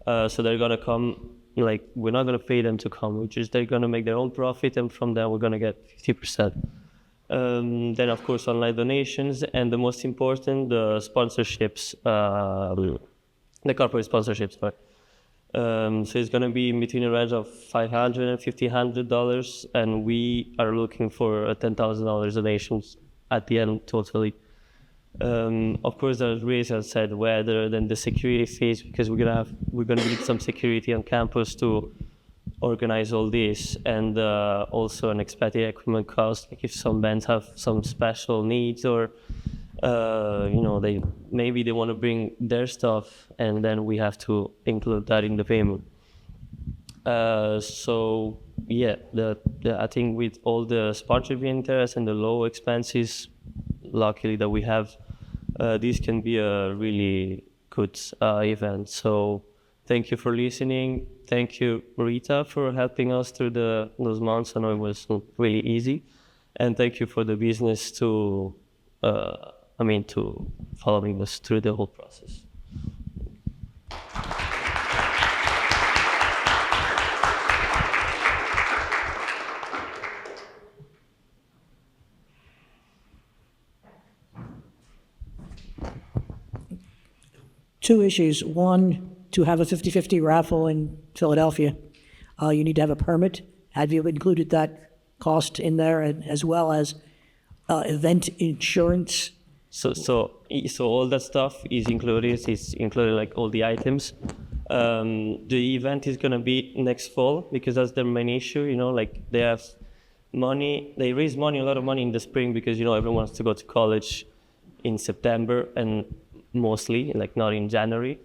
S7: So they're gonna come, we're not gonna pay them to come, which is they're gonna make their own profit, and from there we're gonna get 50%. Then of course online donations, and the most important, the sponsorships, the corporate sponsorships. So it's gonna be in between a range of $500 and $1,500, and we are looking for a $10,000 donations at the end totally. Of course, there's risks outside the weather, then the security phase, because we're gonna need some security on campus to organize all this, and also an expected equipment cost, like if some bands have some special needs, or maybe they want to bring their stuff, and then we have to include that in the payment. So yeah, I think with all the sponsorship interest and the low expenses, luckily that we have, this can be a really good event. So Thank you for listening. Thank you, Rita, for helping us through those months. I know it was really easy. And thank you for the business to following us through the whole process.
S10: Two issues. One, to have a 50-50 raffle in Philadelphia, you need to have a permit. Have you included that cost in there, and as well as event insurance?
S7: So all that stuff is included. It's included like all the items. The event is gonna be next fall because that's their main issue. You know, like they have money. They raise money, a lot of money in the spring because everyone wants to go to college in September and mostly like not in January.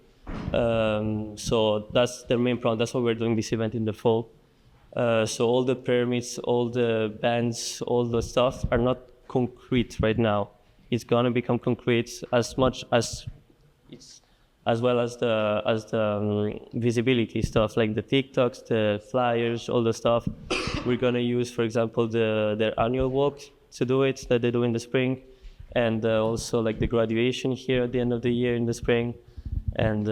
S7: So that's their main problem. That's why we're doing this event in the fall. So all the permits, all the bands, all the stuff are not concrete right now. It's gonna become concrete as much as well as the visibility stuff, like the TikToks, the flyers, all the stuff. We're gonna use, for example, their annual walk to do it that they do in the spring, and also like the graduation here at the end of the year in the spring, and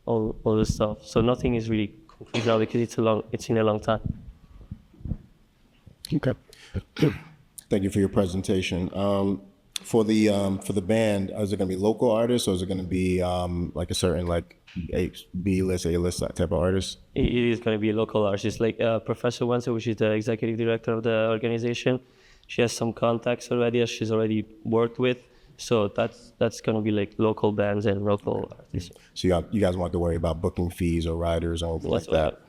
S7: all the stuff. So nothing is really concrete now because it's in a long time.
S11: Okay. Thank you for your presentation. For the band, is it going to be local artists, or is it going to be like a certain like B-list, A-list type of artist?
S7: It is going to be local artists, like Professor Wenzel, which is the executive director of the organization. She has some contacts already, as she's already worked with. So that's going to be like local bands and local artists.
S11: So you guys won't have to worry about booking fees or riders or anything like that.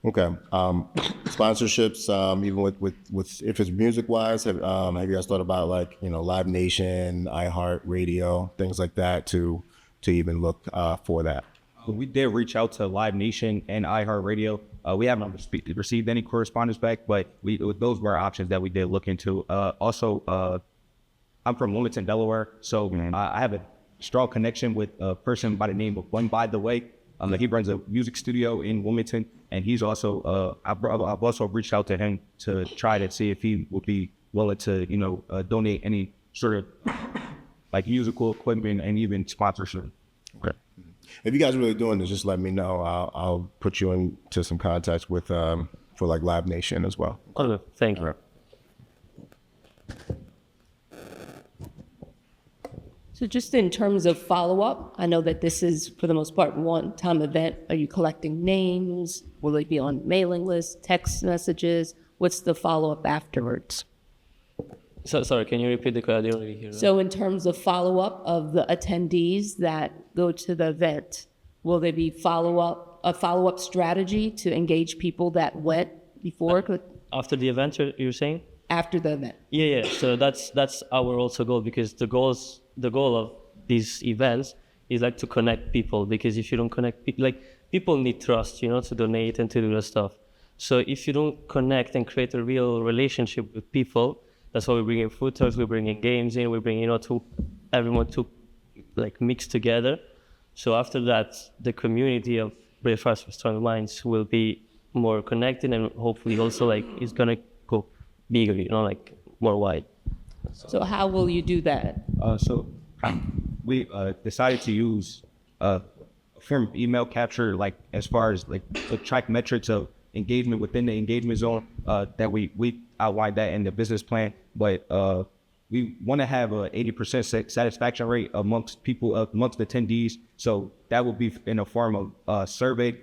S11: Okay. Sponsorships, even with if it's music wise, have you guys thought about like Live Nation, iHeart Radio, things like that to even look for that?
S6: We did reach out to Live Nation and iHeartRadio. We haven't received any correspondence back, but those were options that we did look into. Also, I'm from Wilmington, Delaware, so I have a strong connection with a person by the name of One By The Way. He runs a music studio in Wilmington, and he's also, I've also reached out to him to try to see if he would be willing to, donate any sort of like musical equipment and even sponsorship.
S11: Okay. If you guys are really doing this, just let me know. I'll put you into some contacts with for like Live Nation as well.
S7: Oh, thank you.
S9: So just in terms of follow-up, I know that this is, for the most part, one-time event. Are you collecting names? Will they be on mailing lists, text messages? What's the follow-up afterwards?
S7: So sorry, can you repeat the question? I didn't really hear that.
S9: So in terms of follow-up of the attendees that go to the event, will there be a follow-up strategy to engage people that went before?
S7: After the event, you're saying?
S9: After the event.
S7: Yeah. So that's our also goal, because the goal of these events is like to connect people, because if you don't connect people, like people need trust, to donate and to do that stuff. So if you don't connect and create a real relationship with people, that's why we bring in food trucks, we bring in games in, we bring to everyone to like mix together. So after that, the community of Brave Hearts with Strong Minds will be more connected, and hopefully also like it's gonna go bigger, like more wide.
S9: So how will you do that?
S6: So we decided to use a form of email capture, like as far as like to track metrics of engagement within the engagement zone, that we outlined that in the business plan. But we want to have a 80% satisfaction rate amongst attendees. So that would be in a form of a survey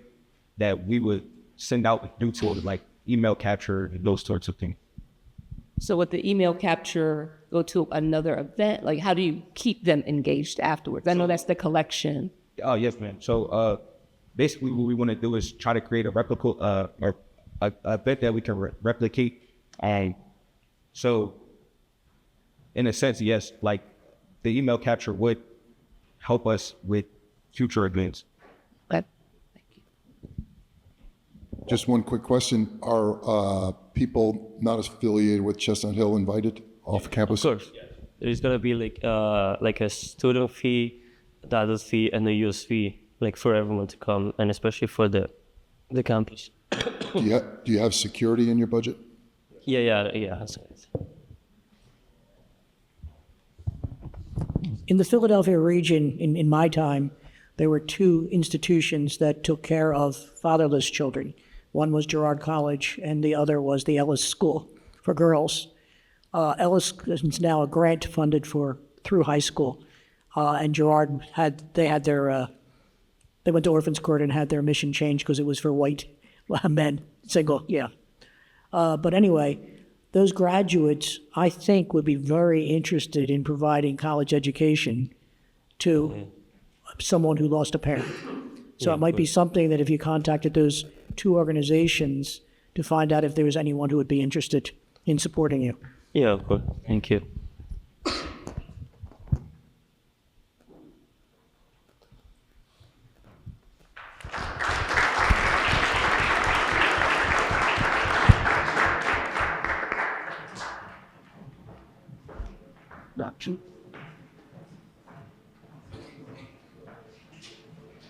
S6: that we would send out due to like email capture and those sorts of things.
S9: So with the email capture, go to another event? Like, how do you keep them engaged afterwards? I know that's the collection.
S6: Oh, yes, ma'am. So basically what we want to do is try to create a replica or a event that we can replicate. And so in a sense, yes, like the email capture would help us with future events.
S9: Okay.
S12: Just one quick question. Are people not affiliated with Chestnut Hill invited off campus?
S7: Of course. There's going to be like a student fee, the adult fee, and the youth fee. like for everyone to come, and especially for the campus.
S12: Do you have security in your budget?
S7: Yeah.
S10: In the Philadelphia region, in my time, there were two institutions that took care of fatherless children. One was Girard College, and the other was the Ellis School for girls. Ellis is now a grant funded through high school, and Girard they went to Orphans Court and had their mission changed because it was for white men, single, yeah. But anyway, those graduates, I think, would be very interested in providing college education to someone who lost a parent. So it might be something that if you contacted those two organizations to find out if there was anyone who would be interested in supporting you.
S7: Yeah, of course. Thank you.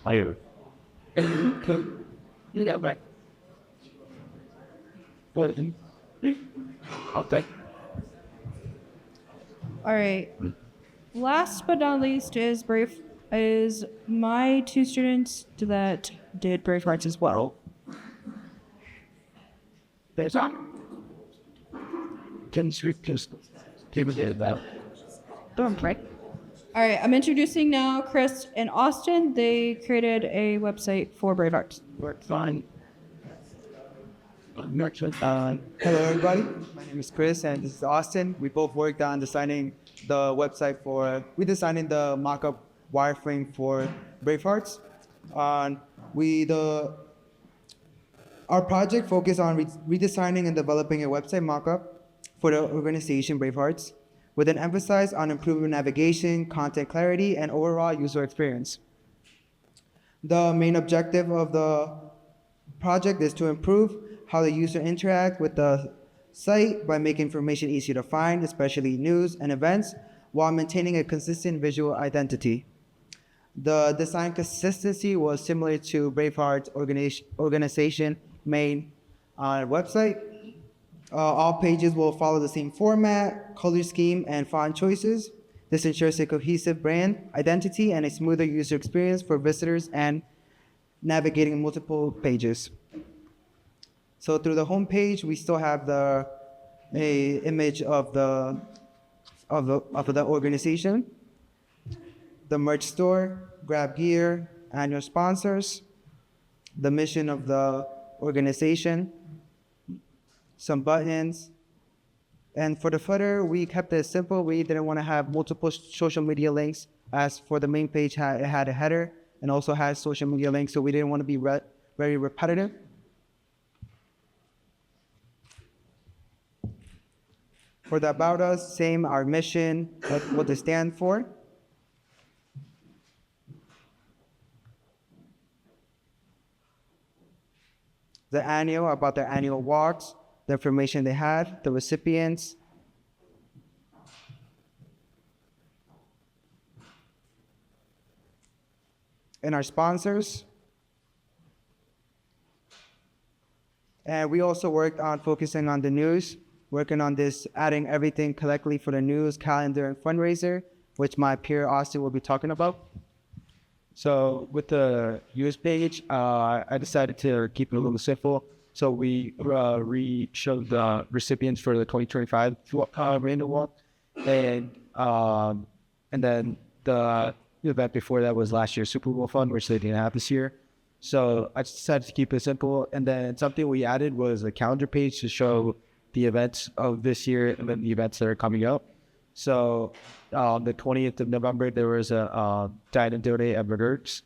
S20: Higher.
S10: Yeah, right.
S20: Okay.
S16: All right. Last but not least is my two students that did Brave Hearts as well.
S20: There's on. Can you just give me that?
S16: Don't break. All right, I'm introducing now Chris and Austin. They created a website for Brave Hearts.
S20: Work fine.
S17: Hello, everybody. My name is Chris, and this is Austin. We both worked on designing the website designing the mock-up wireframe for Brave Hearts. Our project focused on redesigning and developing a website mock-up for the organization Brave Hearts, with an emphasis on improving navigation, content clarity, and overall user experience. The main objective of the project is to improve how the user interact with the site by making information easier to find, especially news and events, while maintaining a consistent visual identity. The design consistency was similar to Brave Hearts organization main website. All pages will follow the same format, color scheme, and font choices. This ensures a cohesive brand identity and a smoother user experience for visitors and navigating multiple pages. So through the home page, we still have a image of the organization, the merch store, grab gear, annual sponsors, the mission of the organization, some buttons. And for the footer, we kept it simple. We didn't want to have multiple social media links. As for the main page, it had a header and also has social media links, so we didn't want to be very repetitive. For the About Us, same, our mission, what they stand for. The annual, about their annual walks, the information they had, the recipients. And our sponsors. And we also worked on focusing on the news, working on this, adding everything collectively for the news, calendar, and fundraiser, which my peer Austin will be talking about. So with the news page, I decided to keep it a little simple. So we showed the recipients for the 2025 Random Walk, and then the event before that was last year's Super Bowl Fund, which they didn't have this year. So I just decided to keep it simple. And then something we added was a calendar page to show the events of this year and then the events that are coming up. So on the 20th of November, there was a Dine and Donate at McGurk's,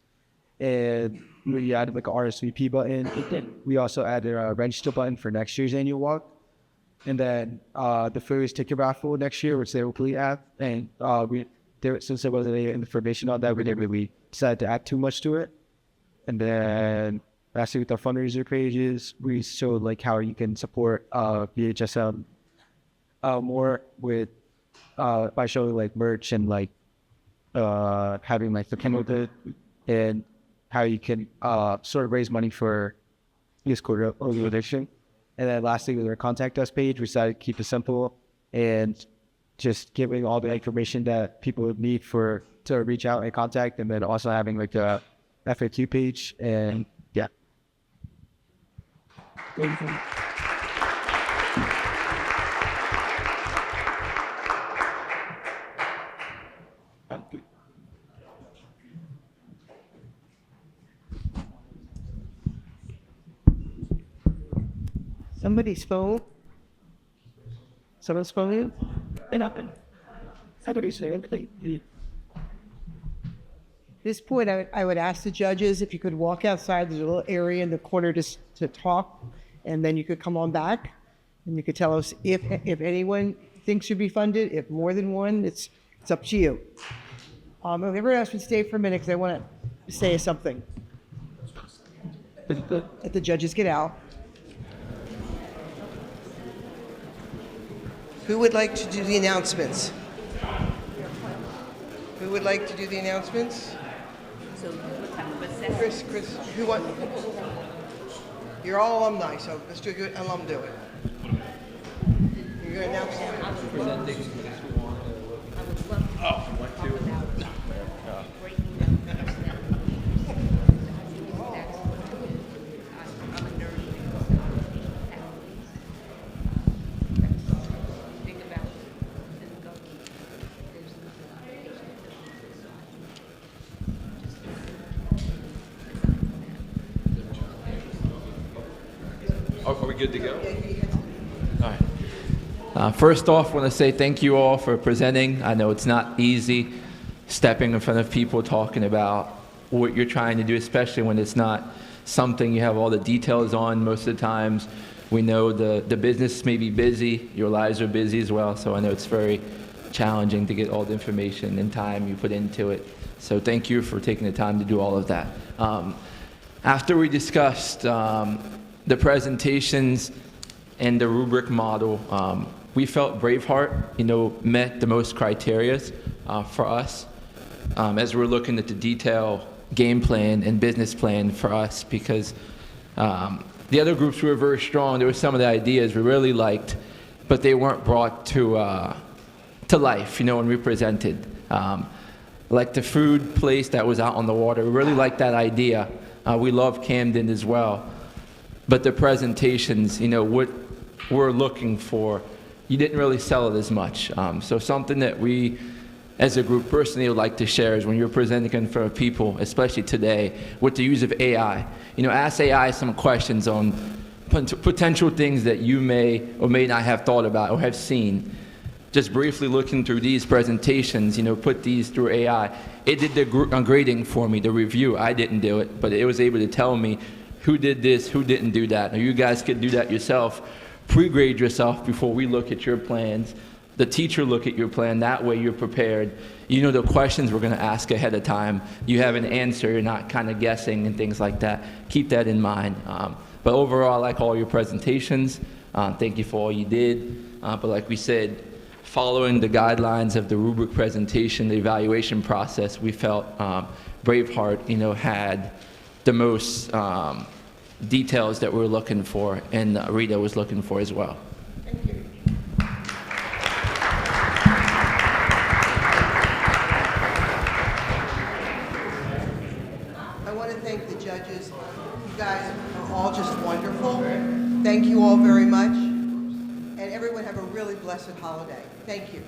S17: and we added like an RSVP button. We also added a register button for next year's annual walk. And then the Phillies ticket raffle next year, which they will complete at. And since there wasn't any information on that, we didn't really decide to add too much to it. And then lastly, with our fundraiser pages, we showed like how you can support BHSM more with by showing like merch and like having like the Kindle bit and how you can sort of raise money for youth school organization. And then lastly, with our contact us page, we decided to keep it simple and just giving all the information that people would need to reach out and contact, and then also having like a FAQ page. And yeah.
S1: Somebody's phone? Someone's phone? It happened. Somebody's saying, at this point, I would ask the judges if you could walk outside. There's a little area in the corner to talk, and then you could come on back, and you could tell us if anyone thinks should be funded, if more than one, it's up to you. Everyone else would stay for a minute because I want to say something. Let the judges get out. Who would like to do the announcements? Who would like to do the announcements? Chris, who wants? You're all alumni, so let's do it. Alum do it. You're going to announce it.
S18: Are we good to go?
S13: All right. First off, I want to say thank you all for presenting. I know it's not easy stepping in front of people talking about what you're trying to do, especially when it's not something you have all the details on most of the times. We know the business may be busy, your lives are busy as well, so I know it's very challenging to get all the information and time you put into it. So thank you for taking the time to do all of that. After we discussed the presentations and the rubric model, we felt Braveheart, met the most criteria for us as we're looking at the detail game plan and business plan for us, because the other groups were very strong. There were some of the ideas we really liked, but they weren't brought to life, when we presented. Like the food place that was out on the water, we really liked that idea. We love Camden as well. But the presentations, what we're looking for, you didn't really sell it as much. So something that we, as a group, personally would like to share is when you're presenting in front of people, especially today, with the use of AI. Ask AI some questions on potential things that you may or may not have thought about or have seen. Just briefly looking through these presentations, put these through AI. It did the grading for me, the review. I didn't do it, but it was able to tell me who did this, who didn't do that. Now you guys could do that yourself. Pre-grade yourself before we look at your plans. The teacher look at your plan. That way you're prepared. The questions we're going to ask ahead of time. You have an answer. You're not kind of guessing and things like that. Keep that in mind. But overall, I like all your presentations. Thank you for all you did. But like we said, following the guidelines of the rubric presentation, the evaluation process, we felt Braveheart, had the most details that we're looking for, and Rita was looking for as well.
S1: Thank you. I want to thank the judges. You guys are all just wonderful. Thank you all very much. And everyone have a really blessed holiday. Thank you.